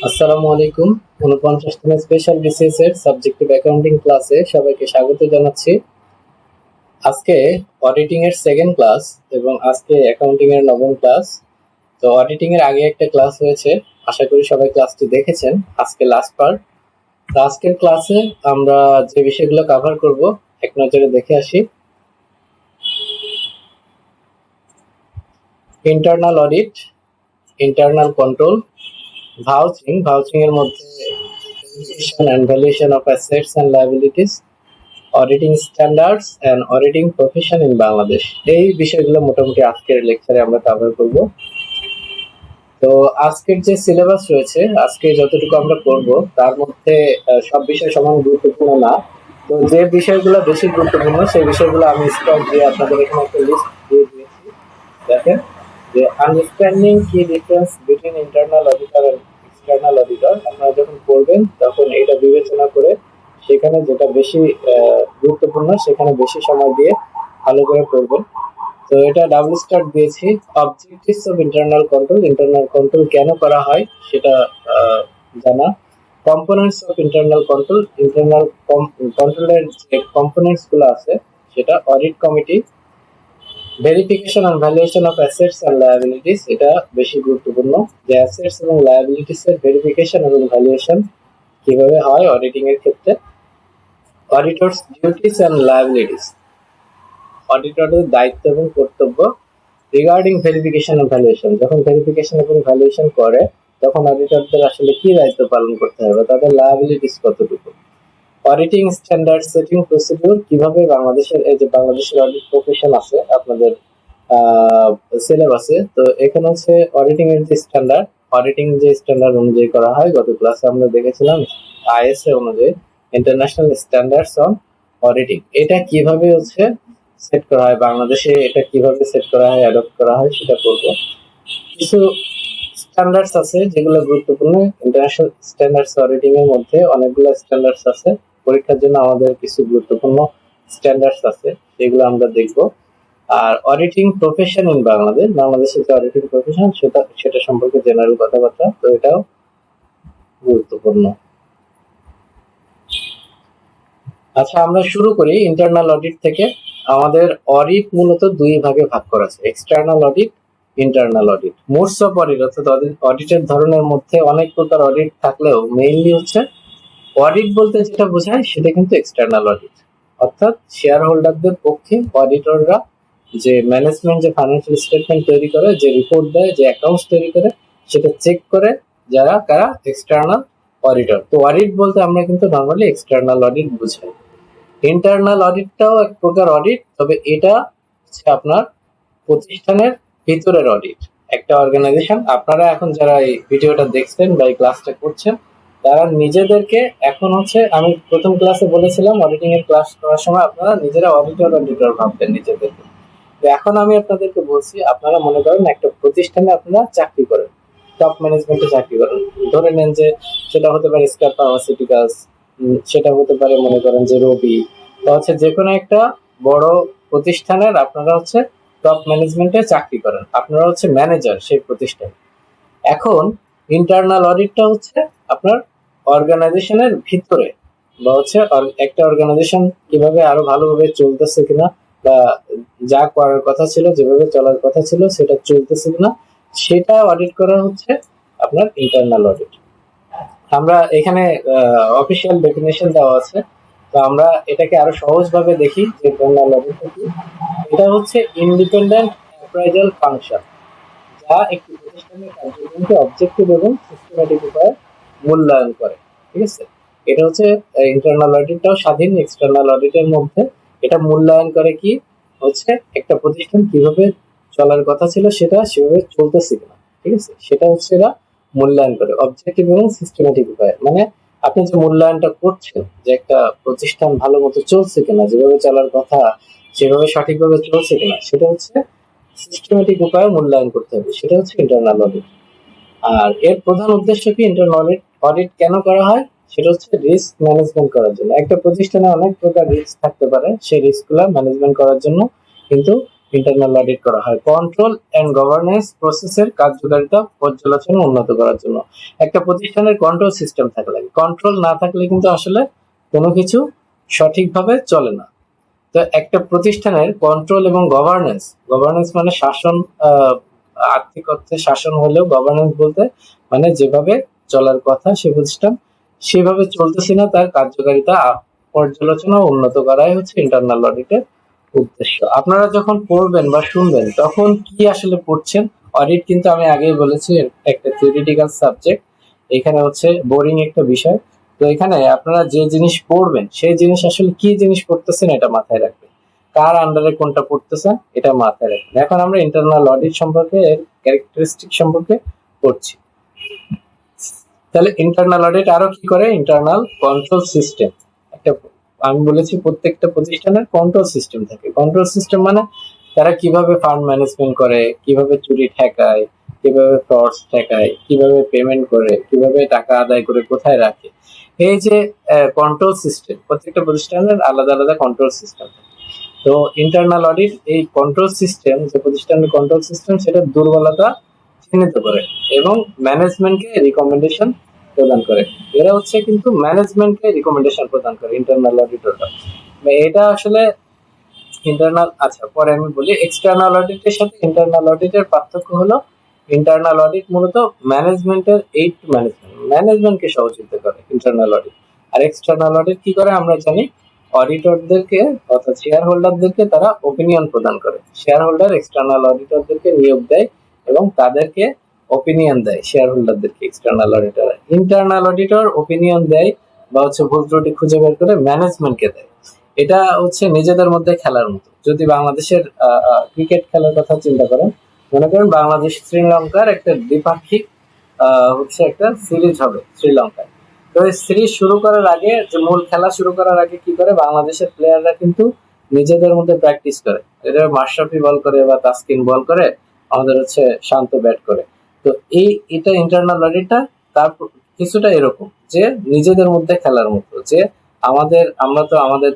আসসালামু আলাইকুম। ৪৯তম special BCS এর সাবজেক্টিভ অ্যাকাউন্টিং ক্লাসে সবাইকে স্বাগত জানাচ্ছি। আজকে অডিটিং এর সেকেন্ড ক্লাস এবং আজকে অ্যাকাউন্টিং এর নবম ক্লাস। তো অডিটিং এর আগে একটা ক্লাস হয়েছে, আশা করি সবাই ক্লাসটি দেখেছেন। আজকে লাস্ট পার্ট। তো আজকের ক্লাসে আমরা যে বিষয়গুলো কভার করব এক নজরে দেখে আসি। Internal audit, internal control, vouching এর মধ্যে verification and valuation of assets and liabilities, auditing standards and auditing profession in Bangladesh. এই বিষয়গুলো মোটামুটি আজকের লেকচারে আমরা কভার করব। তো আজকের যে সিলেবাস রয়েছে, আজকে যতটুকু আমরা করব তার মধ্যে সব বিষয় সমান গুরুত্বপূর্ণ না। তো যে বিষয়গুলো বেশি গুরুত্বপূর্ণ সেই বিষয়গুলো আমি স্টক দিয়ে আপনাদের এখানে একটা লিস্ট দিয়ে দিয়েছি। দেখেন যে আন্ডারস্ট্যান্ডিং কি difference between internal auditor and external auditor, আপনারা যখন পড়বেন তখন এটা বিবেচনা করে সেখানে যেটা বেশি গুরুত্বপূর্ণ সেখানে বেশি সময় দিয়ে ভালো করে পড়বেন। তো এটা ডাবল স্টার দিয়েছি। অবজেক্টিভস অফ ইন্টারনাল কন্ট্রোল কেন করা হয় সেটা জানা। কম্পোনেন্টস অফ ইন্টারনাল কন্ট্রোলের যে কম্পোনেন্টস গুলো আছে সেটা audit committee. Verification and valuation of assets and liabilities, এটা বেশি গুরুত্বপূর্ণ যে অ্যাসেটস এবং লায়াবিলিটিস এর ভেরিফিকেশন এবং ভ্যালুয়েশন কিভাবে হয় অডিটিং এর ক্ষেত্রে। অডিটরস ডিউটিস এন্ড লায়াবিলিটিস, অডিটরের দায়িত্ব এবং কর্তব্য। রিগার্ডিং ভেরিফিকেশন এন্ড ভ্যালুয়েশন, যখন ভেরিফিকেশন এবং ভ্যালুয়েশন করে তখন অডিটরদের আসলে কি দায়িত্ব পালন করতে হবে, তাদের লায়াবিলিটিস কতটুকু। অডিটিং স্ট্যান্ডার্ড সেটিং প্রসিডিউর, কিভাবে বাংলাদেশের এই যে বাংলাদেশের অডিট প্রফেশন আছে আপনাদের সিলেবাসে, তো এখানে হচ্ছে অডিটিং এর যে স্ট্যান্ডার্ড, অডিটিং যে স্ট্যান্ডার্ড অনুযায়ী করা হয়, গত ক্লাসে আমরা দেখেছিলাম আইএসএ অনুযায়ী, ইন্টারন্যাশনাল স্ট্যান্ডার্ডস অন অডিটিং, এটা কিভাবে হচ্ছে সেট করা হয় বাংলাদেশে, এটা কিভাবে সেট করা হয়, অ্যাডপ্ট করা হয় সেটা করব। কিছু স্ট্যান্ডার্ডস আছে যেগুলো গুরুত্বপূর্ণ। ইন্টারন্যাশনাল স্ট্যান্ডার্ডস অডিটিং এর মধ্যে অনেকগুলো স্ট্যান্ডার্ডস আছে, পরীক্ষার জন্য আমাদের কিছু গুরুত্বপূর্ণ স্ট্যান্ডার্ডস আছে যেগুলো আমরা দেখব। আর অডিটিং প্রফেশন ইন বাংলাদেশের যে অডিটিং প্রফেশন সেটা সম্পর্কে জেনারেল কথাবার্তা, তো এটাও গুরুত্বপূর্ণ। আচ্ছা, আমরা শুরু করি ইন্টারনাল অডিট থেকে। আমাদের অডিট মূলত দুই ভাগে ভাগ করা আছে, external audit, internal audit. Modes of audit অর্থাৎ অডিটের ধরনের মধ্যে অনেক প্রকার অডিট থাকলেও মেইনলি হচ্ছে অডিট বলতে যেটা বোঝায় সেটা কিন্তু এক্সটার্নাল অডিট, অর্থাৎ শেয়ার হোল্ডারদের পক্ষে অডিটররা যে ম্যানেজমেন্ট যে ফাইন্যান্সিয়াল স্টেটমেন্ট তৈরি করে, যে রিপোর্ট দেয়, যে অ্যাকাউন্টস তৈরি করে, সেটা চেক করে যারা কারা এক্সটার্নাল অডিটর। তো অডিট বলতে আমরা কিন্তু নর্মালি এক্সটার্নাল অডিট বুঝাই। ইন্টারনাল অডিটটাও এক প্রকার অডিট, তবে এটা হচ্ছে আপনার প্রতিষ্ঠানের ভিতরের অডিট। একটা অর্গানাইজেশন, আপনারা এখন যারা এই ভিডিওটা দেখছেন বা এই ক্লাসটা করছেন তারা নিজেদেরকে এখন হচ্ছে, আমি প্রথম ক্লাসে বলেছিলাম অডিটিং এর ক্লাস করার সময় আপনারা নিজেরা অডিটর ভাবতেন নিজেদেরকে। তো এখন আমি আপনাদেরকে বলছি, আপনারা মনে করেন একটা প্রতিষ্ঠানে আপনারা চাকরি করেন, টপ ম্যানেজমেন্টে চাকরি করেন। ধরে নেন যে সেটা হতে পারে স্কার ফার্মাসিউটিক্যালস, সেটা হতে পারে মনে করেন যে রবি, তো হচ্ছে যে কোনো একটা বড় প্রতিষ্ঠানের আপনারা হচ্ছে টপ ম্যানেজমেন্টে চাকরি করেন, আপনারা হচ্ছে ম্যানেজার সেই প্রতিষ্ঠানে। এখন ইন্টারনাল অডিটটা হচ্ছে আপনার অর্গানাইজেশনের ভিতরে, বা হচ্ছে একটা অর্গানাইজেশন কিভাবে আরো ভালোভাবে চলতেছে কিনা, বা যা করার কথা ছিল, যেভাবে চলার কথা ছিল সেটা চলতেছে কিনা, সেটা অডিট করা হচ্ছে আপনার ইন্টারনাল অডিট। আমরা এখানে অফিসিয়াল ডেফিনেশন দেওয়া আছে, তো আমরা এটাকে আরো সহজভাবে দেখি যে ইন্টারনাল অডিট কি। এটা হচ্ছে ইন্ডিপেন্ডেন্ট অ্যাপ্রাইজাল ফাংশন, যা একটি প্রতিষ্ঠানের কার্যক্রমকে অবজেক্টিভ এবং সিস্টেমেটিক উপায়ে মূল্যায়ন করে। ঠিক আছে, এটা হচ্ছে ইন্টারনাল অডিটটাও স্বাধীন এক্সটার্নাল অডিটের মধ্যে। এটা মূল্যায়ন করে কি হচ্ছে একটা প্রতিষ্ঠান কিভাবে চলার কথা ছিল সেটা সেভাবে চলতেছে কিনা, ঠিক আছে, সেটা হচ্ছে এরা মূল্যায়ন করে অবজেক্টিভ এবং সিস্টেমেটিক উপায়ে। মানে আপনি যে মূল্যায়নটা করছেন যে একটা প্রতিষ্ঠান ভালো মতো চলছে কিনা, যেভাবে চলার কথা সেভাবে সঠিকভাবে চলছে কিনা, সেটা হচ্ছে সিস্টেমেটিক উপায়ে মূল্যায়ন করতে হবে, সেটা হচ্ছে ইন্টারনাল অডিট। আর এর প্রধান উদ্দেশ্য কি, ইন্টারনাল অডিট কেন করা হয়, সেটা হচ্ছে রিস্ক ম্যানেজমেন্ট করার জন্য। একটা প্রতিষ্ঠানে অনেক প্রকার রিস্ক থাকতে পারে, সেই রিস্কগুলো ম্যানেজমেন্ট করার জন্য কিন্তু ইন্টারনাল অডিট করা হয় কন্ট্রোল এন্ড গভর্নেন্স প্রসেসের কার্যকারিতা পর্যালোচনা উন্নত করার জন্য। একটা প্রতিষ্ঠানের কন্ট্রোল সিস্টেম থাকা লাগে, কন্ট্রোল না থাকলে কিন্তু আসলে কোনো কিছু সঠিকভাবে চলে না। তো একটা প্রতিষ্ঠানের কন্ট্রোল এবং গভর্নেন্স, গভর্নেন্স মানে শাসন, আর্থিক অর্থে শাসন হলেও গভর্নেন্স বলতে মানে যেভাবে চলার কথা সে প্রতিষ্ঠান সেভাবে চলতেছে না, তার কার্যকারিতা পর্যালোচনা ও উন্নত করাই হচ্ছে ইন্টারনাল অডিটের উদ্দেশ্য। আপনারা যখন পড়বেন বা শুনবেন তখন কি আসলে পড়ছেন? অডিট কিন্তু আমি আগেই বলেছি একটা থিওরিটিক্যাল সাবজেক্ট, এখানে হচ্ছে বোরিং একটা বিষয়। তো এখানে আপনারা যে জিনিস পড়বেন সেই জিনিস আসলে কি জিনিস পড়তেছেন এটা মাথায় রাখবেন, কার আন্ডারে কোনটা পড়তেছেন এটা মাথায় রাখবেন। এখন আমরা ইন্টারনাল অডিট সম্পর্কে, এর ক্যারেক্টারিস্টিক সম্পর্কে পড়ছি। তাহলে ইন্টারনাল অডিট আরো কি করে? ইন্টারনাল কন্ট্রোল সিস্টেম, একটা আমি বলেছি প্রত্যেকটা প্রতিষ্ঠানের কন্ট্রোল সিস্টেম থাকে। কন্ট্রোল সিস্টেম মানে তারা কিভাবে ফান্ড ম্যানেজমেন্ট করে, কিভাবে চুরি ঠেকায়, কিভাবে ফ্রডস ঠেকায়, কিভাবে পেমেন্ট করে, কিভাবে টাকা আদায় করে কোথায় রাখে। এই যে কন্ট্রোল সিস্টেম, প্রত্যেকটা প্রতিষ্ঠানের আলাদা আলাদা কন্ট্রোল সিস্টেম থাকে। তো ইন্টারনাল অডিট এই কন্ট্রোল সিস্টেম, যে প্রতিষ্ঠানের কন্ট্রোল সিস্টেম সেটা দুর্বলতা চিহ্নিত করে এবং ম্যানেজমেন্টকে রিকমেন্ডেশন প্রদান করে। এরা হচ্ছে কিন্তু ম্যানেজমেন্টকে রিকমেন্ডেশন প্রদান করে ইন্টারনাল অডিটররা। এটা আসলে ইন্টারনাল, আচ্ছা পরে আমি বলি। এক্সটার্নাল অডিটের সাথে ইন্টারনাল অডিটের পার্থক্য হলো ইন্টারনাল অডিট মূলত ম্যানেজমেন্টের এইড টু ম্যানেজমেন্টকে সহযোগিতা করে ইন্টারনাল অডিট। আর এক্সটার্নাল অডিট কি করে আমরা জানি, অডিটরদেরকে অর্থাৎ শেয়ার হোল্ডারদেরকে তারা ওপিনিয়ন প্রদান করে। শেয়ার হোল্ডার এক্সটার্নাল অডিটরদেরকে নিয়োগ দেয় এবং তাদেরকে ওপিনিয়ন দেয় শেয়ার হোল্ডারদেরকে external auditor. Internal auditor opinion দেয় বা হচ্ছে ভুল ত্রুটি খুঁজে বের করে ম্যানেজমেন্টকে দেয়। এটা হচ্ছে নিজেদের মধ্যে খেলার মতো। যদি বাংলাদেশের ক্রিকেট খেলার কথা চিন্তা করেন, মনে করেন বাংলাদেশ শ্রীলঙ্কার একটা দ্বিপাক্ষিক হচ্ছে একটা সিরিজ হবে শ্রীলঙ্কায়। তো এই সিরিজ শুরু করার আগে, যে মূল খেলা শুরু করার আগে কি করে, বাংলাদেশের প্লেয়াররা কিন্তু নিজেদের মধ্যে প্র্যাকটিস করে। এটা মাশরাফি বল করে বা তাসকিন বল করে, আমাদের হচ্ছে শান্ত ব্যাট করে। তো এটা ইন্টারনাল অডিটটা তার কিছুটা এরকম, যে নিজেদের মধ্যে খেলার মতো, যে আমাদের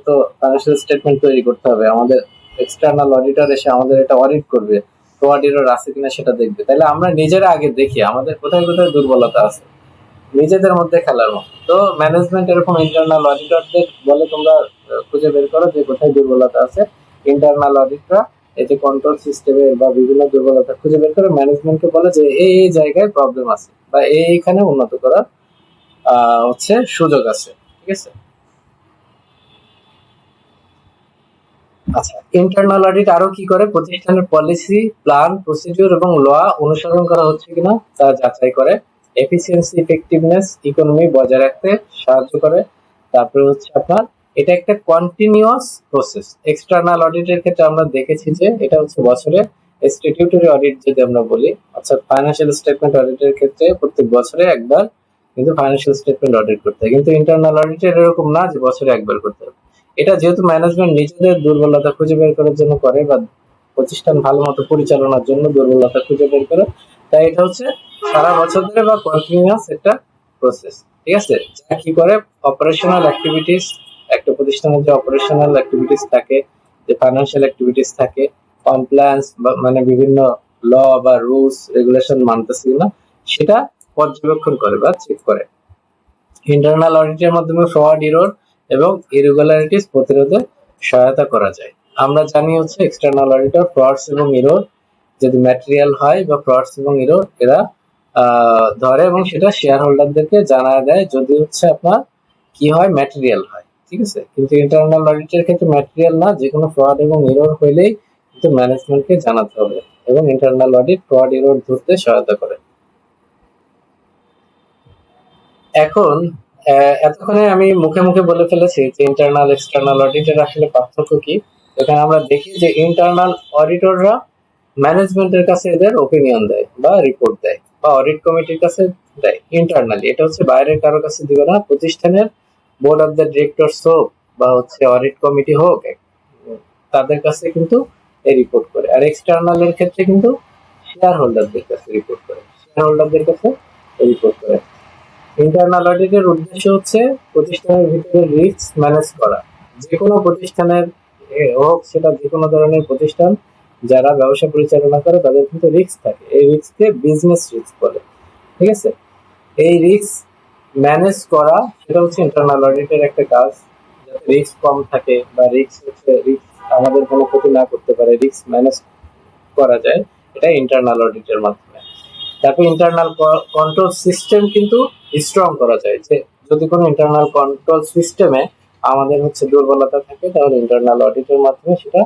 তো ফাইন্যান্সিয়াল স্টেটমেন্ট তৈরি করতে হবে, আমাদের এক্সটার্নাল অডিটর এসে আমাদের এটা অডিট করবে, ফ্রড এরর আছে কিনা সেটা দেখবে। তাহলে আমরা নিজেরা আগে দেখি আমাদের কোথায় কোথায় দুর্বলতা আছে, নিজেদের মধ্যে খেলার মতো। তো ম্যানেজমেন্ট এরকম ইন্টারনাল অডিটরদের বলে তোমরা খুঁজে বের করো যে কোথায় দুর্বলতা আছে। ইন্টারনাল অডিটরা এই যে কন্ট্রোল সিস্টেমের বা বিভিন্ন দুর্বলতা খুঁজে বের করে ম্যানেজমেন্টকে বলে যে এই জায়গায় প্রবলেম আছে বা এইখানে উন্নত করার হচ্ছে সুযোগ আছে। ঠিক আছে। আচ্ছা, ইন্টারনাল অডিট আরো কি করে? প্রতিষ্ঠানের পলিসি, প্ল্যান, প্রসিডিউর এবং ল অনুসরণ করা হচ্ছে কিনা তা যাচাই করে। এফিসিয়েন্সি, ইফেক্টিভনেস, ইকোনমি বজায় রাখতে সাহায্য করে। তারপরে হচ্ছে আপনার এটা একটা কন্টিনিউয়াস প্রসেস। এক্সটার্নাল অডিটের ক্ষেত্রে আমরা দেখেছি যে এটা হচ্ছে বছরে স্ট্যাটিউটরি অডিট যদি আমরা বলি, অর্থাৎ ফাইন্যান্সিয়াল স্টেটমেন্ট অডিটের ক্ষেত্রে প্রত্যেক বছরে একবার কিন্তু ফাইন্যান্সিয়াল স্টেটমেন্ট অডিট করতে হয়। কিন্তু ইন্টারনাল অডিটের এরকম না যে বছরে একবার করতে হবে। এটা যেহেতু ম্যানেজমেন্ট নিজেদের দুর্বলতা খুঁজে বের করার জন্য করে বা প্রতিষ্ঠান ভালো মতো পরিচালনার জন্য দুর্বলতা খুঁজে বের করে, তাই এটা হচ্ছে সারা বছর ধরে বা কন্টিনিউয়াস একটা প্রসেস। ঠিক আছে। যা কি করে, অপারেশনাল অ্যাক্টিভিটিস, একটা প্রতিষ্ঠানের যে অপারেশনাল অ্যাক্টিভিটিস থাকে, যে ফাইন্যান্সিয়াল অ্যাক্টিভিটিস থাকে, কমপ্লায়েন্স মানে বিভিন্ন ল বা রুলস রেগুলেশন মানতেছে কিনা সেটা পর্যবেক্ষণ করে বা চেক করে। ইন্টারনাল অডিটের মাধ্যমে ফ্রড, এরর এবং ইরেগুলারিটিস প্রতিরোধে সহায়তা করা যায়। আমরা জানি হচ্ছে এক্সটার্নাল অডিটর ফ্রডস এবং এরর যদি ম্যাটেরিয়াল হয় বা ফ্রডস এবং এরর এরা ধরে এবং সেটা শেয়ার হোল্ডারদেরকে জানায় দেয় যদি হচ্ছে আপনার কি হয়, ম্যাটেরিয়াল হয়। ঠিক আছে। কিন্তু ইন্টারনাল অডিটের ক্ষেত্রে ম্যাটেরিয়াল না, যে কোনো ফ্রড এবং এরর হইলেই কিন্তু ম্যানেজমেন্টকে জানাতে হবে এবং ইন্টারনাল অডিট ফ্রড এরর ধরতে সহায়তা করে। এখন এতক্ষণে আমি মুখে মুখে বলে ফেলেছি যে ইন্টারনাল এক্সটার্নাল অডিটের আসলে পার্থক্য কি। এখানে আমরা দেখি যে ইন্টারনাল অডিটররা ম্যানেজমেন্টের কাছে এদের ওপিনিয়ন দেয় বা রিপোর্ট দেয় বা অডিট কমিটির কাছে দেয় ইন্টারনালি। এটা হচ্ছে বাইরের কারো কাছে দিবে না। প্রতিষ্ঠানের বোর্ড অফ দ্য ডিরেক্টরস হোক বা হচ্ছে অডিট কমিটি হোক, তাদের কাছে কিন্তু এই রিপোর্ট করে। আর এক্সটার্নাল এর ক্ষেত্রে কিন্তু শেয়ার হোল্ডারদের কাছে রিপোর্ট করে, শেয়ার হোল্ডারদের কাছে রিপোর্ট করে। ইন্টারনাল অডিটের উদ্দেশ্য হচ্ছে প্রতিষ্ঠানের ভিতরে রিস্ক ম্যানেজ করা। যে কোনো প্রতিষ্ঠানের হোক সেটা যে কোনো ধরনের প্রতিষ্ঠান, যারা ব্যবসা পরিচালনা করে তাদের কিন্তু রিস্ক থাকে, এই রিস্ককে বিজনেস রিস্ক বলে। ঠিক আছে, এই রিস্ক ম্যানেজ করা সেটা হচ্ছে ইন্টারনাল অডিটের একটা কাজ, যাতে রিস্ক কম থাকে বা রিস্ক আমাদের কোনো ক্ষতি না করতে পারে, রিস্ক ম্যানেজ করা যায়, এটা ইন্টারনাল অডিটের মাধ্যমে। তারপর ইন্টারনাল কন্ট্রোল সিস্টেম কিন্তু স্ট্রং করা যায়, যে যদি কোনো ইন্টারনাল কন্ট্রোল সিস্টেমে আমাদের হচ্ছে দুর্বলতা থাকে তাহলে ইন্টারনাল অডিটের মাধ্যমে সেটা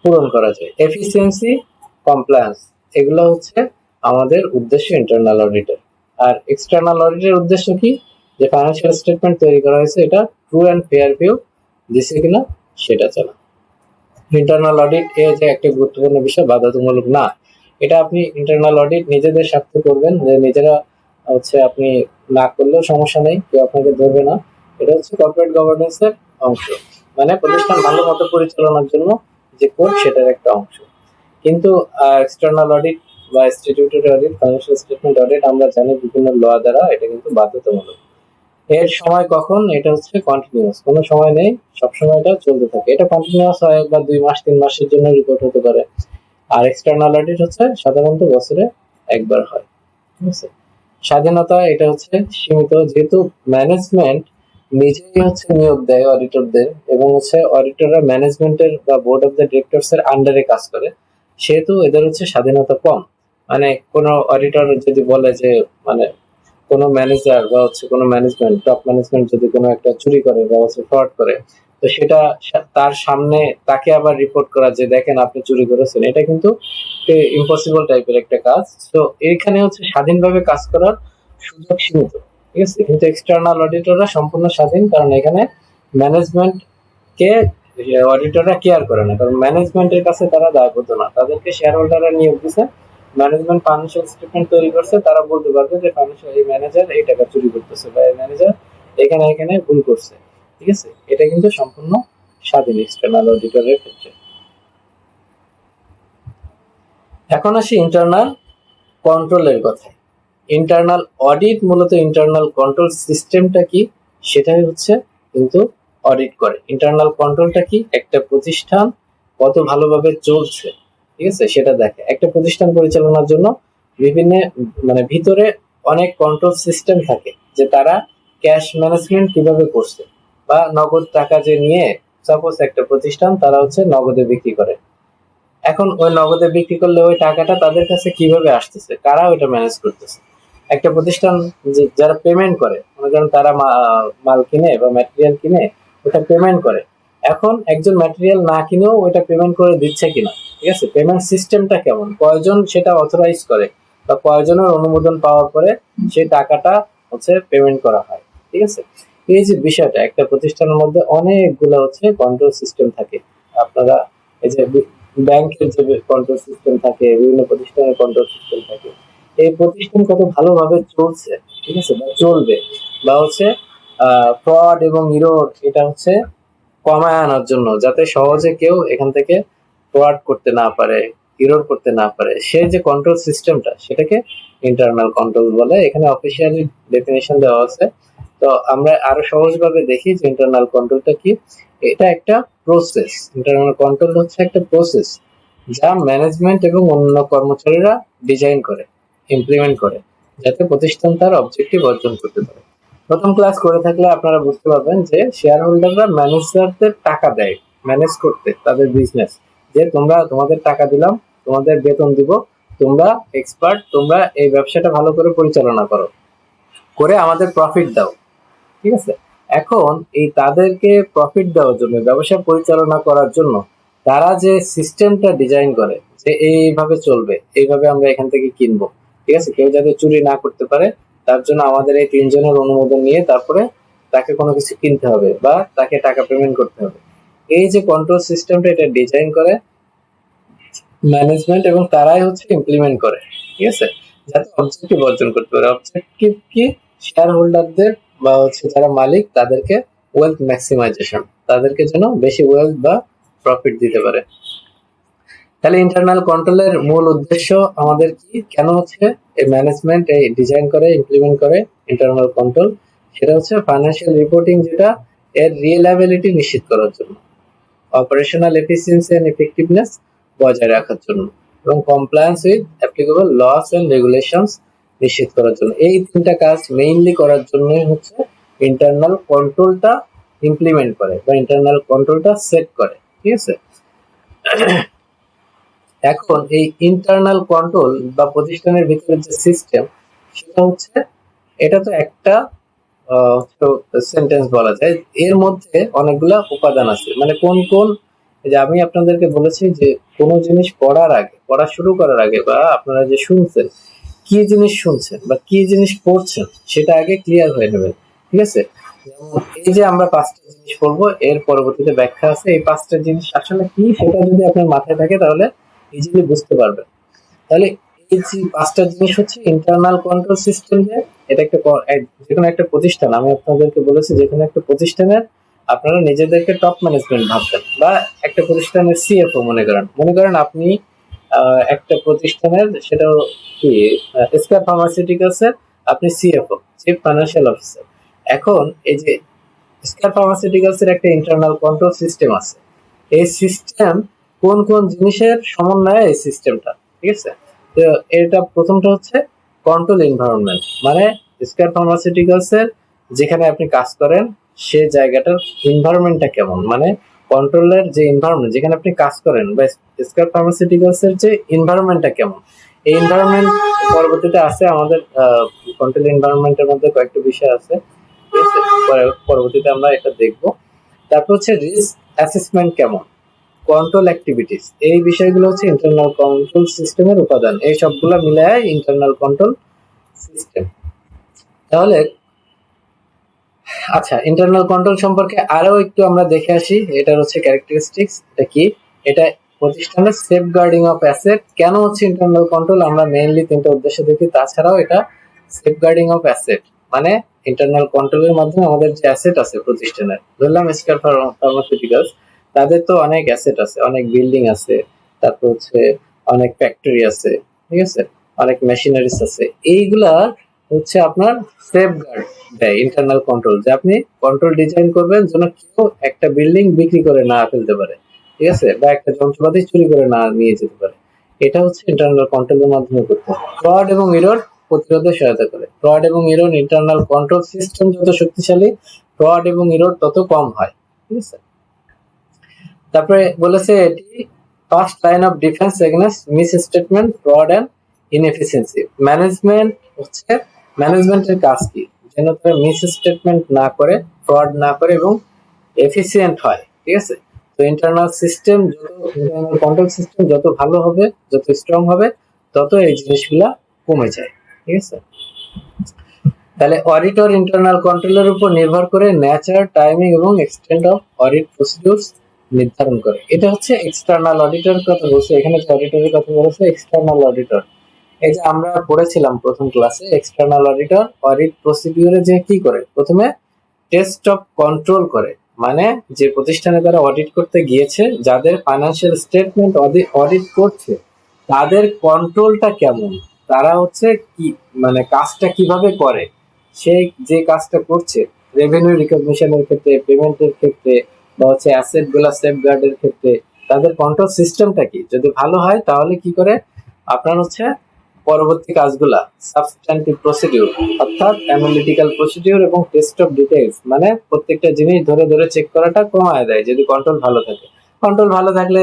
পূরণ করা যায়। এফিসিয়েন্সি, কমপ্লায়েন্স, এগুলো হচ্ছে আমাদের উদ্দেশ্য ইন্টারনাল অডিটের। আর এক্সটার্নাল অডিটের উদ্দেশ্য কি, যে ফাইন্যান্সিয়াল স্টেটমেন্ট তৈরি করা হয়েছে এটা ট্রু অ্যান্ড ফেয়ার ভিউ দিছে কিনা সেটা জানা। ইন্টারনাল অডিট এ যে একটা গুরুত্বপূর্ণ বিষয়, বাধ্যতামূলক না, এটা আপনি ইন্টারনাল অডিট নিজেদের স্বার্থে করবেন, যে নিজেরা হচ্ছে আপনি না করলেও সমস্যা নেই, কেউ আপনাকে ধরবে না। এটা হচ্ছে কর্পোরেট গভর্নেন্সের অংশ, মানে প্রতিষ্ঠান ভালো মতো পরিচালনার জন্য যে কোড সেটার একটা অংশ। কিন্তু এক্সটার্নাল অডিট বা statutory audit, financial statement audit আমরা জানি বিভিন্ন ল দ্বারা এটা কিন্তু বাধ্যতামূলক। এর সময় কখন, এটা হচ্ছে কন্টিনিউয়াস, কোনো সময় নেই, সবসময় এটা চলতে থাকে। এটা কন্টিনিউয়াস হয় বা 2 মাস 3 মাসের জন্য রিপোর্ট হতে পারে। আর এক্সটার্নাল অডিট হচ্ছে সাধারণত বছরে একবার হয়। ঠিক আছে, স্বাধীনতা, এটা হচ্ছে সীমিত, যেহেতু ম্যানেজমেন্ট নিজেই হচ্ছে নিয়োগ দেয় অডিটরদের, এবং হচ্ছে অডিটররা ম্যানেজমেন্টের বা বোর্ড অফ দ্য ডিরেক্টরস এর আন্ডারে কাজ করে, সেহেতু এদের হচ্ছে স্বাধীনতা কম। মানে কোনো অডিটর যদি বলে যে, মানে কোনো ম্যানেজার বা হচ্ছে কোনো ম্যানেজমেন্ট, টপ ম্যানেজমেন্ট যদি কোনো একটা চুরি করে বা হচ্ছে ফ্রড করে, তো সেটা তার সামনে তাকে আবার রিপোর্ট করা যে দেখেন আপনি চুরি করেছেন, এটা কিন্তু ইম্পসিবল টাইপের একটা কাজ। তো এইখানে হচ্ছে স্বাধীনভাবে কাজ করার সুযোগ সীমিত। ঠিক আছে, কিন্তু এক্সটার্নাল অডিটররা সম্পূর্ণ স্বাধীন, কারণ এখানে ম্যানেজমেন্ট কে অডিটররা কেয়ার করে না, কারণ ম্যানেজমেন্টের কাছে তারা দায়বদ্ধ না, তাদেরকে শেয়ার হোল্ডাররা নিয়োগ দিছে, ম্যানেজমেন্ট ফাইন্যান্সিয়াল স্টেটমেন্ট তৈরি করছে, তারা বলতে পারবে যে ফাইন্যান্সিয়াল এই ম্যানেজার এই টাকা চুরি করতেছে বা এই ম্যানেজার এখানে এখানে ভুল করছে। ঠিক আছে, এটা কিন্তু সম্পূর্ণ স্বাধীন এক্সটার্নাল অডিটরের ক্ষেত্রে। এখন আসি ইন্টারনাল কন্ট্রোলের কথা। ইন্টারনাল অডিট মূলত ইন্টারনাল কন্ট্রোল সিস্টেমটা কি সেটাই হচ্ছে কিন্তু অডিট করে। ইন্টারনাল কন্ট্রোলটা কি, একটা প্রতিষ্ঠান কত ভালোভাবে চলছে, ঠিক আছে, সেটা দেখে। একটা প্রতিষ্ঠান পরিচালনার জন্য বিভিন্ন, মানে ভিতরে অনেক কন্ট্রোল সিস্টেম থাকে, যে তারা ক্যাশ ম্যানেজমেন্ট কিভাবে করছে, বা নগদ টাকা যে নিয়ে, সাপোজ একটা প্রতিষ্ঠান তারা হচ্ছে নগদে বিক্রি করে, এখন ওই নগদে বিক্রি করলে ওই টাকাটা তাদের কাছে কিভাবে আসতেছে, কারা ওইটা ম্যানেজ করতেছে। একটা প্রতিষ্ঠান যারা পেমেন্ট করে, মনে করেন তারা মাল কিনে বা ম্যাটেরিয়াল কিনে ওটা পেমেন্ট করে, এখন একজন ম্যাটেরিয়াল না কিনেও ওইটা পেমেন্ট করে দিচ্ছে কিনা, ঠিক আছে, পেমেন্ট সিস্টেমটা কেমন, কয়জন সেটা অথরাইজ করে বা কয়জনের অনুমোদন পাওয়ার পরে সেই টাকাটা হচ্ছে পেমেন্ট করা হয়। ঠিক আছে, এই যে বিষয়টা, একটা প্রতিষ্ঠানের মধ্যে অনেকগুলো হচ্ছে কন্ট্রোল সিস্টেম থাকে। আপনারা এই যে ব্যাংকের যে কন্ট্রোল সিস্টেম থাকে, বিভিন্ন প্রতিষ্ঠানের কন্ট্রোল সিস্টেম থাকে, এই প্রতিষ্ঠান কত ভালোভাবে চলছে, ঠিক আছে, বা চলবে, বা হচ্ছে ফ্রড এবং ইরোর এটা হচ্ছে কমায় আনার জন্য, যাতে সহজে কেউ এখান থেকে ফ্রড করতে না পারে, ইরোর করতে না পারে, সেই যে কন্ট্রোল সিস্টেমটা সেটাকে ইন্টারনাল কন্ট্রোল বলে। এখানে অফিসিয়ালি ডেফিনেশন দেওয়া আছে। তো আমরা আরো সহজভাবে দেখি যে ইন্টারনাল কন্ট্রোলটা কি। এটা একটা প্রসেস, ইন্টারনাল কন্ট্রোল হচ্ছে একটা প্রসেস যা ম্যানেজমেন্ট এবং অন্য কর্মচারীরা ডিজাইন করে, ইমপ্লিমেন্ট করে, যাতে প্রতিষ্ঠান তার অবজেক্টিভ অর্জন করতে পারে। প্রথম ক্লাস করে থাকলে আপনারা বুঝতে পারবেন যে শেয়ার হোল্ডাররা ম্যানেজারদের টাকা দেয় ম্যানেজ করতে তাদের বিজনেস, যে তোমরা তোমাদের টাকা দিলাম, তোমাদের বেতন দিব, তোমরা এক্সপার্ট, তোমরা এই ব্যবসাটা ভালো করে পরিচালনা করো, করে আমাদের প্রফিট দাও। ঠিক আছে, এখন এই তাদেরকে প্রফিট দেওয়ার জন্য, ব্যবসা পরিচালনা করার জন্য তারা যে সিস্টেমটা ডিজাইন করে, যে এইভাবে চলবে, এইভাবে আমরা এখান থেকে কিনবো, ঠিক আছে, কেউ যাতে চুরি না করতে পারে, তার জন্য আমাদের এই 3 জনের অনুমোদন নিয়ে তারপরে তাকে কোনো কিছু কিনতে হবে বা তাকে টাকা পেমেন্ট করতে হবে। এই যে কন্ট্রোল সিস্টেমটা, এটা ডিজাইন করে ম্যানেজমেন্ট এবং তারাই হচ্ছে ইমপ্লিমেন্ট করে। ঠিক আছে, যাতে অবজেক্টিভ অর্জন করতে পারে। অবজেক্টিভ কি, শেয়ার হোল্ডারদের বা হচ্ছে যারা মালিক তাদেরকে ওয়েলথ ম্যাক্সিমাইজেশন, তাদেরকে যেন বেশি ওয়েলথ বা প্রফিট দিতে পারে। তাহলে ইন্টারনাল কন্ট্রোলের মূল উদ্দেশ্য আমাদের কি, কেন হচ্ছে এই ম্যানেজমেন্ট এই ডিজাইন করে ইমপ্লিমেন্ট করে ইন্টারনাল কন্ট্রোল, সেটা হচ্ছে ফাইন্যান্সিয়াল রিপোর্টিং, যেটা এর রিয়েলাবিলিটি নিশ্চিত করার জন্য, অপারেশনাল এফিসিয়েন্সি এন্ড এফেক্টিভনেস, বজায় রাখার জন্য এবং compliance with applicable laws and regulations নিশ্চিত করার জন্য। এই তিনটা কাজ মেইনলি করার জন্যই হচ্ছে ইন্টারনাল কন্ট্রোলটা ইমপ্লিমেন্ট করে বা ইন্টারনাল কন্ট্রোলটা সেট করে, ঠিক আছে। এখন এই ইন্টারনাল কন্ট্রোল বা প্রতিষ্ঠানের ভিতরে যে সিস্টেম, সেটা হচ্ছে, এটা তো একটা সেন্টেন্স বলা যায়, এর মধ্যে অনেকগুলা উপাদান আছে। মানে কোন কোন, যে আমি আপনাদেরকে বলেছি যে কোনো জিনিস পড়া শুরু করার আগে বা আপনারা যে শুনছেন, কি জিনিস শুনছেন বা কি জিনিস পড়ছেন সেটা আগে ক্লিয়ার হয়ে নেবেন, ঠিক আছে। যেমন এই যে আমরা 5টা জিনিস পড়বো, এর পরবর্তীতে ব্যাখ্যা আছে, এই 5টা জিনিস আসলে কি সেটা যদি আপনার মাথায় থাকে তাহলে ইজিলি বুঝতে পারবেন। তাহলে এই যে 5টা জিনিস হচ্ছে ইন্টারনাল কন্ট্রোল সিস্টেম। যে এটা একটা যে কোনো একটা প্রতিষ্ঠান, আমি আপনাদেরকে বলেছি যে কোনো একটা প্রতিষ্ঠানের আপনারা নিজেদেরকে টপ ম্যানেজমেন্ট ভাববেন বা একটা প্রতিষ্ঠানের সিএফও মনে করেন আপনি একটা প্রতিষ্ঠানের, সেটা কি স্কয়ার ফার্মাসিউটিক্যালস এর আপনি সিএফও, চিফ ফাইন্যান্সিয়াল অফিসার। এখন এই যে স্কয়ার ফার্মাসিউটিক্যালস এর একটা ইন্টারনাল কন্ট্রোল সিস্টেম আছে। এই সিস্টেম কোন কোন জিনিসের সমন্বয়ে এই সিস্টেমটা, ঠিক আছে। তো এটা প্রথমটা হচ্ছে কন্ট্রোল এনভায়রনমেন্ট, মানে স্কয়ার ফার্মাসিউটিক্যালস এর যেখানে আপনি কাজ করেন সে জায়গাটার এনভায়রনমেন্টটা কেমন, মানে কন্ট্রোলের যে এনভায়রনমেন্ট যেখানে আপনি কাজ করেন বা স্কয়ার ফার্মাসিউটিক্যালস এর যে এনভায়রনমেন্টটা কেমন, এই এনভায়রনমেন্ট পরবর্তীতে আছে আমাদের কন্ট্রোল এনভায়রনমেন্টের মধ্যে কয়েকটা বিষয় আছে, ঠিক আছে, পরবর্তীতে আমরা এটা দেখব। তারপর হচ্ছে রিস্ক অ্যাসেসমেন্ট কেমন, কন্ট্রোল অ্যাক্টিভিটিস, এই বিষয়গুলো হচ্ছে ইন্টারনাল কন্ট্রোল সিস্টেমের উপাদান। এই সবগুলো মিলায় ইন্টারনাল কন্ট্রোল সিস্টেম। তাহলে আচ্ছা, ইন্টারনাল কন্ট্রোল সম্পর্কে আরো একটু আমরা দেখে আসি। এটা হচ্ছে ক্যারেক্টারিস্টিক্স, এটা কি, এটা প্রতিষ্ঠানের সেফগার্ডিং অফ অ্যাসেট। কেন হচ্ছে ইন্টারনাল কন্ট্রোল, আমরা মেইনলি 3টা উদ্দেশ্য দেখি, তাছাড়াও এটা সেফগার্ডিং অফ অ্যাসেট, মানে ইন্টারনাল কন্ট্রোলের মাধ্যমে আমাদের যে অ্যাসেট আছে প্রতিষ্ঠানের, ধরলাম স্কয়ার ফার্মাসিউটিক্যালস, তাদের তো অনেক অ্যাসেট আছে, অনেক বিল্ডিং আছে, তারপর হচ্ছে অনেক ফ্যাক্টরি আছে, ঠিক আছে, অনেক মেশিনারিজ আছে। এইগুলা হচ্ছে আপনার সেফগার্ড দেয় ইন্টারনাল কন্ট্রোল, যে আপনি কন্ট্রোল ডিজাইন করবেন যেন কেউ একটা বিল্ডিং বিক্রি করে না ফেলতে পারে, ঠিক আছে, বা একটা যন্ত্রপাতি চুরি করে না নিয়ে যেতে পারে। এটা হচ্ছে ইন্টারনাল কন্ট্রোলের মাধ্যমে করতে হয়। ফ্রড এবং এরর প্রতিরোধে সহায়তা করে। ফ্রড এবং এরর, ইন্টারনাল কন্ট্রোল সিস্টেম যত শক্তিশালী, ফ্রড এবং এরর তত কম হয়, ঠিক আছে। তারপরে বলেছে এটি first line of defence against misstatement, fraud and inefficiency. Management হচ্ছে, ম্যানেজমেন্টের কাজ কি, যেন তারা মিস স্টেটমেন্ট না করে, ফ্রড না করে এবং এফিসিয়েন্ট হয়, ঠিক আছে। তো ইন্টারনাল সিস্টেম যত, ইন্টারনাল কন্ট্রোল সিস্টেম যত ভালো হবে, যত স্ট্রং হবে, তত এই জিনিসগুলা কমে যায়, ঠিক আছে। তাহলে অডিটর ইন্টারনাল কন্ট্রোলের উপর নির্ভর করে নেচার, টাইমিং এবং এক্সটেন্ট অফ অডিট প্রসিডিউরস নির্ধারণ করে। এটা হচ্ছে এক্সটার্নাল অডিটর কথা বলছে, এখানে যে অডিটরের কথা বলেছে এক্সটার্নাল অডিটর। এই যে আমরা পড়েছিলাম প্রথম ক্লাসে, এক্সটার্নাল অডিটর অডিট প্রসিডিউরে যে কি করে, প্রথমে টেস্ট অফ কন্ট্রোল করে, মানে যে প্রতিষ্ঠানে তারা অডিট করতে গিয়েছে, যাদের ফাইন্যান্সিয়াল স্টেটমেন্ট অডিট করছে, তাদের কন্ট্রোলটা কেমন, তারা হচ্ছে কি, মানে কাজটা কিভাবে করে, সে যে কাজটা করছে রেভিনিউ রিকগনিশনের ক্ষেত্রে, পেমেন্টের ক্ষেত্রে, বা হচ্ছে অ্যাসেট গুলা সেফগার্ডের ক্ষেত্রে, তাদের কন্ট্রোল সিস্টেমটা কি, যদি ভালো হয় তাহলে কি করে আপনার হচ্ছে পরবর্তী কাজগুলা সাবস্ট্যান্টিভ প্রসিডিউর, অর্থাৎ অ্যানালিটিক্যাল প্রসিডিউর এবং টেস্ট অফ ডিটেইলস, মানে প্রত্যেকটা জিনিস ধরে ধরে চেক করাটা কমায় দেয় যদি কন্ট্রোল ভালো থাকে। কন্ট্রোল ভালো থাকলে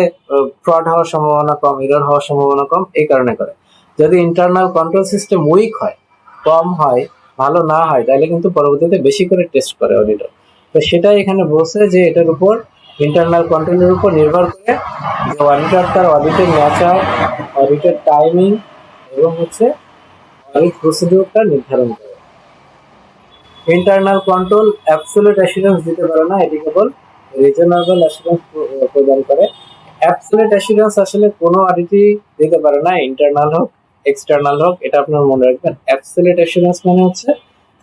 ফ্রড হওয়ার সম্ভাবনা কম, এরর হওয়ার সম্ভাবনা কম, এই কারণে করে। যদি ইন্টারনাল কন্ট্রোল সিস্টেম উইক হয়, কম হয়, ভালো না হয়, তাহলে কিন্তু পরবর্তীতে বেশি করে টেস্ট করে অডিটর। তো সেটাই এখানে বলছে যে এটার উপর, ইন্টারনাল কন্ট্রোলের উপর নির্ভর করে যে অডিটর তার অডিটের নেচার, অডিটের টাইমিং এবং হচ্ছে অডিট প্রসিডিউরটা নির্ধারণ করে। ইন্টারনাল কন্ট্রোল অ্যাবসলিউট অ্যাসুরেন্স দিতে পারে না, এটি কেবল রিজনেবল অ্যাসুরেন্স প্রদান করে। অ্যাবসলিউট অ্যাসুরেন্স আসলে কোনো অডিটই দিতে পারে না, ইন্টারনাল হোক এক্সটার্নাল হোক, এটা আপনার মনে রাখবেন। অ্যাবসলিউট অ্যাসুরেন্স মানে হচ্ছে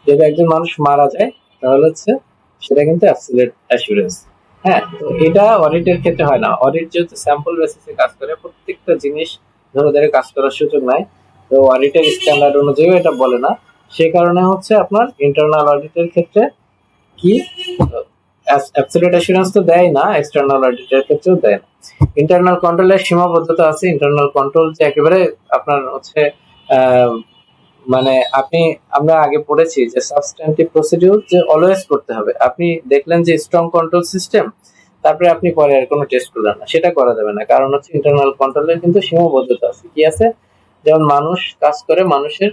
যদি একজন মানুষ মারা যায় তাহলে হচ্ছে সেটা কিন্তু অ্যাবসলিউট অ্যাসুরেন্স। হ্যাঁ, তো এটা অডিটের ক্ষেত্রে হয় না। অডিট যেহেতু স্যাম্পল বেসিসে কাজ করে, প্রত্যেকটা জিনিস ধরে ধরে কাজ করার সুযোগ নাই, তো অডিটের স্ট্যান্ডার্ড অনুযায়ী এটা বলে না। সে কারণে হচ্ছে আপনার ইন্টারনাল অডিটের ক্ষেত্রে কি অ্যাবসলিউট অ্যাসুরেন্স তো দেয় না, এক্সটার্নাল অডিটের ক্ষেত্রেও দেয় না। ইন্টারনাল কন্ট্রোলের সীমাবদ্ধতা আছে। ইন্টারনাল কন্ট্রোল যে একেবারে আপনার হচ্ছে মানে আমরা আগে পড়েছি যে সাবস্ট্যান্টিভ প্রসিডিউর যে অলওয়েজ করতে হবে। আপনি দেখলেন যে স্ট্রং কন্ট্রোল সিস্টেম, তারপরে আপনি পরে আর কোনো টেস্ট করলেন না, সেটা করা যাবে না। কারণ হচ্ছে ইন্টারনাল কন্ট্রোলের কিন্তু সীমাবদ্ধতা আছে। কি আছে? যেমন মানুষ কাজ করে, মানুষের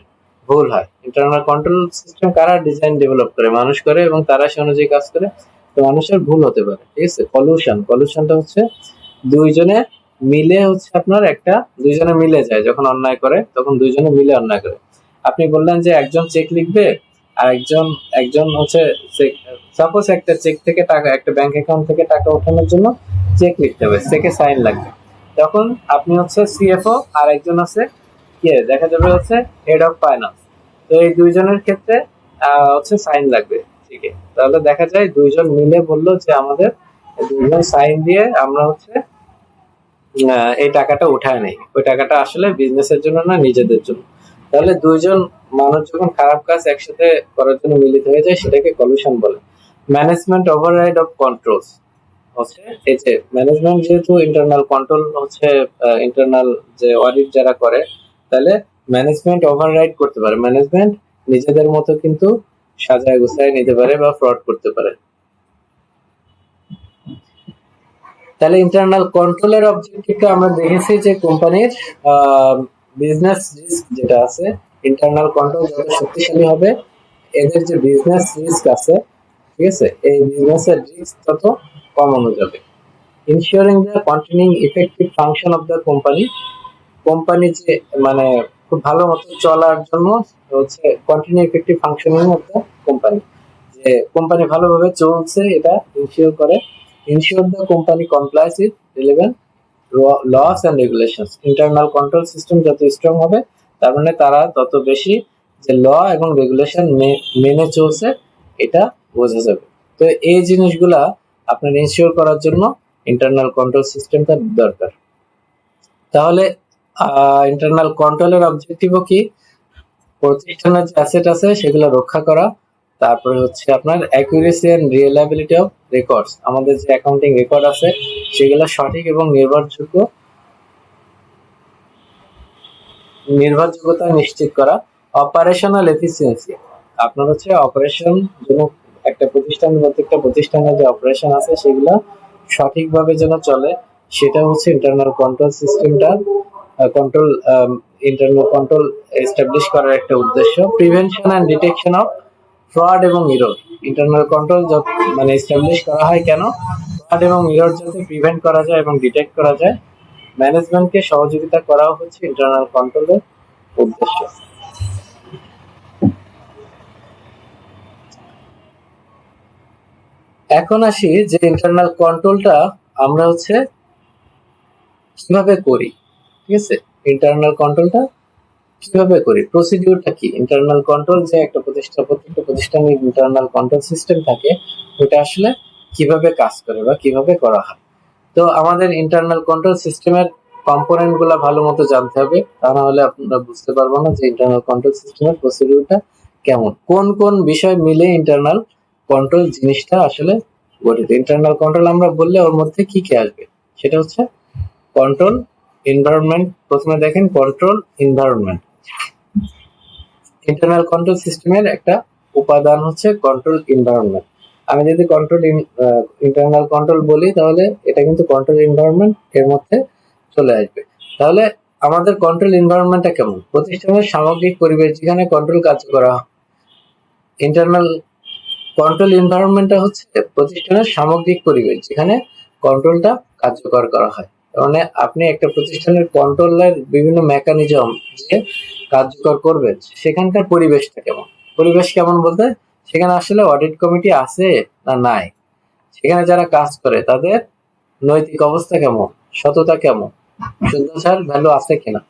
ভুল হয়। ইন্টারনাল কন্ট্রোল সিস্টেম কারা ডিজাইন ডেভেলপ করে? মানুষ করে, এবং তারা সে অনুযায়ী কাজ করে। তো মানুষের ভুল হতে পারে, ঠিক আছে। কলিউশনটা হচ্ছে দুইজনে মিলে হচ্ছে আপনার দুইজনে মিলে যায় যখন অন্যায় করে, তখন দুইজনে মিলে অন্যায় করে। আপনি বললেন যে একজন চেক লিখবে, আর একজন হচ্ছে সাপোজ একটা চেক থেকে টাকা, একটা ব্যাংক অ্যাকাউন্ট থেকে টাকা ওঠানোর জন্য চেক লিখতে হবে, চেকে সাইন লাগবে। তখন আপনি হচ্ছে সিএফও, আর একজন আছে কে দেখা যাবে হচ্ছে হেড অফ ফাইন্যান্স। তো এই দুইজনের ক্ষেত্রে হচ্ছে সাইন লাগবে, ঠিক আছে। তাহলে দেখা যায় দুইজন মিলে বললো যে আমাদের দুইজন সাইন দিয়ে আমরা হচ্ছে এই টাকাটা উঠায় নেই। ওই টাকাটা আসলে বিজনেসের জন্য না, নিজেদের জন্য। তাহলে দুইজন মানুষ যখন খারাপ কাজ একসাথে করার জন্য মিলিত হয়ে যায়, সেটাকে কলিউশন বলে। ম্যানেজমেন্ট ওভাররাইড অফ কন্ট্রোলস হচ্ছে এই যে ম্যানেজমেন্ট, যেহেতু ইন্টারনাল কন্ট্রোল হচ্ছে ইন্টারনাল যে অডিট যারা করে, তাহলে ম্যানেজমেন্ট ওভাররাইড করতে পারে। ম্যানেজমেন্ট নিজেদের মতো কিন্তু সাজায় গুছায় নিতে পারে বা ফ্রড করতে পারে। তাহলে ইন্টারনাল কন্ট্রোলের অবজেক্টিভটা আমরা দেখেছি যে কোম্পানির বিজনেস রিস্ক যেটা আছে, ইন্টারনাল কন্ট্রোল যত শক্তিশালী হবে, এদের যে বিজনেস রিস্ক আছে, ঠিক আছে, এই বিজনেসের রিস্ক তত কমানো যাবে। Ensuring the continuing effective function of the company যে মানে খুব ভালো মতো চলার জন্য হচ্ছে continue effective functioning of the company, যে কোম্পানি ভালোভাবে চলছে এটা ইনশিওর করে। Ensure the company complies with relevant laws and regulations. Internal control system যত স্ট্রং হবে, তার মানে তারা তত বেশি যে ল এবং রেগুলেশন মেনে চলছে, এটা বোঝা যাবে। তো এই জিনিসগুলা আপনার ইনশিওর করার জন্য ইন্টারনাল কন্ট্রোল সিস্টেমটা দরকার। তাহলে ইন্টারনাল কন্ট্রোলের অবজেক্টিভও কি? প্রতিষ্ঠানের যে অ্যাসেট আছে সেগুলো রক্ষা করা, তারপরে হচ্ছে আপনার accuracy and reliability of records. আমাদের যে অ্যাকাউন্টিং রেকর্ড আছে সেগুলো সঠিক এবং নির্ভরযোগ্যতা নিশ্চিত করা। অপারেশনাল এফিসিয়েন্সি, আপনার হচ্ছে অপারেশন যেন একটা প্রত্যেকটা প্রতিষ্ঠানের যে অপারেশন আছে সেগুলো সঠিকভাবে যেন চলে, সেটা হচ্ছে ইন্টারনাল কন্ট্রোল সিস্টেমটা ইন্টারনাল কন্ট্রোল এস্টাবলিশ করার একটা উদ্দেশ্য। Prevention and detection of fraud এবং ইরর। ইন্টারনাল কন্ট্রোল মানে এস্টাবলিশ করা হয় কেন? ফ্রড এবং ইরর যাতে প্রিভেন্ট করা যায় এবং ডিটেক্ট করা যায়। ম্যানেজমেন্টকে সহযোগিতা করাও হচ্ছে ইন্টারনাল কন্ট্রোলের উদ্দেশ্য। এখন আসি যে ইন্টারনাল কন্ট্রোলটা আমরা হচ্ছে কিভাবে করি, ঠিক আছে। ইন্টারনাল কন্ট্রোলটা কিভাবে করি, প্রসিডিউরটা কি? ইন্টারনাল কন্ট্রোল যে প্রত্যেকটা প্রতিষ্ঠানের ইন্টারনাল কন্ট্রোল সিস্টেম থাকে, ওটা আসলে কিভাবে কাজ করে বা কিভাবে করা হয়। তো আমাদের ইন্টারনাল কন্ট্রোল সিস্টেমের কম্পোনেন্ট গুলা ভালো মতো জানতে হবে, তা না হলে আপনারা বুঝতে পারবো না যে ইন্টারনাল কন্ট্রোল সিস্টেমের প্রসিডিউরটা কেমন, কোন কোন বিষয় মিলে ইন্টারনাল কন্ট্রোল জিনিসটা আসলে গঠিত। ইন্টারনাল কন্ট্রোল আমরা বললে ওর মধ্যে কি কি আসবে, সেটা হচ্ছে কন্ট্রোল এনভায়রনমেন্ট। প্রথমে দেখেন কন্ট্রোল এনভায়রনমেন্ট। ইন্টারনাল কন্ট্রোল সিস্টেমের একটা উপাদান হচ্ছে কন্ট্রোল এনভায়রনমেন্ট। আমি যদি ইন্টারনাল কন্ট্রোল বলি, তাহলে এটা কিন্তু কন্ট্রোল এনভায়রনমেন্ট এর মধ্যে চলে আসবে। তাহলে আমাদের কন্ট্রোল এনভায়রনমেন্টটা কেমন? প্রতিষ্ঠানের সামগ্রিক পরিবেশ যেখানে কন্ট্রোল কাজ করা। ইন্টারনাল কন্ট্রোল এনভায়রনমেন্টটা হচ্ছে প্রতিষ্ঠানের সামগ্রিক পরিবেশ যেখানে কন্ট্রোলটা কার্যকর করা হয়। মানে আপনি একটা প্রতিষ্ঠানের কন্ট্রোলের বিভিন্ন মেকানিজম যে কার্যকর করবেন, সেখানকার পরিবেশটা কেমন? পরিবেশ কেমন বলতে সেখানে আসলে অডিট কমিটি আছে না নাই, সেখানে যারা কাজ করে তাদের নৈতিক অবস্থা কেমন, সততা কেমন, শুদ্ধাচার ভ্যালু আছে কিনা,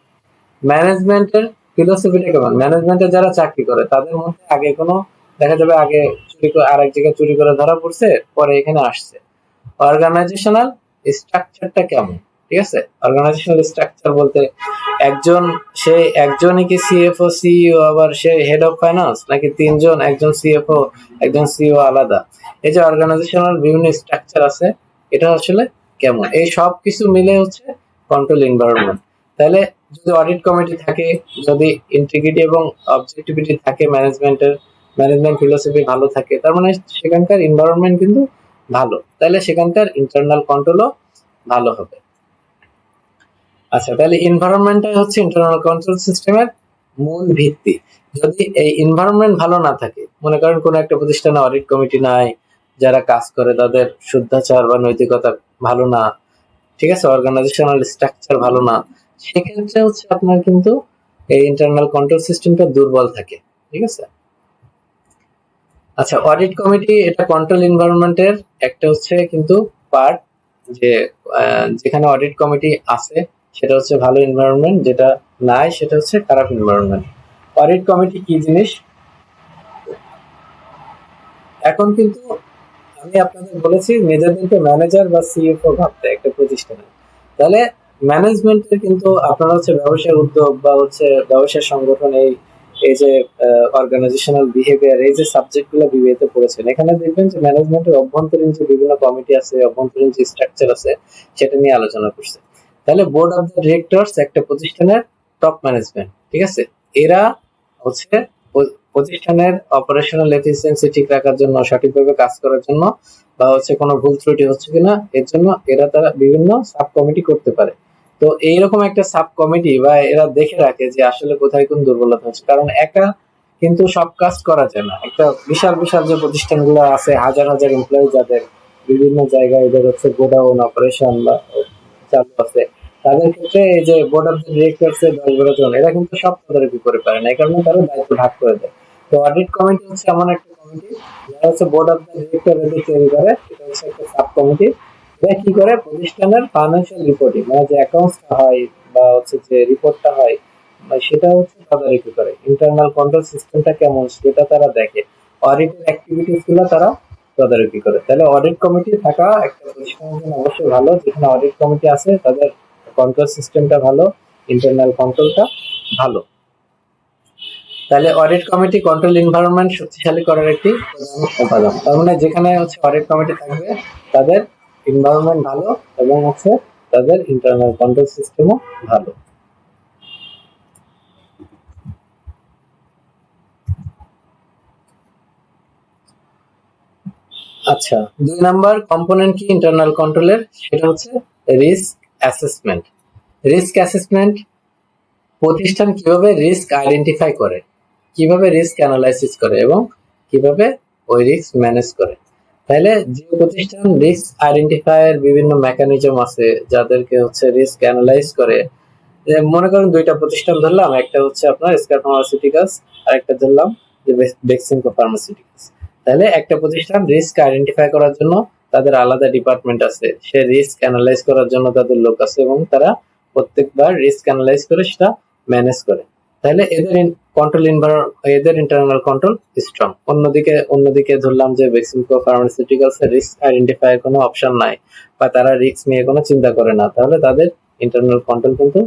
ম্যানেজমেন্টের ফিলোসফিটা কেমন, ম্যানেজমেন্টে যারা চাকরি করে তাদের মধ্যে আগে কোনো দেখা যাবে আগে আরেক জায়গায় চুরি করে ধরা পড়ছে, পরে এখানে আসছে। অর্গানাইজেশনাল স্ট্রাকচারটা কেমন, ঠিক আছে। অর্গানাইজেশনাল স্ট্রাকচার বলতে একজনই কি সিএফও সিইও আবার সে হেড অফ ফাইন্যান্স, নাকি তিনজন, একজন সিএফও একজন সিইও আলাদা, এই যে অর্গানাইজেশনাল বিভিন্ন স্ট্রাকচার আছে এটা আসলে কেমন, এই সব কিছু মিলে হচ্ছে কন্ট্রোল এনভায়রনমেন্ট। তাহলে যদি অডিট কমিটি থাকে, যদি ইন্টিগ্রিটি এবং অবজেক্টিভিটি থাকে, ম্যানেজমেন্ট ফিলোসফি ভালো থাকে, তার মানে সেখানকার এনভায়রনমেন্ট কিন্তু ভালো, তাহলে সেখানকার ইন্টারনাল কন্ট্রোলও ভালো হবে। আচ্ছা, তাহলে এনভায়রনমেন্টটাই হচ্ছে ইন্টারনাল কন্ট্রোল সিস্টেমের মূল ভিত্তি। যদি এই এনভায়রনমেন্ট ভালো না থাকে, মনে করেন কোনো একটা প্রতিষ্ঠানে অডিট কমিটি নাই, যারা কাজ করে তাদের শুদ্ধাচার বা নৈতিকতা ভালো না, ঠিক আছে, অর্গানাইজেশনাল স্ট্রাকচার ভালো না, সেক্ষেত্রে হচ্ছে আপনার কিন্তু এই ইন্টারনাল কন্ট্রোল সিস্টেমটা দুর্বল থাকে, ঠিক আছে। আচ্ছা, অডিট কমিটি এটা কন্ট্রোল এনভায়রনমেন্টের একটা হচ্ছে কিন্তু পার্ট, যে যেখানে অডিট কমিটি আছে সেটা হচ্ছে ভালো এনভায়রনমেন্ট, যেটা নাই সেটা হচ্ছে খারাপ এনভায়রনমেন্ট। অডিট কমিটি কি জিনিস এখন কিন্তু আমি আপনাদের বলেছি নিজেদেরকে ম্যানেজার বা সিএফও ভাবতে একটা প্রতিষ্ঠানে, তাহলে ম্যানেজমেন্টের কিন্তু আপনারা হচ্ছে ব্যবসার উদ্যোগ বা হচ্ছে ব্যবসার সংগঠন, এই এই যে অর্গানাইজেশনাল বিহেভিয়ার, এই যে সাবজেক্ট গুলো বিবেতে পড়েছেন, এখানে দেখবেন যে ম্যানেজমেন্টের অভ্যন্তরীণ যে বিভিন্ন কমিটি আছে, অভ্যন্তরীণ যে স্ট্রাকচার আছে সেটা নিয়ে আলোচনা করছে। তাহলে বোর্ড অফ দ্য ডিরেক্টরস একটা প্রতিষ্ঠানের টপ ম্যানেজমেন্ট, ঠিক আছে, এরা হচ্ছে প্রতিষ্ঠানের অপারেশনাল এফিসিয়েন্সি ঠিক রাখার জন্য, সঠিকভাবে কাজ করার জন্য, বা হচ্ছে কোনো ভুল ত্রুটি হচ্ছে কিনা এর জন্য তারা বিভিন্ন সাব কমিটি করতে পারে। তো এইরকম একটা সাব কমিটি বা এরা দেখে রাখে যে আসলে কোথায় কোন দুর্বলতা হচ্ছে, কারণ একা কিন্তু সব কাজ করা যায় না। একটা বিশাল বিশাল যে প্রতিষ্ঠানগুলো আছে, হাজার হাজার এমপ্লয়ি যাদের বিভিন্ন জায়গায় এদের হচ্ছে গোডাউন অপারেশন বা চালু আছে, তাদের ক্ষেত্রে এই যে বোর্ড অফ ডিরেক্টরস এর 10-12 জন, এরা কিন্তু সব তদারকি করে পারে না, এই কারণে তারা দায়িত্ব ভাগ করে দেয়। তো অডিট কমিটি হচ্ছে এমন একটা কমিটি যারা হচ্ছে বোর্ড অফ ডিরেক্টর এদের তৈরি করে, এটা হচ্ছে একটা সাব কমিটি। এরা কি করে, প্রতিষ্ঠানের ফাইন্যান্সিয়াল রিপোর্টিং মানে যে অ্যাকাউন্টসটা হয় বা হচ্ছে যে রিপোর্টটা হয়, সেটা হচ্ছে তদারকি করে। ইন্টারনাল কন্ট্রোল সিস্টেমটা কেমন সেটা তারা দেখে, অডিটের অ্যাক্টিভিটিস গুলো তারা তদারকি করে। তাহলে অডিট কমিটি থাকা একটা প্রতিষ্ঠানের জন্য অবশ্যই ভালো, যেখানে অডিট কমিটি আছে তাদের কন্ট্রোল সিস্টেমটা ভালো, ইন্টারনাল কন্ট্রোলটা ভালো। তাহলে অডিট কমিটি কন্ট্রোল এনভায়রনমেন্ট শক্তিশালী করার একটি প্রধান উপাদান। তার মানে যেখানে হচ্ছে অডিট কমিটি থাকবে তাদের এনভায়রনমেন্ট ভালো এবং হচ্ছে তাদের ইন্টারনাল কন্ট্রোল সিস্টেমও ভালো। আচ্ছা, 2 নাম্বার কম্পোনেন্ট কি ইন্টারনাল কন্ট্রোলের, সেটা হচ্ছে রিস্ক অ্যাসেসমেন্ট। রিস্ক অ্যাসেসমেন্ট প্রতিষ্ঠান কিভাবে রিস্ক আইডেন্টিফাই করে, কিভাবে রিস্ক অ্যানালাইসিস করে এবং কিভাবে ওই রিস্ক ম্যানেজ করে। তাহলে যে প্রতিষ্ঠান রিস্ক আইডেন্টিফাইয়ের বিভিন্ন মেকানিজম আছে, যাদেরকে হচ্ছে রিস্ক অ্যানালাইজ করে, মনে করেন দুইটা প্রতিষ্ঠান ধরলাম, একটা হচ্ছে আপনার স্কার ফার্মাসিউটিক্যালস আর একটা ধরলাম যে বেক্সিমকো ফার্মাসিউটিক্যালস। তাহলে একটা প্রতিষ্ঠান রিস্ক আইডেন্টিফাই করার জন্য তাদের আলাদা ডিপার্টমেন্ট আছে, সে রিস্ক অ্যানালাইজ করার জন্য তাদের লোক আছে এবং তারা প্রত্যেকবার রিস্ক অ্যানালাইজ করে সেটা ম্যানেজ করে। তাহলে এদের ইন্টারনাল কন্ট্রোল স্ট্রং। অন্যদিকে ধরলাম যে বেক্সিমকো ফার্মাসিউটিক্যালস এর রিস্ক আইডেন্টিফাই কোনো অপশন নাই বা তারা রিস্ক নিয়ে কোনো চিন্তা করে না, তাহলে তাদের ইন্টারনাল কন্ট্রোল কিন্তু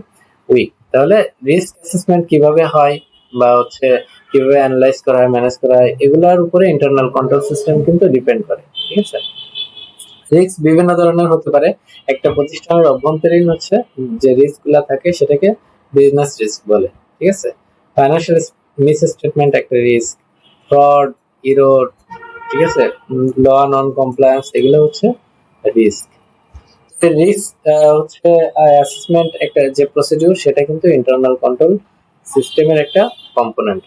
উইক। তাহলে রিস্ক অ্যাসেসমেন্ট কিভাবে হয় বা হচ্ছে কিভাবে অ্যানালাইজ করা হয়, ম্যানেজ করা হয়, এগুলোর উপরে ইন্টারনাল কন্ট্রোল সিস্টেম কিন্তু ডিপেন্ড করে, ঠিক আছে। রিস্ক বিভিন্ন ধরনের হতে পারে। একটা প্রতিষ্ঠানের অভ্যন্তরীণ হচ্ছে যে রিস্ক গুলা থাকে সেটাকে বিজনেস রিস্ক বলে, ঠিক আছে। ফাইন্যান্সিয়াল মিস স্টেটমেন্ট একটা রিস্ক, ফ্রড, ইরোড, ঠিক আছে, ল নন কমপ্লায়েন্স, এগুলো হচ্ছে রিস্ক। রিস্ক হচ্ছে অ্যাসেসমেন্ট একটা যে প্রসিডিউর, সেটা কিন্তু ইন্টারনাল কন্ট্রোল সিস্টেমের একটা কম্পোনেন্ট।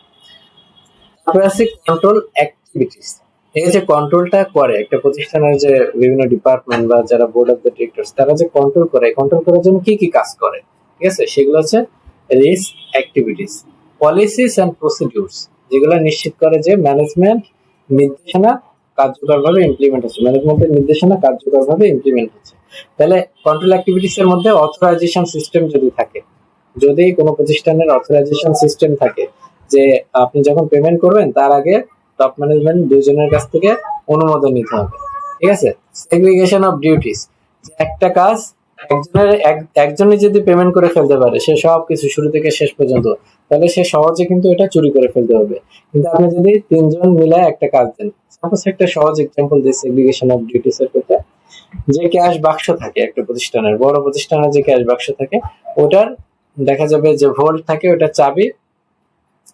তারপরে আছে কন্ট্রোল অ্যাক্টিভিটিস। এই যে কন্ট্রোলটা করে একটা প্রতিষ্ঠানের যে বিভিন্ন ডিপার্টমেন্ট বা যারা বোর্ড অফ দ্য ডিরেক্টরস, তারা যে কন্ট্রোল করে, কন্ট্রোল করার জন্য কি কি কাজ করে, ঠিক আছে, সেগুলো হচ্ছে risk activities. Policies and procedures, যেগুলো নিশ্চিত করে যে নির্দেশনা কার্যকরভাবে ইমপ্লিমেন্ট হচ্ছে, ম্যানেজমেন্টের নির্দেশনা কার্যকরভাবে ইমপ্লিমেন্ট হচ্ছে। তাহলে কন্ট্রোল অ্যাক্টিভিটিস এর মধ্যে অথরাইজেশন সিস্টেম যদি থাকে, যদি কোনো প্রতিষ্ঠানের অথরাইজেশন সিস্টেম থাকে যে আপনি যখন পেমেন্ট করবেন তার আগে টপ ম্যানেজমেন্ট দুইজনের কাছ থেকে অনুমোদন নিতে হবে, ঠিক আছে। সেগ্রিগেশন অফ ডিউটিস, একটা কাজ একজনই যদি পেমেন্ট করে ফেলতে পারে সে সবকিছু শুরু থেকে শেষ পর্যন্ত, তাহলে সে সহজে কিন্তু এটা চুরি করে ফেলতে হবে। কিন্তু আপনি যদি তিনজন মিলে একটা কাজ দেন, সাপোজ একটা সহজ এক্সাম্পল দিই সেগ্রিগেশন অফ ডিউটিস এর ক্ষেত্রে, যে ক্যাশ বাক্স থাকে একটা প্রতিষ্ঠানের, বড় প্রতিষ্ঠানের যে ক্যাশ বাক্স থাকে, ওটার দেখা যাবে যে ভোল্ট থাকে, ওটার চাবি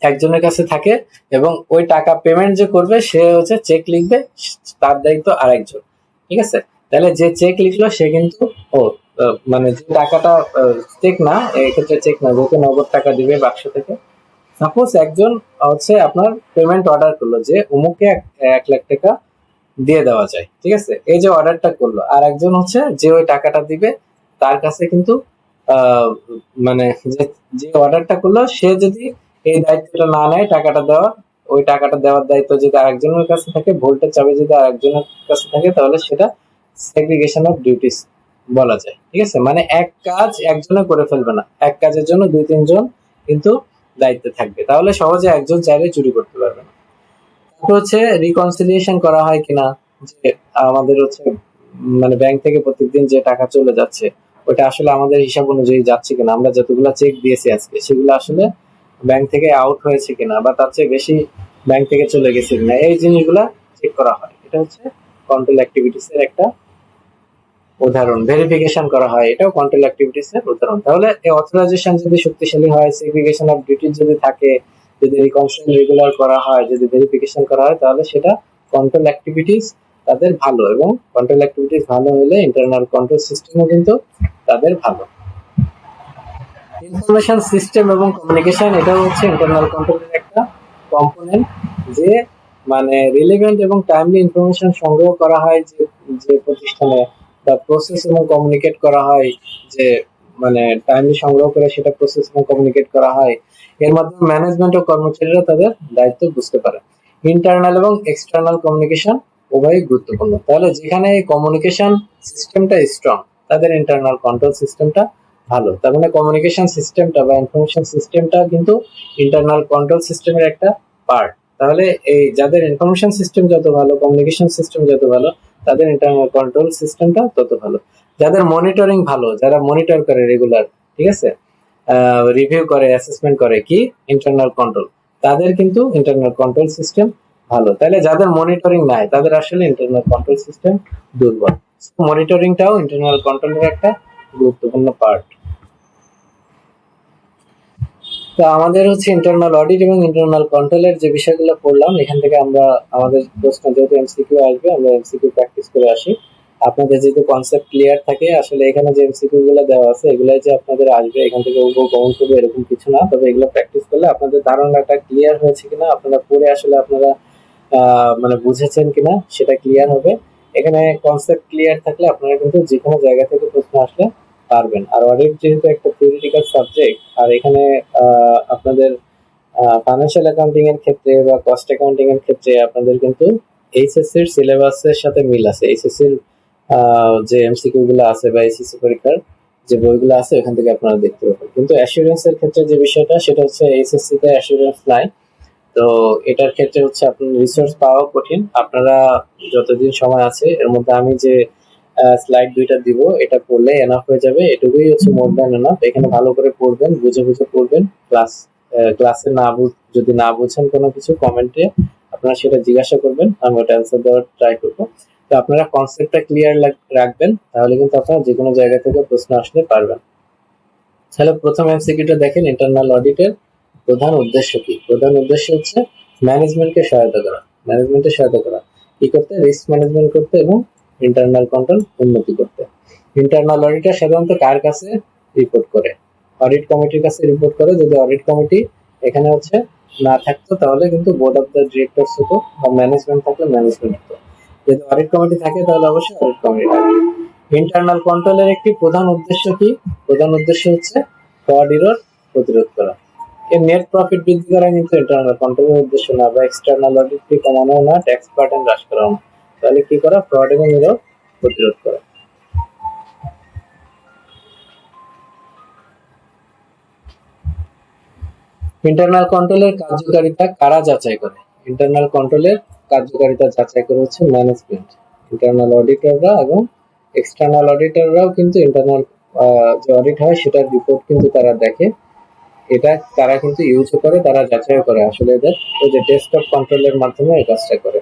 একজনের কাছে থাকে, এবং ওই টাকা পেমেন্ট যে করবে সে হচ্ছে চেক লিখবে, তার দায়িত্ব আরেকজন। ঠিক আছে? তাহলে যে চেক লিখলো সে কিন্তু ও মানে যে টাকাটা চেক না, এক্ষেত্রে চেক না, যেহেতু নগদ টাকা দিবে বাক্স থেকে। সাপোজ একজন হচ্ছে আপনার পেমেন্ট অর্ডার করলো যে অমুকে 1 লাখ টাকা দিয়ে দেওয়া যায়, ঠিক আছে, এই যে অর্ডারটা করলো, আর একজন হচ্ছে যে ওই টাকাটা দিবে তার কাছে কিন্তু আহ, মানে যে যে অর্ডারটা করলো সে যদি এই দায়িত্বটা না নেয় টাকাটা দেওয়ার, ওই টাকাটা দেওয়ার দায়িত্ব যদি আরেকজনের কাছে থাকে, ভোল্টের চাবি যদি আরেকজনের কাছে থাকে, তাহলে সেটা সেগ্রিগেশন অফ ডিউটিস বলা যায়। ঠিক আছে? মানে এক কাজ একজনে করে ফেলবে না, এক কাজের জন্য 2-3 জন কিন্তু দায়িত্বে থাকবে, তাহলে সহজে একজন চাইলে চুরি করতে পারবে না। তারপর হচ্ছে রিকনসিলিয়েশন করা হয় কিনা, যে আমাদের হচ্ছে মানে ব্যাংক থেকে প্রত্যেকদিন যে টাকা চলে যাচ্ছে ওটা আসলে আমাদের হিসাব অনুযায়ী যাচ্ছে কিনা, আমরা যতগুলা চেক দিয়েছি আজকে সেগুলো আসলে ব্যাংক থেকে আউট হয়েছে কিনা, বা তার চেয়ে বেশি ব্যাংক থেকে চলে গেছে কিনা, এই জিনিসগুলা চেক করা হয়। এটা হচ্ছে কন্ট্রোল অ্যাক্টিভিটিস এর একটা উদাহরণ। ভেরিফিকেশন করা হয়, এটাও কন্ট্রোল অ্যাক্টিভিটিস এর উদাহরণ। তাহলে এই অথরাইজেশন যদি শক্তিশালী হয়, সেগ্রিগেশন অফ ডিউটিস যদি থাকে, যদি রিকনসিল রেগুলার করা হয়, যদি ভেরিফিকেশন করা হয়, তাহলে সেটা কন্ট্রোল অ্যাক্টিভিটিস তাদের ভালো, এবং কন্ট্রোল অ্যাক্টিভিটিস ভালো হলে ইন্টারনাল কন্ট্রোল সিস্টেমও কিন্তু তাদের ভালো। ইনফরমেশন সিস্টেম এবং কমিউনিকেশন, এটাও হচ্ছে ইন্টারনাল কন্ট্রোলের একটা কম্পোনেন্ট, যে মানে রিলেভেন্ট এবং টাইমলি ইনফরমেশন সংগ্রহ করা হয় যে যে প্রতিষ্ঠানে, বা প্রসেস এবং কমিউনিকেট করা হয়, যে মানে টাইমলি সংগ্রহ করে সেটা প্রসেস এবং কমিউনিকেট করা হয়। এর মাধ্যমে ম্যানেজমেন্ট ও কর্মচারীরা তাদের দায়িত্ব বুঝতে পারে। ইন্টারনাল এবং এক্সটার্নাল কমিউনিকেশন উভয়ই গুরুত্বপূর্ণ। তাহলে যেখানে এই কমিউনিকেশন সিস্টেমটা স্ট্রং, তাদের ইন্টারনাল কন্ট্রোল সিস্টেমটা ভালো। তার মানে কমিউনিকেশন সিস্টেমটা বা ইনফরমেশন সিস্টেমটা কিন্তু ইন্টারনাল কন্ট্রোল সিস্টেমের একটা পার্ট। তাহলে এই যাদের ইনফরমেশন সিস্টেম যত ভালো, কমিউনিকেশন সিস্টেম যত ভালো, তাদের ইন্টারনাল কন্ট্রোল সিস্টেমটা তত ভালো। যাদের মনিটরিং ভালো, যারা মনিটর করে রেগুলার, ঠিক আছে, রিভিউ করে, অ্যাসেসমেন্ট করে কি ইন্টারনাল কন্ট্রোল, তাদের কিন্তু ইন্টারনাল কন্ট্রোল সিস্টেম ভালো। তাহলে যাদের মনিটরিং নাই তাদের আসলে ইন্টারনাল কন্ট্রোল সিস্টেম দুর্বল। মনিটরিংটাও ইন্টারনাল কন্ট্রোলের একটা গুরুত্বপূর্ণ পার্ট। তো আমাদের হচ্ছে ইন্টারনাল অডিট এবং ইন্টারনাল কন্ট্রোলের যে বিষয়গুলো পড়লাম, এখান থেকে আমরা আমাদের প্রশ্ন যেহেতু এমসিকিউ আসবে, আমরা এমসিকিউ প্র্যাকটিস করে আসি। আপনাদের যেহেতু কনসেপ্ট ক্লিয়ার থাকে, আসলে এখানে যে এমসিকিউ গুলো দেওয়া আছে এগুলাই যে আপনাদের আসবে এখান থেকে ও কমন করবে এরকম কিছু না, তবে এগুলো প্র্যাকটিস করলে আপনাদের ধারণাটা ক্লিয়ার হয়েছে কিনা, আপনারা পড়ে আসলে আপনারা মানে বুঝেছেন কিনা সেটা ক্লিয়ার হবে। এখানে কনসেপ্ট ক্লিয়ার থাকলে আপনারা কিন্তু যে কোনো জায়গা থেকে প্রশ্ন আসলে পারবেন। আর অডিট যেহেতু একটা থিওরিটিক্যাল সাবজেক্ট, আর এখানে আপনাদের ফাইন্যান্সিয়াল অ্যাকাউন্টিং এর ক্ষেত্রে বা কস্ট অ্যাকাউন্টিং এর ক্ষেত্রে আপনাদের কিন্তু এইচএসসি এর সিলেবাসের সাথে মিল আছে। এইচএসসি এর যে এমসিকিউ গুলো আছে বা এইচএসসি পরীক্ষার যে বইগুলো আছে ওখান থেকে আপনারা দেখতে পাবেন। কিন্তু অ্যাসুরেন্স এর ক্ষেত্রে যে বিষয়টা সেটা হচ্ছে এইচএসসি তে অ্যাসুরেন্স নাই। তো এটার ক্ষেত্রে হচ্ছে আপনার রিসোর্স পাওয়া কঠিন। আপনারা যতদিন সময় আছে এর মধ্যে আমি যে স্লাইড 2টা দিব এটা পড়লে এনাফ হয়ে যাবে, এটুকুই হচ্ছে মোর দ্যান এনাফ। এখানে ভালো করে পড়বেন, বুঝে বুঝে পড়বেন। ক্লাসে যদি না বুঝেন কোনো কিছু কমেন্টে আপনারা সেটা জিজ্ঞাসা করবেন, আমি ওটা অ্যান্সার দেওয়ার ট্রাই করবো। তো আপনারা কনসেপ্টটা ক্লিয়ার রাখবেন, তাহলে কিন্তু আপনারা যে কোনো জায়গা থেকে প্রশ্ন আসলে পারবেন। তাহলে প্রথম এমসিকিউটা দেখেন, ইন্টারনাল অডিটের প্রধান উদ্দেশ্য কি? প্রধান উদ্দেশ্য হচ্ছে ম্যানেজমেন্টকে সহায়তা করা। ম্যানেজমেন্টের সহায়তা করা কি করতে? রিস্ক ম্যানেজমেন্ট করতে এবং ইন্টারনাল কন্ট্রোল উন্নতি করতে। ইন্টারনাল অডিটর সাধারণত কার কাছে রিপোর্ট করে? অডিট কমিটির কাছে রিপোর্ট করে। যদি অডিট কমিটি এখানে হচ্ছে না থাকতো তাহলে কিন্তু বোর্ড অফ দ্য ডিরেক্টরস হতো, বা ম্যানেজমেন্ট থাকলে ম্যানেজমেন্ট হতো। যদি অডিট কমিটি থাকে তাহলে অবশ্যই অডিট কমিটি থাকবে। ইন্টারনাল কন্ট্রোলের একটি প্রধান উদ্দেশ্য কি? প্রধান উদ্দেশ্য হচ্ছে ফ্রড এরর প্রতিরোধ করা। এর নেট প্রফিট বৃদ্ধি করা কিন্তু ইন্টারনাল কন্ট্রোলের উদ্দেশ্য না, বা এক্সটার্নাল অডিট ফি কমানো না, ট্যাক্স বার্ডেন হ্রাস করা না। তাহলে কি করা? ফ্রড এবং এরর প্রতিরোধ করা। ইন্টারনাল কন্ট্রোলের কার্যকারিতা কারা যাচাই করে? ইন্টারনাল কন্ট্রোলের কার্যকারিতা যাচাই করে হচ্ছে ম্যানেজমেন্ট। ইন্টারনাল অডিটররা এবং এক্সটার্নাল অডিটররাও কিন্তু ইন্টারনাল যে অডিট হয় সেটার রিপোর্ট কিন্তু তারা দেখে, এটা তারা কিন্তু ইউজ করে, তারা যাচাই করে আসলে এদের ওই যে ডেস্কটপ কন্ট্রোলের মাধ্যমে এই কাজটা করে।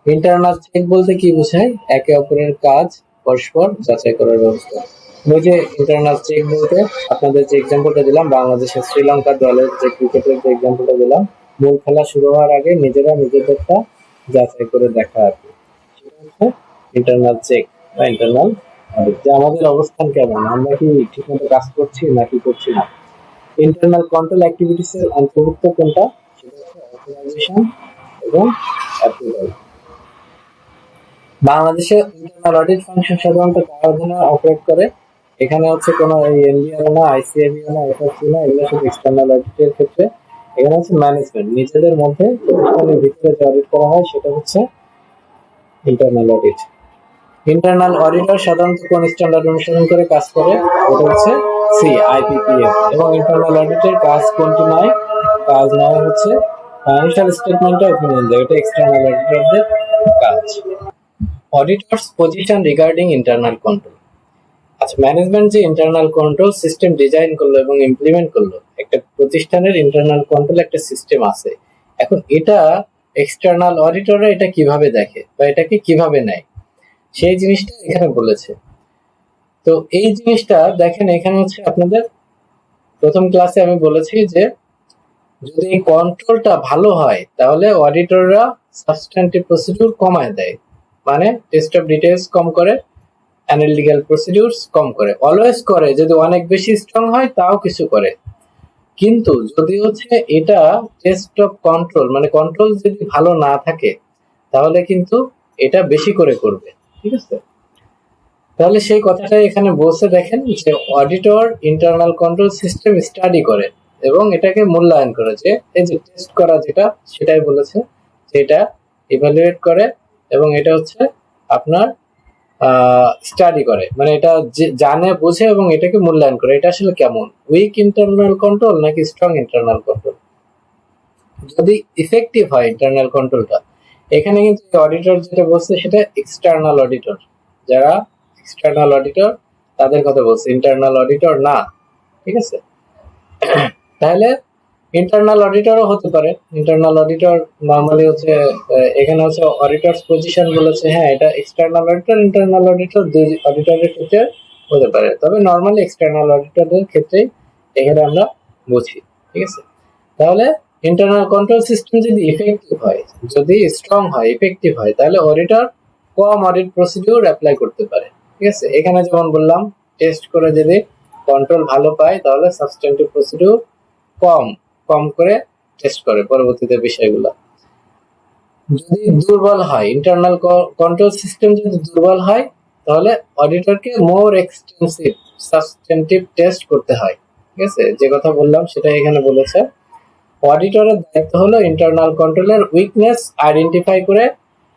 ইন্টারনাল চেক বলতে কি বোঝায়? একে অপরের কাজ পরস্পর যাচাই করার ব্যবস্থা। ওই যে ইন্টারনাল চেক বলতে আপনাদের যে এক্সাম্পলটা দিলাম, বাংলাদেশের শ্রীলঙ্কার দলের যে ক্রিকেটের যে এক্সাম্পলটা দিলাম, মূল খেলা শুরু হওয়ার আগে নিজেরা নিজেদেরটা যাচাই করে দেখা আর কি, সেটা হচ্ছে ইন্টারনাল চেক বা ইন্টারনাল অডিট, যে আমাদের অবস্থান কেমন, আমরা কি ঠিকমতো কাজ করছি নাকি করছি না। ইন্টারনাল কন্ট্রোল অ্যাক্টিভিটিস এর অন্তর্ভুক্ত কোনটা? সেটা হচ্ছে অথরাইজেশন এবং অ্যাপ্রুভাল। বাংলাদেশে ইন্টারনাল অডিট ফাংশন সাধারণত কার অধীনে অপারেট করে? এখানে হচ্ছে কোনো এনবিআর না, আইসিএবি না, এফএসসি না, এগুলো সব এক্সটার্নাল অডিটের ক্ষেত্রে। এখানে হচ্ছে ম্যানেজমেন্ট নিজেদের মধ্যে প্রতিষ্ঠানের ভিতরে যে অডিট করা হয় সেটা হচ্ছে ইন্টারনাল অডিট। ইন্টারনাল অডিটর সাধারণত কোন স্ট্যান্ডার্ড অনুসরণ করে কাজ করে? এটা হচ্ছে আইপিপিএম। এবং ইন্টারনাল অডিটের কাজ কোনটি নয়? কাজ নয় হচ্ছে ফাইন্যান্সিয়াল স্টেটমেন্টে ওপিনিয়ন দেয়, এটা এক্সটার্নাল অডিটরদের কাজ। অডিটরস পজিশন রিগার্ডিং ইন্টারনাল কন্ট্রোল। আচ্ছা, ম্যানেজমেন্ট যে ইন্টারনাল কন্ট্রোল সিস্টেম ডিজাইন করলো এবং ইমপ্লিমেন্ট করলো, একটা প্রতিষ্ঠানের ইন্টারনাল কন্ট্রোল একটা সিস্টেম আছে, এখন এটা এক্সটার্নাল অডিটররা এটা কিভাবে দেখে বা এটাকে কিভাবে নেয়, সেই জিনিসটা এখানে বলেছে। তো এই জিনিসটা দেখেন, এখানে হচ্ছে আপনাদের প্রথম ক্লাসে আমি বলেছি যে যদি কন্ট্রোলটা ভালো হয় তাহলে অডিটররা সাবস্ট্যান্টিভ প্রসিডিউর কমায় দেয়, মানে টেস্ট অফ ডিটেইলস কম করে, অ্যানালিটিক্যাল প্রসিডিউরস কম করে, অলওয়েজ করে, যদি অনেক বেশি স্ট্রং হয় তাও কিছু করে। কিন্তু যদি হচ্ছে এটা টেস্ট অফ কন্ট্রোল, মানে কন্ট্রোল যদি ভালো না থাকে তাহলে কিন্তু এটা বেশি করে করবে, ঠিক আছে। তাহলে সেই কথাটাই এখানে বলছে, দেখেন যে auditor internal control system study করে এবং এটাকে মূল্যায়ন করে, যে এই যে টেস্ট করা যেটা সেটাই বলেছে, যেটা ইভালুয়েট করে এবং এটা হচ্ছে আপনার স্টাডি করে, মানে এটা জানে বুঝে এবং এটাকে মূল্যায়ন করে, এটা আসলে কেমন, উইক ইন্টারনাল কন্ট্রোল নাকি স্ট্রং ইন্টারনাল কন্ট্রোল, যদি ইফেক্টিভ হয় ইন্টারনাল কন্ট্রোলটা। এখানে কিন্তু অডিটর যেটা বলছে সেটা এক্সটার্নাল অডিটর, যারা এক্সটার্নাল অডিটর তাদের কথা বলছে, ইন্টারনাল অডিটর না, ঠিক আছে। তাহলে ইন্টারনাল অডিটরও হতে পারে। ইন্টারনাল অডিটর নরমালি হচ্ছে এখানে হচ্ছে অডিটরস পজিশন বলেছে, হ্যাঁ এটা এক্সটার্নাল অডিটর ইন্টারনাল অডিটর দুই অডিটরের ক্ষেত্রে হতে পারে, তবে নরমালি এক্সটার্নাল অডিটরদের ক্ষেত্রেই এখানে আমরা বুঝি, ঠিক আছে। তাহলে ইন্টারনাল কন্ট্রোল সিস্টেম যদি ইফেক্টিভ হয়, যদি স্ট্রং হয়, ইফেক্টিভ হয়, তাহলে অডিটর কম অডিট প্রসিডিউর অ্যাপ্লাই করতে পারে, ঠিক আছে। এখানে যেমন বললাম, টেস্ট করে যদি কন্ট্রোল ভালো পায় তাহলে সাবস্ট্যান্টিভ প্রসিডিউর কম কম করে টেস্ট করে পরবর্তীতে বিষয়গুলো। যদি দুর্বল হয়, ইন্টারনাল কন্ট্রোল সিস্টেম যদি দুর্বল হয় তাহলে অডিটরকে মোর এক্সটেন্সিভ সাবস্ট্যান্টিভ টেস্ট করতে হয়, ঠিক আছে। যে কথা বললাম সেটা এখানে বলেছে। অডিটরের দায়িত্ব হলো ইন্টারনাল কন্ট্রোলের উইকনেস আইডেন্টিফাই করে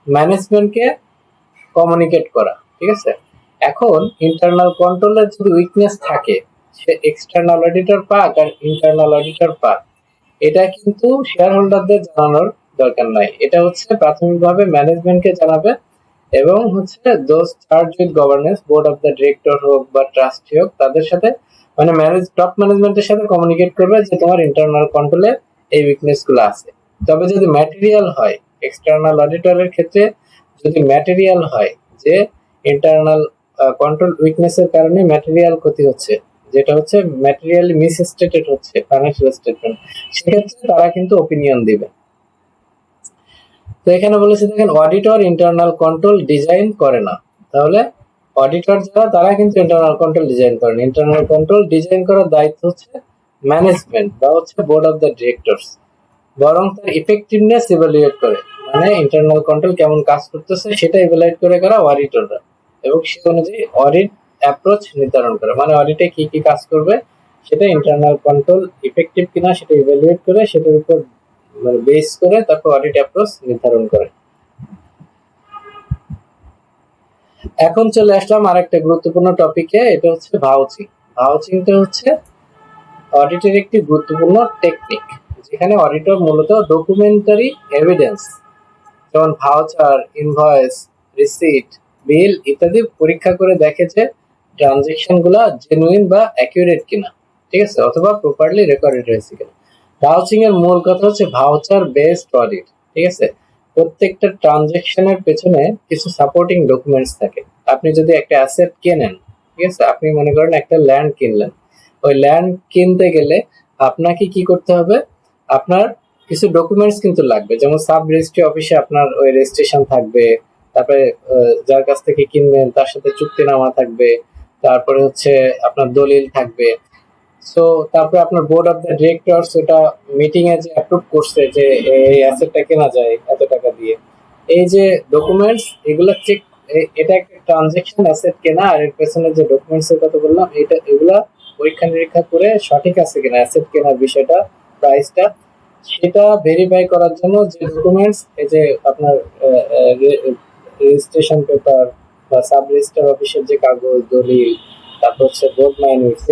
ম্যানেজমেন্টকে কমিউনিকেট করা, ঠিক আছে। এখন ইন্টারনাল কন্ট্রোলের যদি উইকনেস থাকে, সে এক্সটার্নাল অডিটর পাক আর ইন্টারনাল অডিটর পাক, এটা কিন্তু শেয়ার হোল্ডারদের জানানোর দরকার নাই, এটা হচ্ছে প্রাথমিকভাবে ম্যানেজমেন্টকে জানাবে এবং হচ্ছে those charge with governance, board of the director হোক বা ট্রাস্টি হোক, তাদের সাথে মানে টপ ম্যানেজমেন্টের সাথে কমিউনিকেট করবে যে তোমার ইন্টারনাল কন্ট্রোলে এই উইকনেস গুলো আছে। তবে যদি ম্যাটেরিয়াল হয়, এক্সটার্নাল অডিটরের ক্ষেত্রে যদি ম্যাটেরিয়াল হয় যে ইন্টারনাল কন্ট্রোল উইকনেসের কারণে ম্যাটেরিয়াল ক্ষতি হচ্ছে, যেটা হচ্ছে ম্যাটেরিয়ালি মিসস্টেটেড হচ্ছে ফাইন্যান্সিয়াল স্টেটমেন্ট, সেক্ষেত্রে তারা কিন্তু ওপিনিয়ন দিবে। তো এখানে বলেছে দেখেন, অডিটর ইন্টারনাল কন্ট্রোল ডিজাইন করে না, তাহলে অডিটর যারা তারা কিন্তু ইন্টারনাল কন্ট্রোল ডিজাইন করেন, ইন্টারনাল কন্ট্রোল ডিজাইন করার দায়িত্ব হচ্ছে ম্যানেজমেন্ট বা হচ্ছে বোর্ড অফ দ্য ডিরেক্টরস, বরং তার ইফেক্টিভনেস ইভালুয়েট করে, মানে ইন্টারনাল কন্ট্রোল কেমন কাজ করতেছে সেটা ইভালুয়েট করে করা অডিটররা, এবং সে অনুযায়ী অডিট অ্যাপ্রোচ নির্ধারণ করে, মানে অডিটে কি কি কাজ করবে সেটা ইন্টারনাল কন্ট্রোল ইফেক্টিভ কিনা সেটা ইভালুয়েট করে, সেটার উপর মানে বেস করে তারপর অডিট অ্যাপ্রোচ নির্ধারণ করে। এখন চলে আসলাম আরেকটা গুরুত্বপূর্ণ টপিকে, এটা হচ্ছে ভাউচিং। ভাউচিংটা হচ্ছে অডিটের একটি গুরুত্বপূর্ণ টেকনিক, যেখানে অডিটর মূলত ডকুমেন্টারি এভিডেন্স যেমন ভাউচার, ইনভয়েস, রিসিট বিল ইত্যাদি পরীক্ষা করে দেখে যে ট্রানজেকশন গুলা জেনুইন বা অ্যাকিউরেট কিনা, ঠিক আছে, অথবা প্রপারলি রেকর্ডেড হয়েছে কিনা। ভাউচিং এর মূল কথা হচ্ছে ভাউচার বেসড অডিট, ঠিক আছে। প্রত্যেকটা ট্রানজেকশনের পেছনে কিছু সাপোর্টিং ডকুমেন্টস থাকে। আপনি যদি একটা অ্যাসেট কেনেন, ঠিক আছে, আপনি মনে করেন একটা ল্যান্ড কিনলেন, ওই ল্যান্ড কিনতে গেলে আপনাকে কি করতে হবে, আপনার কিছু ডকুমেন্টস কিন্তু লাগবে, যেমন সাব রেজিস্ট্রি অফিসে আপনার ওই রেজিস্ট্রেশন থাকবে, তারপরে যার কাছ থেকে কিনবেন তার সাথে চুক্তিনামা থাকবে, তারপরে হচ্ছে আপনার দলিল থাকবে। সো তারপরে আপনার বোর্ড অফ দ্য ডিরেক্টরস ওটা মিটিং এ যে অ্যাপ্রুভ করছে যে এই অ্যাসেটটা কেনা যায় এত টাকা দিয়ে, এই যে ডকুমেন্টস এগুলা চেক, এটা একটা ট্রানজাকশন অ্যাসেট কেনা, আর এর পেছনে যে ডকুমেন্টস এর কথা বললাম এটা এগুলা পরীক্ষা নিরীক্ষা করে সঠিক আছে কিনা অ্যাসেট কেনার বিষয়টা, প্রাইসটা, সেটা ভেরিফাই করার জন্য যে ডকুমেন্টস, এই যে আপনার রেজিস্ট্রেশন পেপার বা সাব রেজিস্ট্রার অফিসের যে কাগজ, দলিল, তারপর হচ্ছে বোর্ড ম্যানুয়ালস,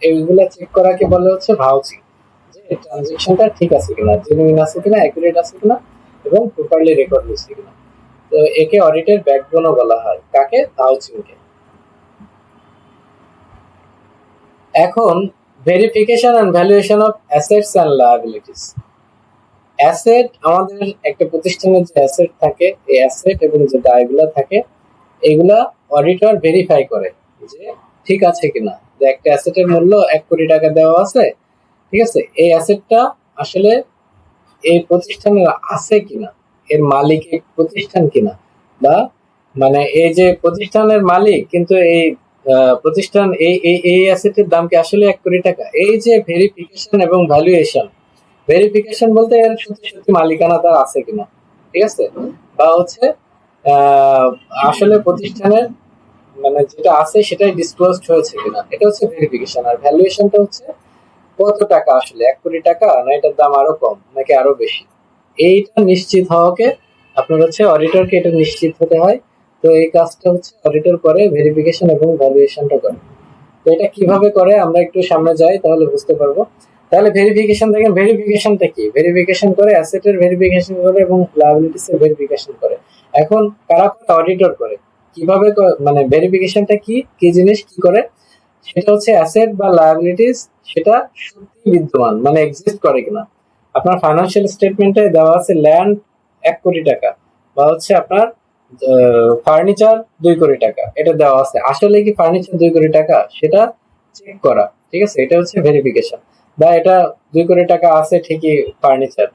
এইগুলা চেক করাকে বলে হচ্ছে ভাউচিং, যে ট্রানজাকশনটা ঠিক আছে কিনা, জেনুইন আছে কিনা, অ্যাকুরেট আছে কিনা, এবং প্রপারলি রেকর্ড হয়েছে কিনা। তো একে অডিটের ব্যাকবোনও বলা হয়, কাকে? ভাউচিং কে। এখন verification and valuation of assets and liabilities. Asset, আমাদের একটা প্রতিষ্ঠানের যে অ্যাসেট থাকে, এই অ্যাসেট এবং যে দায়গুলো থাকে এগুলা অডিটর ভেরিফাই করে যে ঠিক আছে কিনা। যে একটা অ্যাসেটের মূল্য 1 কোটি টাকা দেওয়া আছে, ঠিক আছে, এই অ্যাসেটটা আসলে এই প্রতিষ্ঠানের আছে কিনা, এর মালিক এই প্রতিষ্ঠান কিনা, বা মানে এই যে প্রতিষ্ঠানের মালিক কিন্তু এই প্রতিষ্ঠান এই অ্যাসেটের দাম কি আসলে 1 কোটি টাকা। এই যে ভেরিফিকেশন এবং ভ্যালুয়েশন, ভেরিফিকেশন বলতে এর সত্যি সত্যি মালিকানা তার আছে কিনা, ঠিক আছে, বা হচ্ছে আসলে প্রতিষ্ঠানের মানে যেটা আছে সেটাই ডিসক্লোজড হয়েছে কিনা, এটা হচ্ছে ভেরিফিকেশন। আর ভ্যালুয়েশনটা হচ্ছে কত টাকা আসলে, 1 কোটি টাকা না এটার দাম আরো কম নাকি আরো বেশি, এইটা নিশ্চিত হওয়াকে আপনার হচ্ছে অডিটরকে এটা নিশ্চিত হতে হয়। তো এই কাজটা হচ্ছে অডিটর করে, ভেরিফিকেশন এবং ভ্যালুয়েশনটা করে। তো এটা কিভাবে করে আমরা একটু সামনে যাই তাহলে বুঝতে পারবো। তাহলে ভেরিফিকেশন দেখেন, ভেরিফিকেশনটা কি, ভেরিফিকেশন করে অ্যাসেটের ভেরিফিকেশন করে এবং লায়াবিলিটিস এর ভেরিফিকেশন করে। এখন কারা করে? অডিটর করে। কিভাবে মানে ভেরিফিকেশনটা কি কি জিনিস কি করে, সেটা হচ্ছে অ্যাসেট বা লায়াবিলিটিস সেটা সত্যি বিদ্যমান মানে এক্সিস্ট করে কিনা। আপনার ফাইন্যান্সিয়াল স্টেটমেন্টে দেওয়া আছে ল্যান্ড 1 কোটি টাকা, বা হচ্ছে আপনার ফার্নিচার 2 কোটি টাকা, এটা দেওয়া আছে, আসলে কি ফার্নিচার 2 কোটি টাকা সেটা চেক করা, ঠিক আছে, এটা হচ্ছে ভেরিফিকেশন। বা এটা 2 কোটি টাকা আছে ঠিকই ফার্নিচার,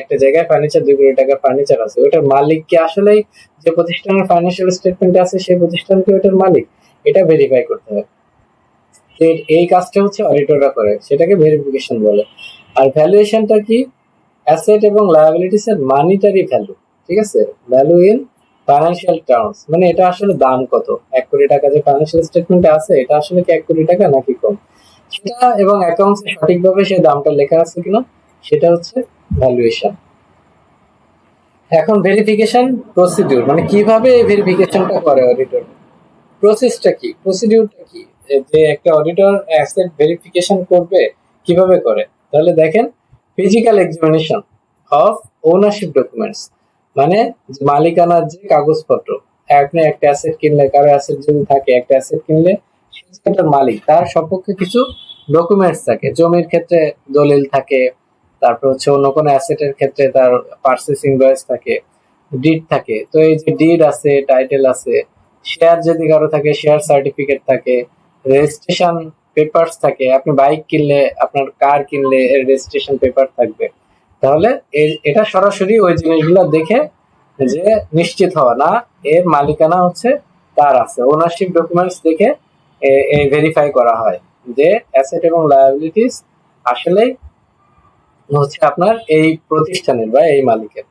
একটা জায়গায় ফার্নিচার 2 কোটি টাকার ফার্নিচার আছে, ওটার মালিক কি আসলেই যে প্রতিষ্ঠানের ফাইন্যান্সিয়াল স্টেটমেন্টে আছে সেই প্রতিষ্ঠান কি ওটার মালিক, এটা ভেরিফাই করতে হবে। এই কাজটা হচ্ছে অডিটররা করে, সেটাকে ভেরিফিকেশন বলে। আর ভ্যালুয়েশনটা কি? অ্যাসেট এবং লায়াবিলিটিস এর মানিটারি ভ্যালু, ঠিক আছে, ভ্যালু ইন ফাইন্যান্সিয়াল টার্মস, মানে এটা আসলে দাম কত, 1 কোটি টাকা যে ফাইন্যান্সিয়াল স্টেটমেন্টে আছে এটা আসলে কি 1 কোটি টাকা নাকি কম, সেটা এবং অ্যাকাউন্টসে সঠিকভাবে সেই দামটা লেখা আছে কিনা, সেটা হচ্ছে ভ্যালুয়েশন। এখন ভেরিফিকেশন প্রসিডিউর, মানে কিভাবে এই ভেরিফিকেশনটা করে অডিটর, প্রসেসটা কি, প্রসিডিউরটা কি, যে একটা অডিটর অ্যাসেট ভেরিফিকেশন করবে কিভাবে করে। তাহলে দেখেন, physical examination of ownership documents, মানে মালিকানার যে কাগজপত্র। আপনি একটা অ্যাসেট কিনলে, কারো অ্যাসেট যদি থাকে, একটা অ্যাসেট কিনলে সেটার মালিক তার সপক্ষে কিছু ডকুমেন্টস থাকে, জমির ক্ষেত্রে দলিল থাকে, তারপর হচ্ছে অন্য কোনো অ্যাসেটের ক্ষেত্রে তার পারচেস ইনভয়েস থাকে, ডিড থাকে। তো এই যে ডিড আছে, টাইটেল আছে, শেয়ার যদি কারো থাকে শেয়ার সার্টিফিকেট থাকে, রেজিস্ট্রেশন পেপারস থাকে, আপনি বাইক কিনলে, আপনার কার কিনলে এর রেজিস্ট্রেশন পেপার থাকবে। তাহলে এটা সরাসরি ওই জিনিসগুলো দেখে যে নিশ্চিত হওয়া না এর মালিকানা হচ্ছে তার আছে, ওনারশিপ ডকুমেন্টস দেখে ভেরিফাই করা হয় যে অ্যাসেট এবং লায়াবিলিটিস আসলে হচ্ছে আপনার এই প্রতিষ্ঠানের বা এই মালিকের।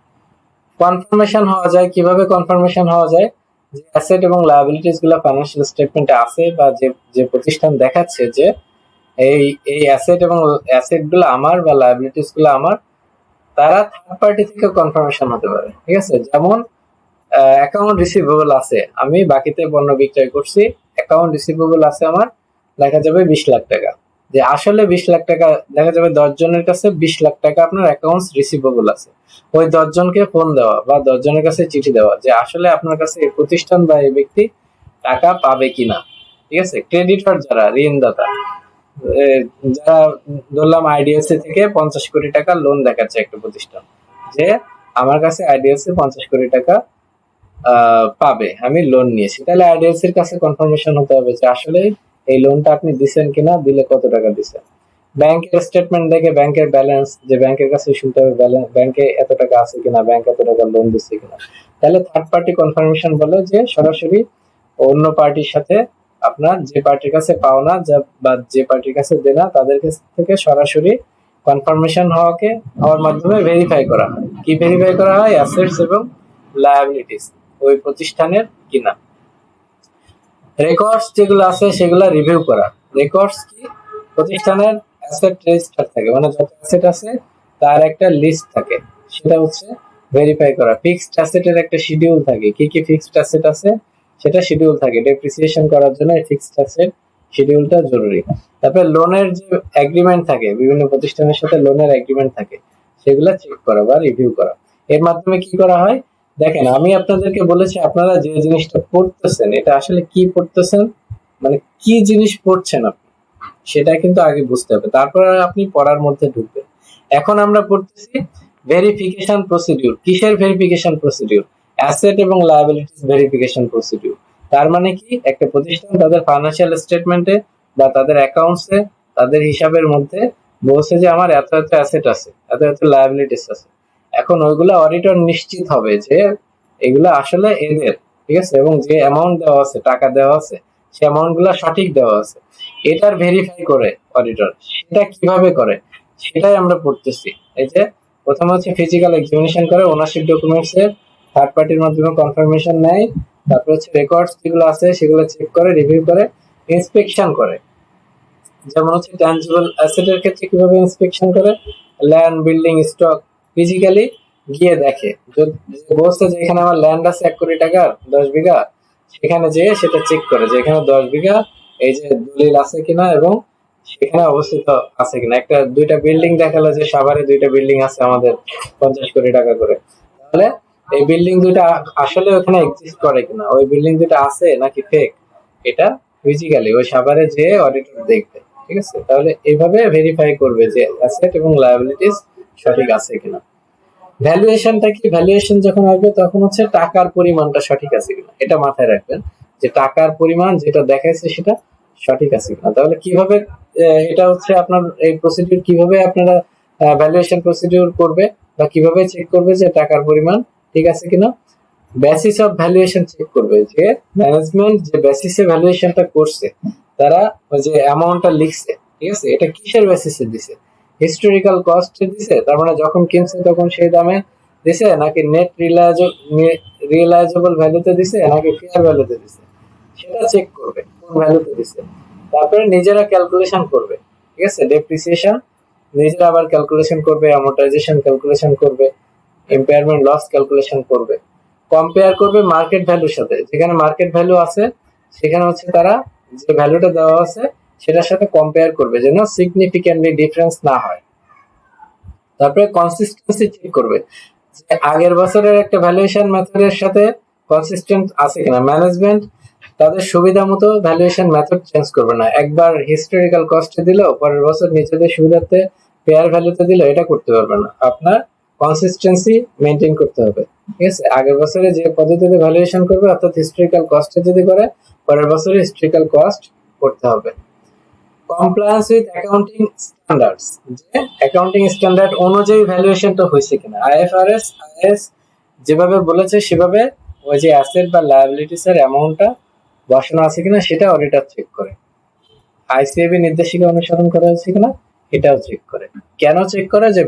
কনফার্মেশন হওয়া যায় কিভাবে? কনফার্মেশন হওয়া যায় যে অ্যাসেট এবং লায়াবিলিটিস গুলা ফাইন্যান্সিয়াল স্টেটমেন্টে আছে, বা যে যে প্রতিষ্ঠান দেখাচ্ছে যে এই এই অ্যাসেট এবং অ্যাসেট গুলো আমার বা লায়াবিলিটিস গুলো আমার, তারা থার্ড পার্টি থেকে কনফার্মেশন হতে পারে, ঠিক আছে। যেমন অ্যাকাউন্ট রিসিভেবল আছে, আমি বাকিতে পণ্য বিক্রয় করছি, অ্যাকাউন্ট রিসিভেবল আছে আমার, লেখা যাবে 20 লাখ টাকা, যে আসলে 20 লাখ টাকা, দেখা যাবে 10 জনের কাছে 20 লাখ টাকা আপনার অ্যাকাউন্টস রিসিভেবল আছে, ওই 10 জনকে ফোন দেওয়া বা 10 জনের কাছে চিঠি দেওয়া যে আসলে আপনার কাছে এই প্রতিষ্ঠান বা এই ব্যক্তি টাকা পাবে কিনা। ঠিক আছে, ক্রেডিটর যারা ঋণদাতা, এ, যারা ধরলাম আইডিএফসি থেকে 50 কোটি টাকা লোন দেখাচ্ছে একটা প্রতিষ্ঠান, যে আমার কাছে আইডিএফসি 50 কোটি টাকা পাবে, আমি লোন নিয়েছি, তাহলে আইডিএফসির কাছে কনফার্মেশন হতে হবে যে আসলে এই লোনটা আপনি দিচ্ছেন কিনা, দিলে কত টাকা দিচ্ছেন। ব্যাংকের স্টেটমেন্ট দেখে ব্যাংকের ব্যালেন্স, যে ব্যাংকের কাছে শুনতে হবে ব্যাংকে এত টাকা আছে কিনা, ব্যাংক এত টাকা লোন দিচ্ছে কিনা। তাহলে থার্ড পার্টি কনফার্মেশন বলে যে সরাসরি অন্য পার্টির সাথে আপনার যে পার্টির কাছে পাওনা বা যে পার্টির কাছে দেনা তাদের কাছ থেকে সরাসরি কনফার্মেশন হওয়ার মাধ্যমে ভেরিফাই করা হয়। কি ভেরিফাই করা হয়? অ্যাসেটস এবং লায়াবিলিটিস ওই প্রতিষ্ঠানের কিনা। রেকর্ডস যেগুলো আছে সেগুলো রিভিউ করা। রেকর্ডস কি? প্রতিষ্ঠানের অ্যাসেট রেজিস্টার থাকে, মানে যত অ্যাসেট আছে তার একটা লিস্ট থাকে, সেটা হচ্ছে ভেরিফাই করা। ফিক্সড অ্যাসেটের একটা শিডিউল থাকে, কি কি ফিক্সড অ্যাসেট আছে সেটা শিডিউল থাকে, ডেপ্রিসিয়েশন করার জন্য এই ফিক্সড অ্যাসেট শিডিউলটা জরুরি। তারপরে লোনের যে এগ্রিমেন্ট থাকে, বিভিন্ন প্রতিষ্ঠানের সাথে লোনের এগ্রিমেন্ট থাকে, সেগুলো চেক করা বা রিভিউ করা। এর মাধ্যমে কি করা হয়? দেখেন, আমি আপনাদেরকে বলেছি আপনারা যে জিনিসটা পড়তেছেন এটা আসলে কি পড়তেছেন, মানে কি জিনিস পড়ছেন আপনি, সেটা কিন্তু আগে বুঝতে হবে, তারপর আপনি পড়ার মধ্যে ঢুকবেন। এখন আমরা পড়তেছি ভেরিফিকেশন প্রসিডিউর। কিসের ভেরিফিকেশন প্রসিডিউর? অ্যাসেট এবং লায়াবিলিটিস ভেরিফিকেশন প্রসিডিউর। তার মানে কি, একটা প্রতিষ্ঠান তাদের ফাইন্যান্সিয়াল স্টেটমেন্টে বা তাদের অ্যাকাউন্টসে, তাদের হিসাবের মধ্যে বলছে যে আমার এত এত অ্যাসেট আছে, এত এত লায়াবিলিটিস আছে। এখন ওইগুলা অডিটর নিশ্চিত হবে যে এগুলা আসলে এদের, ঠিক আছে, এবং যে অ্যামাউন্ট দেওয়া আছে, টাকা দেওয়া আছে, সে অ্যামাউন্ট গুলা সঠিক দেওয়া আছে, এটার ভেরিফাই করে অডিটর। সেটা কিভাবে করে সেটাই আমরা পড়তেছি। এই যে প্রথমে হচ্ছে ফিজিক্যাল এক্সামিনেশন করে, ওনারশিপ ডকুমেন্টস এর থার্ড পার্টির মাধ্যমে কনফার্মেশন নেয়, তারপর হচ্ছে রেকর্ডস যেগুলো আছে সেগুলো চেক করে, রিভিউ করে, ইন্সপেকশন করে। যেমন হচ্ছে ট্যানজিবল অ্যাসেটের ক্ষেত্রে কিভাবে ইন্সপেকশন করে, ল্যান্ড, বিল্ডিং, স্টক ফিজিক্যালি গিয়ে দেখে। বলছে যে এখানে আমার ল্যান্ড আছে 1 কোটি টাকার 10 বিঘা, সেখানে যেয়ে সেটা চেক করে যে এখানে 10 বিঘা এই যে দলিল আছে কিনা এবং সেখানে অবস্থিত আছে কিনা। দুইটা বিল্ডিং দেখালো যে সাভারে 2টা বিল্ডিং আছে আমাদের 50 কোটি টাকা করে, তাহলে এই বিল্ডিং দুইটা আসলে ওখানে এক্সিস্ট করে কিনা, ওই বিল্ডিং দুইটা আছে নাকি ফেক, এটা ফিজিক্যালি ওই সাভারে যে অডিটর দেখবে। ঠিক আছে, তাহলে এইভাবে ভেরিফাই করবে যে অ্যাসেট এবং লায়াবিলিটিস সঠিক আছে কিনা। ভ্যালুয়েশনটা কি? ভ্যালুয়েশন যখন আসবে তখন হচ্ছে টাকার পরিমাণটা সঠিক আছে কিনা, এটা মাথায় রাখবেন যে টাকার পরিমাণ যেটা দেখাইছে সেটা সঠিক আছে কিনা। তাহলে কিভাবে এটা হচ্ছে আপনার এই প্রসিডিউর, কিভাবে আপনারা ভ্যালুয়েশন প্রসিডিউর করবে বা কিভাবে চেক করবে যে টাকার পরিমাণ ঠিক আছে কিনা? বেসিস অফ ভ্যালুয়েশন চেক করবে, যে ম্যানেজমেন্ট যে বেসিসে ভ্যালুয়েশনটা করছে, তারা ওই যে অ্যামাউন্টটা লিখছে, ঠিক আছে, এটা কিসের বেসিসে দিছে? হিস্টোরিক্যাল কস্ট দিছে, তার মানে যখন কিনছে তখন সেই দামে দিছে, নাকি নেট রিয়েলাইজেবল ভ্যালুতে দিছে, নাকি ফেয়ার ভ্যালুতে দিছে, সেটা চেক করবে কোন ভ্যালুতে দিছে। তারপরে নিজেরা ক্যালকুলেশন করবে, ঠিক আছে, ডেপ্রিসিয়েশন নিজেরা আবার ক্যালকুলেশন করবে, অ্যামortization ক্যালকুলেশন করবে, ইম্পেয়ারমেন্ট লস ক্যালকুলেশন করবে, কম্পেয়ার করবে মার্কেট ভ্যালুর সাথে। যেখানে মার্কেট ভ্যালু আছে সেখানে হচ্ছে তারা যে ভ্যালুটা দেওয়া আছে সেটার সাথে কম্পেয়ার করবে যেন সিগনিফিক্যান্টলি ডিফারেন্স না হয়। তারপরে কনসিস্টেন্সি চেক করবে যে আগের বছরের একটা ভ্যালুয়েশন মেথডের সাথে কনসিস্টেন্ট আছে কিনা। ম্যানেজমেন্ট তাদের সুবিধা মতো ভ্যালুয়েশন মেথড চেঞ্জ করবে না, একবার হিস্টোরিক্যাল কস্টে দিল, পরের বছর নিজেদের সুবিধার্থে ফেয়ার ভ্যালুতে দিল, এটা করতে পারবে না। আপনার কনসিস্টেন্সি মেনটেন করতে হবে, ঠিক আছে। আগের বছরে যে পদ্ধতিতে ভ্যালুয়েশন করবে, অর্থাৎ হিস্টোরিক্যাল কস্টে যদি করে, পরের বছরে হিস্টোরিক্যাল কস্ট করতে হবে। কমপ্লায়েন্স উইথ অ্যাকাউন্টিং স্ট্যান্ডার্ডস, যে অ্যাকাউন্টিং স্ট্যান্ডার্ড অনুযায়ী ভ্যালুয়েশনটা হয়েছে কিনা। আইএফআরএস, আইএস যেভাবে বলেছে সেভাবে ওই যে অ্যাসেট বা লায়াবিলিটিস এর অ্যামাউন্টটা বসানো আছে কিনা সেটা অডিটর চেক করে। আইসিএবি নির্দেশিকা অনুসরণ করা হয়েছে কিনা এটাও চেক করে। কেন চেক করে? যে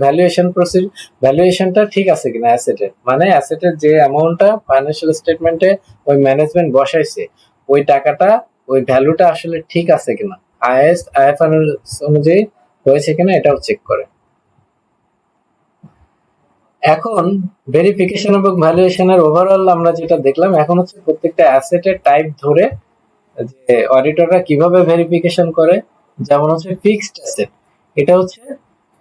ভ্যালুয়েশনটা ঠিক আছে কিনা অ্যাসেটের, মানে অ্যাসেটের যে অ্যামাউন্টটা ফাইন্যান্সিয়াল স্টেটমেন্টে ওই ম্যানেজমেন্ট বসাইছে, ওই টাকাটা, ওই ভ্যালুটা আসলে ঠিক আছে কিনা, আইএফআরএস অনুযায়ী হয়েছে কিনা এটাও চেক করে। এখন ভেরিফিকেশন এবং ভ্যালুয়েশনের ওভারঅল আমরা যেটা দেখলাম, এখন হচ্ছে প্রত্যেকটা অ্যাসেটের টাইপ ধরে যে অডিটররা কিভাবে ভেরিফিকেশন করে যেমন হচ্ছে ফিক্সড অ্যাসেট, এটা হচ্ছে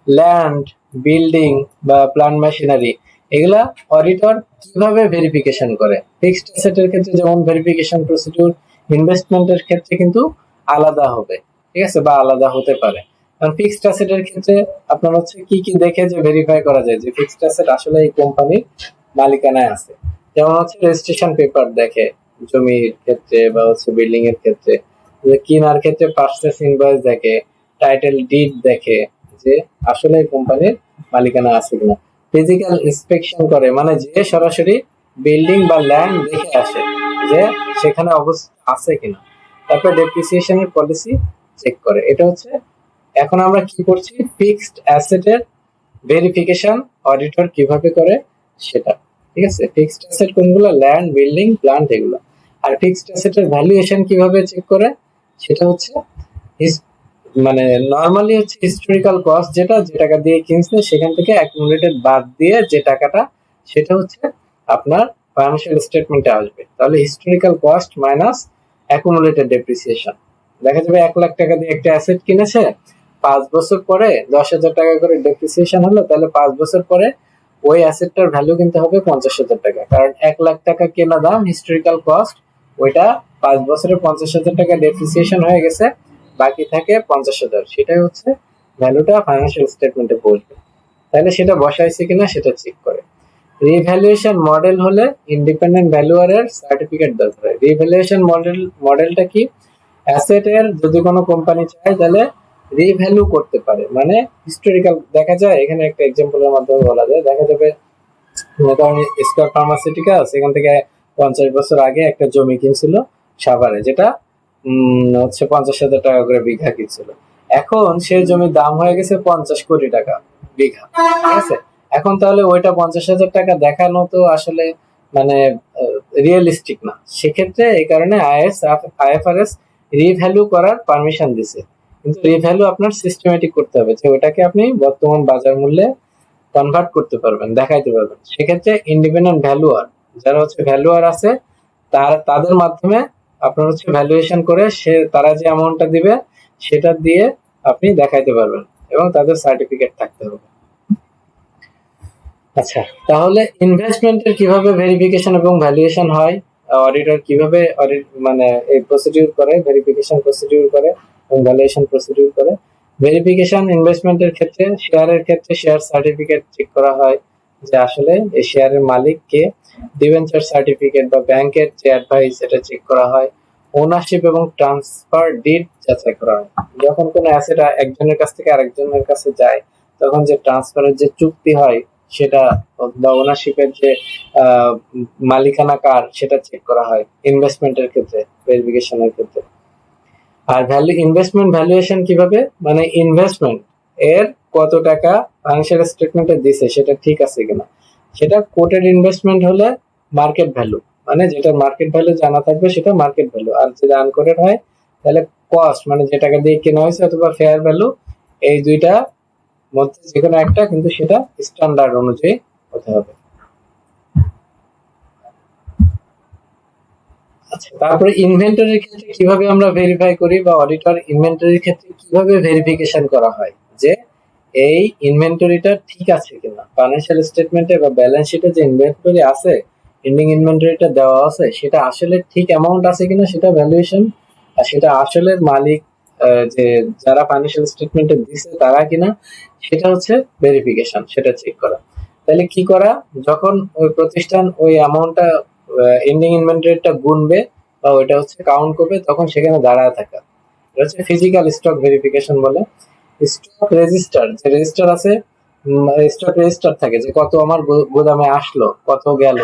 ল্যান্ড, বিল্ডিং বা প্ল্যান্ট মেশিনারি, এগুলা অডিটর কিভাবে ভেরিফিকেশন করে। ফিক্সড অ্যাসেটের ক্ষেত্রে যেমন ভেরিফিকেশন প্রসিডিউর ইনভেস্টমেন্টের ক্ষেত্রে কিন্তু আলাদা হবে, ঠিক আছে, বা আলাদা হতে পারে। কারণ ফিক্সড অ্যাসেটের ক্ষেত্রে আপনার হচ্ছে কি কি দেখে যে ভেরিফাই করা যায় যে ফিক্সড অ্যাসেট আসলে এই কোম্পানির মালিকানায় আছে। যেমন হচ্ছে রেজিস্ট্রেশন পেপার দেখে জমির ক্ষেত্রে বা হচ্ছে বিল্ডিং এর ক্ষেত্রে, যে কেনার ক্ষেত্রে পারচেস ইনভয়েস দেখে, টাইটেল ডিড দেখে যে আসলে কোম্পানির মালিকানা আছে কিনা। ফিজিক্যাল ইন্সপেকশন করে, মানে যে সরাসরি বিল্ডিং বা ল্যান্ড দেখে আসে যে সেখানে অবস্থা আছে কিনা। তারপর ডেপ্রিসিয়েশনের পলিসি চেক করে। এটা হচ্ছে এখন আমরা কি করছি, ফিক্সড অ্যাসেটের ভেরিফিকেশন অডিটর কিভাবে করে সেটা, ঠিক আছে। ফিক্সড অ্যাসেট কোনগুলো, ল্যান্ড, বিল্ডিং, প্ল্যান্ট, এগুলো। আর ফিক্সড অ্যাসেটের ভ্যালুয়েশন কিভাবে চেক করে সেটা হচ্ছে মানে নরমালি হচ্ছে হিস্টোরিক্যাল কস্ট, যেটা যে টাকা দিয়ে কিনছে সেখান থেকে অ্যাকুমুলেটেড বাদ দিয়ে যে টাকাটা, সেটা হচ্ছে আপনার ফাইন্যান্সিয়াল স্টেটমেন্টে আসবে। তাহলে historical cost minus accumulated depreciation. দেখা যাবে 1 লাখ টাকা দিয়ে একটা অ্যাসেট কিনেছে, 5 বছর পরে 10,000 টাকা করে ডেপ্রিসিয়েশন হলো, তাহলে 5 বছর পরে ওই অ্যাসেটটার ভ্যালু কিন্তু হবে 50,000 টাকা, কারণ 1 লাখ টাকা কেনা দাম হিস্টোরিক্যাল কস্ট, ওইটা 5 বছরে 50,000 টাকা ডেপ্রিসিয়েশন হয়ে গেছে, বাকি থাকে 50,000, সেটাই হচ্ছে ভ্যালুটা ফাইন্যান্সিয়াল স্টেটমেন্টে বসবে। তাহলে সেটা বসাইছে কিনা সেটা চেক করে। রিভ্যালুয়েশন মডেল হলে ইন্ডিপেন্ডেন্ট ভ্যালুয়ারের সার্টিফিকেট দরকার হয়। রিভ্যালুয়েশন মডেলটা কি, অ্যাসেটের যদি কোনো কোম্পানি চায় তাহলে রিভ্যালু করতে পারে, মানে হিস্টোরিক্যাল দেখা যায়। এখানে একটা এক্সাম্পলের মাধ্যমে বলা যায়, দেখা যাবে স্কয়ার ফার্মাসিউটিক্যালস সেখান থেকে 50 বছর আগে একটা জমি কিনছিল সাভারে, যেটা হচ্ছে 50,000 টাকা করে বিঘা কিনছিল। এখন সেই জমির দাম হয়ে গেছে 50 কোটি টাকা বিঘা, ঠিক আছে। এখন তাহলে ওইটা 50,000 টাকা দেখানো তো আসলে মানে রিয়েলিস্টিক না। সেক্ষেত্রে এই কারণে আইএফআরএস রিভ্যালু করার পারমিশন দিছে, কিন্তু রিভ্যালু আপনার সিস্টেমেটিক করতে হবে, যে ওটাকে আপনি বর্তমান বাজার মূল্যে কনভার্ট করতে পারবেন, দেখাইতে পারবেন। সেক্ষেত্রে ইন্ডিপেন্ডেন্ট ভ্যালুয়ার, যারা হচ্ছে ভ্যালুয়ার আছে, তাদের মাধ্যমে আপনার হচ্ছে ভ্যালুয়েশন করে তারা যে অ্যামাউন্টটা দিবে সেটা দিয়ে আপনি দেখাইতে পারবেন, এবং তাদের সার্টিফিকেট থাকতে হবে। আচ্ছা, তাহলে ইনভেস্টমেন্টের কিভাবে ভেরিফিকেশন এবং ভ্যালুয়েশন হয়, অডিটর কিভাবে অডিট মানে এই প্রসিডিউর করে, ভেরিফিকেশন প্রসিডিউর করে এবং ভ্যালুয়েশন প্রসিডিউর করে। ভেরিফিকেশন ইনভেস্টমেন্টের ক্ষেত্রে, শেয়ারের ক্ষেত্রে শেয়ার সার্টিফিকেট চেক করা হয় যে আসলে এই শেয়ারের মালিক কে। ডিবেঞ্চার সার্টিফিকেট বা ব্যাংকের যে অ্যাডভাইস, এটা চেক করা হয়। ওনারশিপ এবং ট্রান্সফার ডিড যাচাই করা হয়। যখন কোনো অ্যাসেট একজনের কাছ থেকে আরেকজনের কাছে যায়, তখন যে ট্রান্সফারের যে চুক্তি হয় সেটা, বা ওনারশিপের যে মালিকানা কার, সেটা চেক করা হয় ইনভেস্টমেন্টের ক্ষেত্রে, ভেরিফিকেশনের ক্ষেত্রে। আর ইনভেস্টমেন্ট ভ্যালুয়েশন কিভাবে, মানে ইনভেস্টমেন্ট এর কত টাকা ফাইন্যান্সিয়াল স্টেটমেন্টে দিছে সেটা ঠিক আছে কিনা। সেটা কোটেড ইনভেস্টমেন্ট হলে মার্কেট ভ্যালু, মানে যেটা মার্কেট ভ্যালু জানা থাকবে সেটা মার্কেট ভ্যালু। আর যদি আনকোটেড হয় তাহলে কস্ট, মানে যে টাকা দিয়ে কেনা হয়েছে, অথবা ফেয়ার ভ্যালু, এই দুইটা মধ্যে যে কোনো একটা, কিন্তু সেটা স্ট্যান্ডার্ড অনুযায়ী হতে হবে। আচ্ছা, তারপরে ইনভেন্টরির ক্ষেত্রে কিভাবে আমরা ভেরিফাই করি, বা অডিটর ইনভেন্টরির ক্ষেত্রে কিভাবে ভেরিফিকেশন করা হয় যে এই ইনভেন্টরিটা ঠিক আছে কিনা। ফাইন্যান্সিয়াল স্টেটমেন্টে বা ব্যালেন্স শিটে যে ইনভেন্টরি আছে, এন্ডিং ইনভেন্টরিটা দেওয়া আছে, সেটা আসলে ঠিক অ্যামাউন্ট আছে কিনা সেটা ভ্যালুয়েশন, আর সেটা আসলে মালিক যে যারা ফাইন্যান্সিয়াল স্টেটমেন্টে দিছে তারা কিনা, সেটা হচ্ছে ভেরিফিকেশন, সেটা চেক করা। তাহলে কি করা, যখন ওই প্রতিষ্ঠান ওই অ্যামাউন্টটা এন্ডিং ইনভেন্টরিটা গুনবে বা ওইটা হচ্ছে কাউন্ট করবে, তখন সেখানে দাঁড়ায় থাকা, এটা হচ্ছে ফিজিক্যাল স্টক ভেরিফিকেশন বলে। স্টক রেজিস্টার, যে রেজিস্টার আছে, স্টক রেজিস্টার থাকে যে কত আমার গোদামে আসলো, কত গেল,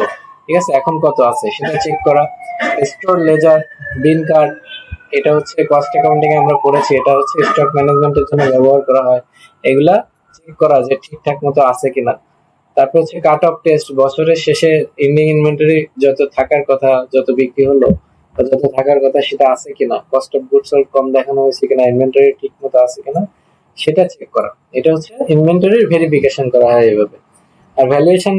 ঠিক আছে, এখন কত আছে সেটা চেক করা। স্টোর লেজার, বিন কার্ড, এটা হচ্ছে কস্ট অ্যাকাউন্টিং এ আমরা পড়েছি, এটা হচ্ছে স্টক ম্যানেজমেন্টের জন্য ব্যবহার করা হয়। এগুলা চেক করা যে ঠিকঠাক মতো আছে কিনা। তারপর হচ্ছে কাট অফ টেস্ট, বছরের শেষে এন্ডিং ইনভেন্টরি যত থাকার কথা, যত বিক্রি হলো বা যত থাকার কথা সেটা আছে কিনা, কস্ট অফ গুডস সোল্ড কম দেখানো হয়েছে কিনা, ইনভেন্টরি ঠিক মতো আছে কিনা সেটা চেক করা। এটা হচ্ছে ইনভেন্টরির ভেরিফিকেশন করা হয় এইভাবে। আর ভ্যালুয়েশন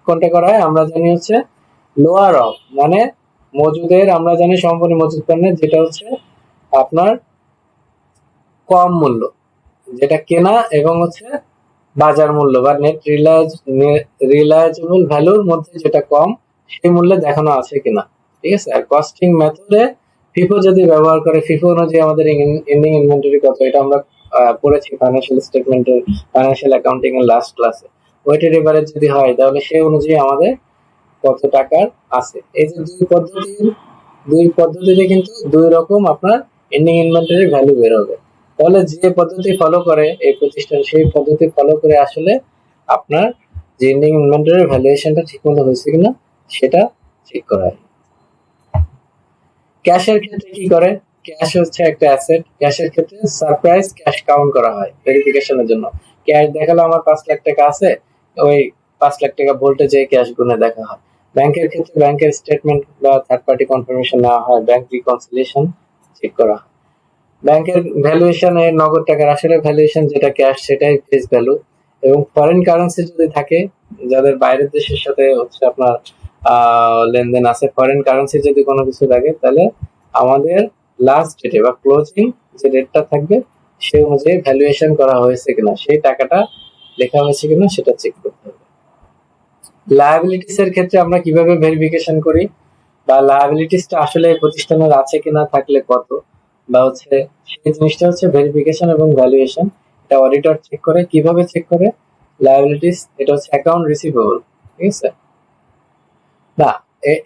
কোনটা করা হয় আমরা জানি হচ্ছে লোয়ার অফ, মানে মজুদের আমরা জানি সম্পূর্ণ মজুদ পণ্যের, যেটা হচ্ছে আপনার কম মূল্য, যেটা কেনা এবং হচ্ছে বাজার মূল্য বা নেট রিলায়েবল ভ্যালুর মধ্যে যেটা কম, সেই মূল্যে দেখানো আছে কিনা। ঠিক আছে। আর কস্টিং মেথডে ফিফো যদি ব্যবহার করে, ফিফো অনুযায়ী আমাদের এন্ডিং ইনভেন্টরি কত, এটা আমরা পড়েছি ফাইন্যান্সিয়াল স্টেটমেন্টের, ফাইন্যান্সিয়াল অ্যাকাউন্টিং এর লাস্ট ক্লাসে। ওয়েটেড এভারেজ যদি হয় তাহলে সেই অনুযায়ী আমাদের কত টাকার আছে। এই যে দুই পদ্ধতিতে কিন্তু দুই রকম আপনার এন্ডিং ইনভেন্টরি ভ্যালু বের হবে। তাহলে যে পদ্ধতি ফলো করে এই প্রতিষ্ঠান, সেই পদ্ধতি ফলো করে আসলে আপনার যে এন্ডিং ইনভেন্টরি ভ্যালুয়েশনটা ঠিকমতো হয়েছে কিনা সেটা চেক করা হয়। ক্যাশের ক্ষেত্রে কি করে, ক্যাশ হচ্ছে একটা অ্যাসেট, ক্যাশের ক্ষেত্রে সারপ্রাইজ ক্যাশ কাউন্ট করা হয় ভেরিফিকেশনের জন্য। ক্যাশ দেখালো আমার 5 লাখ টাকা আছে, ওই 5 লাখ টাকা ভোল্টেজে ক্যাশ গুনে দেখা হয়। ব্যাংকের ক্ষেত্রে ব্যাংকের স্টেটমেন্ট বা থার্ড পার্টি কনফার্মেশন নেওয়া হয়, ব্যাংক রিকনসিলিয়েশন চেক করা হয়। ব্যাংকের ভ্যালুয়েশন এর নগদ টাকার আসলে ভ্যালুয়েশন যেটা ক্যাশ সেটাই ফেস ভ্যালু। এবং ফরেন কারেন্সি যদি থাকে, যাদের বাইরের দেশের সাথে হচ্ছে আপনার লেনদেন আছে, ফরেন কারেন্সি যদি কোনো কিছু থাকে, তাহলে আমাদের লাস্ট ডেটে বা ক্লোজিং যে ডেটটা থাকবে সেই অনুযায়ী ভ্যালুয়েশন করা হয়েছে কিনা, সেই টাকাটা লেখা হয়েছে কিনা সেটা চেক করতে হবে। লায়াবিলিটিস এর ক্ষেত্রে আমরা কিভাবে ভেরিফিকেশন করি, বা লায়াবিলিটিসটা আসলে প্রতিষ্ঠানের আছে কিনা, থাকলে কত, বা হচ্ছে সেই জিনিসটা হচ্ছে ভেরিফিকেশন এবং ভ্যালুয়েশন। এটা অডিটর চেক করে। কিভাবে চেক করে লায়াবিলিটিস, এটা হচ্ছে অ্যাকাউন্ট রিসিভেবল। ঠিক আছে। না,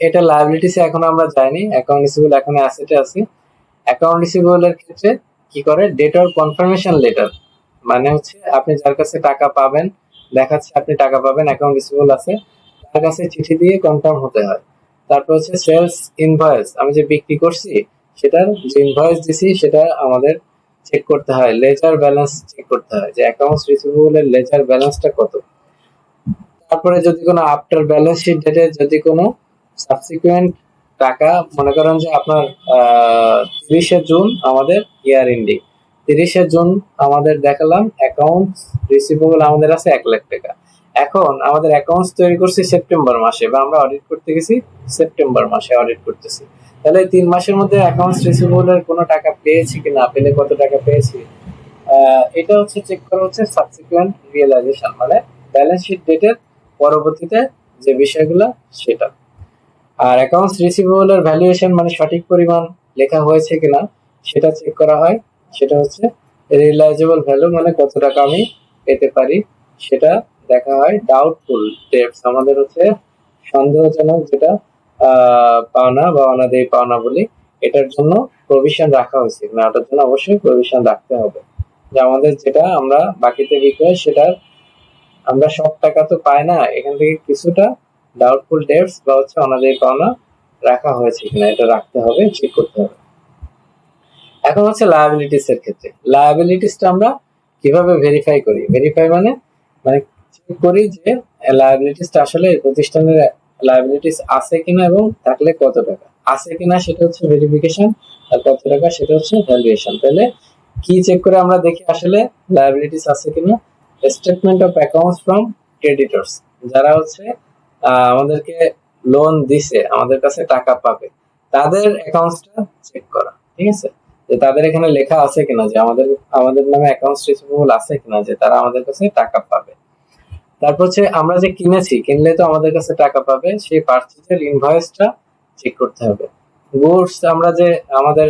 এটা লায়াবিলিটিসে এখন আমরা যাইনি, অ্যাকাউন্ট রিসিভেবল এখন অ্যাসেটে আছি। অ্যাকাউন্ট রিসিভেবল এর ক্ষেত্রে কি করে, ডেটর কনফার্মেশন লেটার, মানে হচ্ছে আপনি যার কাছে টাকা পাবেন, দেখাচ্ছে আপনি টাকা পাবেন, অ্যাকাউন্ট রিসিভেবল আছে, তার কাছে চিঠি দিয়ে কনফার্ম হতে হয়। তারপর হচ্ছে সেলস ইনভয়েস, আমি যে বিক্রি করছি সেটার যে ইনভয়েস দিছি সেটা আমাদের চেক করতে হয়। লেজার ব্যালেন্স চেক করতে হয় যে অ্যাকাউন্টস রিসিভেবল এর লেজার ব্যালেন্সটা কত। তারপরে যদি কোনো আফটার ব্যালেন্স শিট ডেটে যদি কোনো সাবসিকুয়েন্ট টাকা, মনে করেন যে আপনার 30শে জুন আমাদের ইয়ার এন্ডিং, 30শে জুন আমাদের দেখালাম অ্যাকাউন্ট রিসিভেবল আমাদের আছে 1 লাখ টাকা। এখন আমাদের অ্যাকাউন্টস তৈরি করছি সেপ্টেম্বর মাসে, বা আমরা অডিট করতে গেছি সেপ্টেম্বর মাসে অডিট করতেছি, তাহলে 3 মাসের মধ্যে অ্যাকাউন্টস রিসিভেবল এর কোনো টাকা পেয়েছি কিনা, পেলে কত টাকা পেয়েছি, এটা হচ্ছে চেক করা হচ্ছে সাবসিকুয়েন্ট রিয়েলাইজেশন, মানে ব্যালেন্স শিট ডেটের পরবর্তীতে যে বিষয়গুলো সেটা। আর অ্যাকাউন্টস রিসিভেবল এর ভ্যালুয়েশন মানে সঠিক পরিমাণ লেখা হয়েছে কিনা সেটা চেক করা হয়। সেটা হচ্ছে রিলাইজেবল ভ্যালু, মানে কত টাকা আমি পেতে পারি সেটা দেখা হয়। ডাউটফুল ডেটস, আমাদের হচ্ছে সন্দেহজনক যেটা পাওনা বা অনাদায়ী পাওনা বলি, এটার জন্য প্রভিশন রাখা হয়েছে কিনা, ওটার জন্য অবশ্যই প্রভিশন রাখতে হবে। যে আমাদের যেটা আমরা বাকিতে বিক্রয়, সেটার আমরা সব টাকা তো পাই না, এখান থেকে কিছুটা ডাউটফুল ডেটস বা হচ্ছে অনাদায়ী পাওনা রাখা হয়েছে কিনা এটা রাখতে হবে, চেক করতে হবে। এখন হচ্ছে লায়াবিলিটিস এর ক্ষেত্রে, লায়াবিলিটিসটা আমরা কিভাবে ভেরিফাই করি, ভেরিফাই মানে মানে চেক করি যে লায়াবিলিটিসটা আসলে এই প্রতিষ্ঠানের লায়াবিলিটিস আছে কিনা, এবং থাকলে কত টাকা আছে কিনা সেটা হচ্ছে ভেরিফিকেশন, আর কত টাকা সেটা হচ্ছে ভ্যালুয়েশন। তাহলে কি চেক করে আমরা দেখি আসলে লায়াবিলিটিস আছে কিনা, স্টেটমেন্ট অফ অ্যাকাউন্টস ফ্রম ক্রেডিটরস, যারা হচ্ছে আমাদেরকে লোন দিছে, আমাদের কাছে টাকা পাবে, তাদের অ্যাকাউন্টসটা চেক করা। ঠিক আছে। যে তাদের এখানে লেখা আছে কিনা যে আমাদের নামে অ্যাকাউন্টস রিসিভেবল আছে কিনা, যে তারা আমাদের কাছে টাকা পাবে। তারপর হচ্ছে আমরা যে কিনেছি, কিনলে তো আমাদের কাছে টাকা পাবে, সেই পারচেজের ইনভয়েসটা চেক করতে হবে। গুডস আমরা যে আমাদের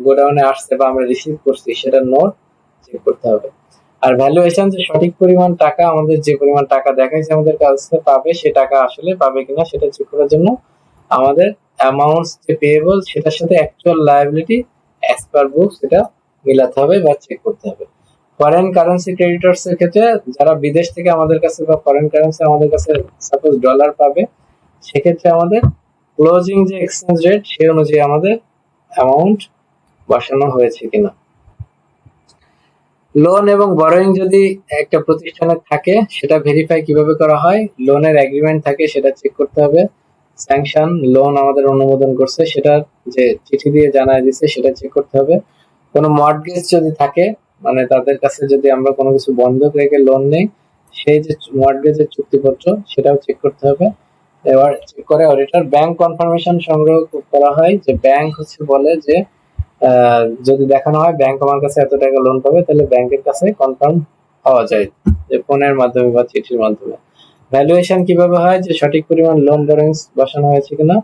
গোডাউনে আসছে বা আমরা রিসিভ করছি সেটার নোট চেক করতে হবে। আর ভ্যালুয়েশন, যে সঠিক পরিমাণ টাকা, আমাদের যে পরিমাণ টাকা দেখাইছে আমাদের কাছে পাবে, সে টাকা আসলে পাবে কিনা সেটা চেক করার জন্য আমাদের অ্যামাউন্টস যে পেয়েবল সেটার সাথে অ্যাকচুয়াল লায়াবিলিটি অ্যাজ পার বুক সেটা মিলাতে হবে বা চেক করতে হবে। ফরেন কারেন্সি ক্রেডিটরস এর ক্ষেত্রে যারা বিদেশ থেকে আমাদের কাছে বা ফরেন কারেন্সি আমাদের কাছে সাপোজ ডলার পাবে, সেক্ষেত্রে আমাদের ক্লোজিং যে এক্সচেঞ্জ রেট সেই অনুযায়ী আমাদের অ্যামাউন্ট বসানো হয়েছে কিনা। লোন এবং বরোয়িং যদি একটা প্রতিষ্ঠানে থাকে সেটা ভেরিফাই কিভাবে করা হয়, লোনের এগ্রিমেন্ট থাকে সেটা চেক করতে হবে। স্যাংশন লোন আমাদের অনুমোদন করছে সেটা যে চিঠি দিয়ে জানায় দিচ্ছে সেটা চেক করতে হবে। কোনো মর্টগেজ যদি থাকে, মানে তাদের কাছে যদি আমরা কোনো কিছু বন্ধক রেখে লোন নেই, সেই যে মর্টগেজের চুক্তিপত্র সেটাও চেক করতে হবে। এবার চেক করে অডিটর। ব্যাংক কনফার্মেশন সংগ্রহ করা হয়, যে ব্যাংক হচ্ছে বলে যে যদি দেখানো হয় ব্যাংক আমার কাছে এত টাকা লোন পাবে, তাহলে ব্যাংকের কাছে কনফার্ম হওয়া যায় যে ফোনের মাধ্যমে বা চিঠির মাধ্যমে। ভ্যালুয়েশন কিভাবে হয়, যে সঠিক পরিমাণ লোন ব্যালেন্স বসানো হয়েছে কিনা,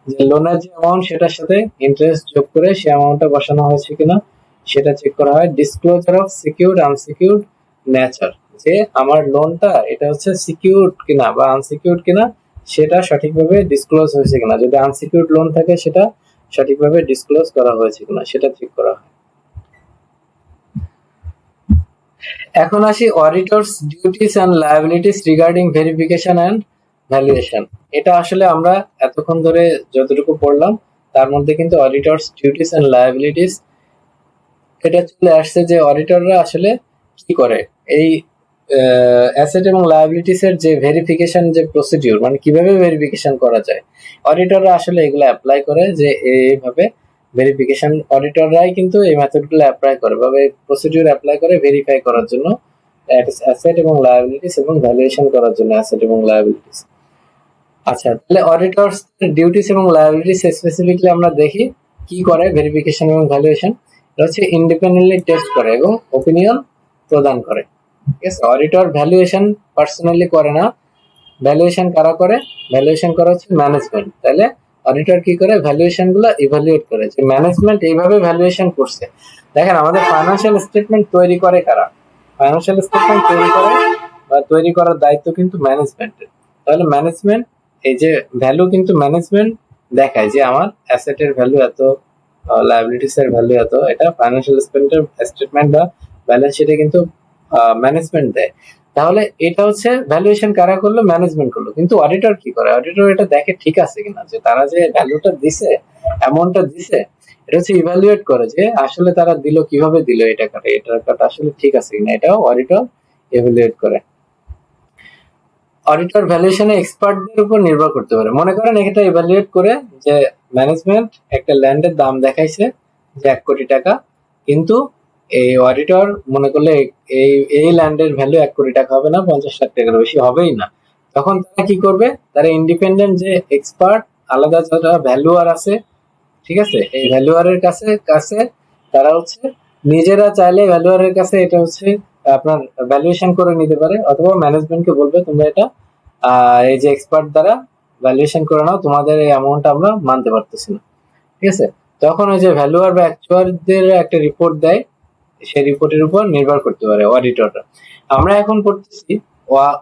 যে লোনের যে অ্যামাউন্ট সেটার সাথে ইন্টারেস্ট যোগ করে সে অ্যামাউন্টটা বসানো হয়েছে কিনা সেটা চেক করা হয়। Disclosure of secured unsecured nature, যে আমার লোনটা এটা হচ্ছে সিকিউরড কিনা বা আনসিকিউরড কিনা সেটা সঠিকভাবে ডিসক্লোজ হয়েছে কিনা। যদি আনসিকিউরড লোন থাকে সেটা সঠিকভাবে ডিসক্লোজ করা হয়েছে কিনা সেটা চেক করা হয়। এখন আসি auditors duties and liabilities regarding verification and valuation. এটা আসলে আমরা এতক্ষণ ধরে যতটুকু পড়লাম তার মধ্যে কিন্তু অডিটরস ডিউটিস এন্ড লায়াবিলিটিস এটা চলে আসছে, যে অডিটররা আসলে কি করে এই অ্যাসেট এবং লায়াবিলিটিস এর যে ভেরিফিকেশন যে প্রসিডিউর, মানে কিভাবে ভেরিফিকেশন করা যায়, অডিটররা আসলে এগুলো অ্যাপ্লাই করে যে এইভাবে ভেরিফিকেশন। অডিটররাই কিন্তু এই মেথডগুলো অ্যাপ্লাই করে বা প্রসিডিউর অ্যাপ্লাই করে ভেরিফাই করার জন্য অ্যাসেট এবং লায়াবিলিটিস এবং ভ্যালুয়েশন করার জন্য অ্যাসেট এবং লায়াবিলিটিস। আচ্ছা, তাহলে অডিটরস ডিউটিস এবং লায়াবিলিটিস স্পেসিফিকলি আমরা দেখি কি করে ভেরিফিকেশন এবং ভ্যালুয়েশন। এটা হচ্ছে ইন্ডিপেন্ডেন্টলি টেস্ট করে এবং ওপিনিয়ন প্রদান করে। ঠিক আছে, অডিটর ভ্যালুয়েশন পার্সোনালি করে না। ভ্যালুয়েশন কারা করে? ভ্যালুয়েশন করা হচ্ছে ম্যানেজমেন্ট। তাহলে অডিটর কি করে? ভ্যালুয়েশন গুলো ইভালুয়েট করে, যে ম্যানেজমেন্ট এইভাবে ভ্যালুয়েশন করছে। দেখেন আমাদের ফাইন্যান্সিয়াল স্টেটমেন্ট তৈরি করে কারা? ফাইন্যান্সিয়াল স্টেটমেন্ট তৈরি করে বা তৈরি করার দায়িত্ব কিন্তু ম্যানেজমেন্টের। তাহলে ম্যানেজমেন্ট এই যে ভ্যালু কিন্তু ম্যানেজমেন্ট দেখায় যে আমার অ্যাসেটের ভ্যালু এত, লায়াবিলিটিস এর ভ্যালু এত, এটা ফাইন্যান্সিয়াল স্টেটমেন্ট বা ব্যালেন্স শিটে কিন্তু ম্যানেজমেন্ট দেয়। তাহলে এটা হচ্ছে ভ্যালুয়েশন কারা করলো? ম্যানেজমেন্ট করলো। কিন্তু অডিটর কি করে? অডিটর এটা দেখে ঠিক আছে কিনা, যে তারা যে ভ্যালুটা দিছে, অ্যামাউন্টটা দিছে, এটা হচ্ছে ইভ্যালুয়েট করে যে আসলে তারা দিল কিভাবে দিল এই টাকাটা, এই টাকাটা আসলে ঠিক আছে কিনা, এটাও অডিটর ইভ্যালুয়েট করে। অডিটর ভ্যালুয়েশনে এক্সপার্টদের উপর নির্ভর করতে পারে। মনে করেন এটা ইভ্যালুয়েট করে যে ম্যানেজমেন্ট একটা ল্যান্ডের দাম দেখাইছে যে 1 কোটি টাকা, কিন্তু এই অডিটর মনে করলে এই এই ল্যান্ডের ভ্যালু 1 কোটি টাকা হবে না, 50 লাখ টাকার বেশি হবেই না। তখন তারা কি করবে? তারা ইন্ডিপেন্ডেন্ট যে এক্সপার্ট, আলাদা যারা ভ্যালুয়ার আছে, ঠিক আছে, এই ভ্যালুয়ারের কাছে কাছে তারা হচ্ছে নিজেরা চাইলে ভ্যালুয়ারের কাছে এটা হচ্ছে আপনার ভ্যালুয়েশন করে নিতে পারে, অথবা ম্যানেজমেন্টকে বলবে তোমরা এটা এই যে এক্সপার্ট দ্বারা ভ্যালুয়েশন করে নাও, তোমাদের এই অ্যামাউন্ট আমরা মানতে পারতেছি না। ঠিক আছে, তখন ওই যে ভ্যালুয়ার বা অ্যাকচুয়ারদের একটা রিপোর্ট দেয়, সেই রিপোর্টের উপর নির্ভর করতে পারে অডিটররা। আমরা এখন পড়তেছি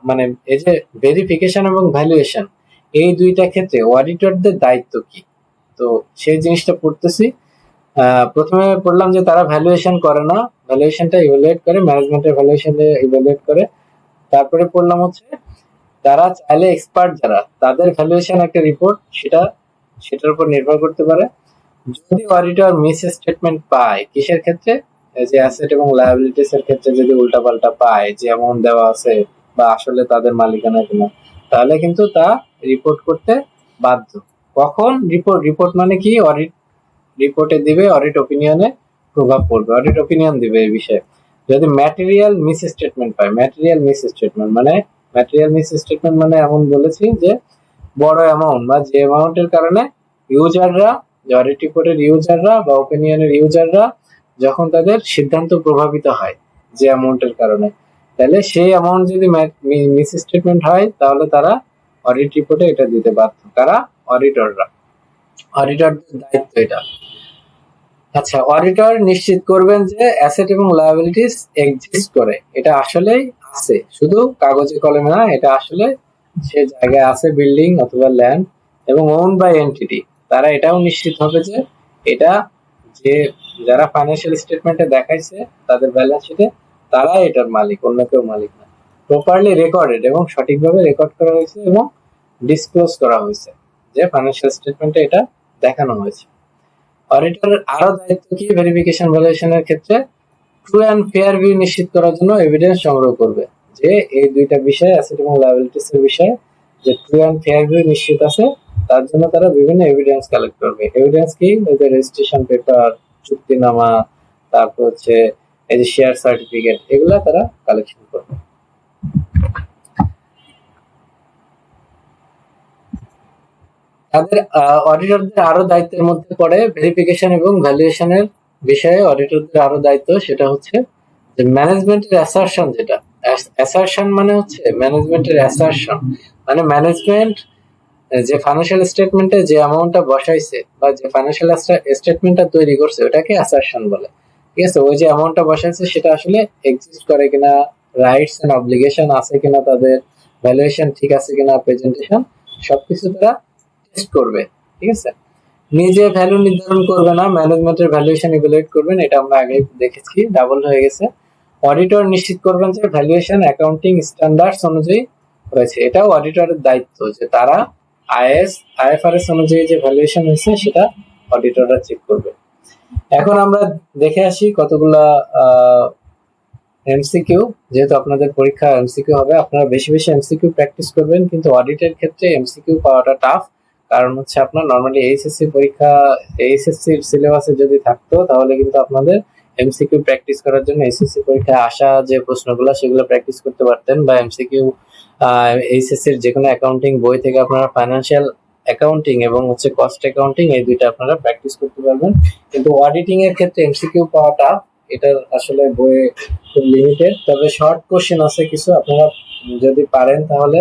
মানে এই যে ভেরিফিকেশন এবং ভ্যালুয়েশন, এই দুইটা ক্ষেত্রে অডিটরদের দায়িত্ব কি, তো সেই জিনিসটা পড়তেছি। প্রথমে পড়লাম যে তারা ভ্যালুয়েশন করে না, ভ্যালুয়েশনটা ইভালুয়েট করে, ম্যানেজমেন্টের ভ্যালুয়েশন ইভালুয়েট করে। তারপরে পড়লাম হচ্ছে তারা চাইলে এক্সপার্ট যারা, তাদের ভ্যালুয়েশন একটা রিপোর্ট, সেটার উপর নির্ভর করতে পারে। যদি অডিটর মিস স্টেটমেন্ট পায় কিসের ক্ষেত্রে? যে অ্যাসেট এবং লায়াবিলিটিস এর ক্ষেত্রে যদি উল্টাপাল্টা পায় যে অ্যামাউন্ট দেওয়া আছে বা আসলে তাদের মালিকানা কিনা, তাহলে কিন্তু তা রিপোর্ট করতে বাধ্য। কখন রিপোর্ট মানে কি? অডিট রিপোর্টে দিবে, অডিট ওপিনিয়নে প্রভাব পড়বে, অডিট ওপিনিয়ন দিবে এই বিষয়ে। যদি ম্যাটেরিয়াল মিস স্টেটমেন্ট পায়, ম্যাটেরিয়াল মিস স্টেটমেন্ট মানে এমন বলেছি যে বড় অ্যামাউন্ট বা যে অ্যামাউন্টের কারণে ইউজাররা, অডিট রিপোর্টের ইউজাররা বা ওপিনিয়নের ইউজাররা যখন তাদের সিদ্ধান্ত প্রভাবিত হয় যে অ্যামাউন্টের কারণে, তাহলে সেই অ্যামাউন্ট যদি মিস স্টেটমেন্ট হয় তাহলে তারা অডিট রিপোর্টে এটা দিতে বাধ্য। কারা? অডিটররা। অডিটরদের দায়িত্ব এটা। আচ্ছা, অডিটর নিশ্চিত করবেন যে অ্যাসেট এবং লায়াবিলিটিস এক্সিস্ট করে, এটা আসলেই আছে, শুধু কাগজে কলমে না, এটা আসলে সে জায়গায় আছে, বিল্ডিং অথবা ল্যান্ড, এবং ওন বাই এন্টিটি। তারা এটাও নিশ্চিত হবে যে এটা যে যারা ফাইন্যান্সিয়াল স্টেটমেন্টে দেখাইছে তাদের ব্যালেন্স শিটে, তারা এটার মালিক, অন্য কেউ মালিক না। প্রপারলি রেকর্ডেড এবং সঠিকভাবে রেকর্ড করা হয়েছে এবং ডিসক্লোজ করা হয়েছে যে ফাইন্যান্সিয়াল স্টেটমেন্টে এটা দেখানো হয়েছে। অডিটরের আরো দায়িত্ব কি ভেরিফিকেশন ভ্যালুয়েশনের ক্ষেত্রে? ট্রু অ্যান্ড ফেয়ার ভিউ নিশ্চিত করার জন্য এভিডেন্স সংগ্রহ করবে, যে এই দুইটা বিষয়, অ্যাসেট এবং লায়াবিলিটিস এর বিষয়ে যে ট্রু অ্যান্ড ফেয়ার ভিউ নিশ্চিত আছে, তার জন্য তারা বিভিন্ন এভিডেন্স কালেক্ট করবে। এভিডেন্স কি? ওই যে রেজিস্ট্রেশন পেপার, চুক্তিনামা, তারপর হচ্ছে এই যে শেয়ার সার্টিফিকেট, এগুলা তারা কালেকশন করবে। তাদের অডিটরদের আরো দায়িত্বের মধ্যে পড়ে ভেরিফিকেশন এবং ভ্যালুয়েশনের বিষয়ে অডিটরদের আরো দায়িত্ব, সেটা হচ্ছে যে ম্যানেজমেন্টের অ্যাসারশন, যেটা অ্যাসারশন মানে হচ্ছে ম্যানেজমেন্টের অ্যাসারশন, মানে ম্যানেজমেন্ট যে ফাইন্যান্সিয়াল স্টেটমেন্টে যে অ্যামাউন্টটা বসাইছে বা যে ফাইন্যান্সিয়াল স্টেটমেন্টটা তৈরি করছে ওটাকে অ্যাসারশন বলে। ঠিক আছে, ওই যে অ্যামাউন্টটা বসাইছে সেটা আসলে এক্সিস্ট করে কিনা, রাইটস এন্ড অব্লিগেশন আছে কিনা, তাদের ভ্যালুয়েশন ঠিক আছে কিনা, প্রেজেন্টেশন সবকিছু তারা টেস্ট করবে। ঠিক আছে, নিজে ভ্যালু নির্ধারণ করবে না, ম্যানেজমেন্টের ভ্যালুয়েশন ইভালুয়েট করবেন, এটা আমরা আগে দেখেছি, ডাবল হয়ে গেছে। অডিটর নিশ্চিত করবেন যে ভ্যালুয়েশন অ্যাকাউন্টিং স্ট্যান্ডার্ডস অনুযায়ী হয়েছে, এটাও অডিটরের দায়িত্ব যে তারা আইএফআরএস অনুযায়ী যে ভ্যালুয়েশন হয়েছে সেটা অডিটররা চেক করবে। এখন আমরা দেখে আসি কতগুলা এমসিকিউ, যেহেতু আপনাদের পরীক্ষা এমসিকিউ হবে, আপনারা বেশি বেশি এমসিকিউ প্র্যাকটিস করবেন, কিন্তু অডিটের ক্ষেত্রে এমসিকিউ পাওয়াটা টাফ। কারণ হচ্ছে আপনার নর্মালি এইচএসসি পরীক্ষা, এইচএসসির সিলেবাসে যদি থাকতো তাহলে কিন্তু আপনাদের এমসিকিউ প্র্যাকটিস করার জন্য এইচএসসি পরীক্ষায় আসা যে প্রশ্নগুলো সেগুলো প্র্যাকটিস করতে পারতেন, বা এমসিকিউ এইচএসসির যে কোনো অ্যাকাউন্টিং বই থেকে আপনারা ফাইন্যান্সিয়াল অ্যাকাউন্টিং এবং হচ্ছে কস্ট অ্যাকাউন্টিং এই দুইটা আপনারা প্র্যাকটিস করতে পারবেন। কিন্তু অডিটিং এর ক্ষেত্রে এমসিকিউ পাওয়াটা এটা আসলে বইয়ে খুব লিমিটেড। তবে শর্ট কোশ্চেন আছে কিছু, আপনারা যদি পারেন তাহলে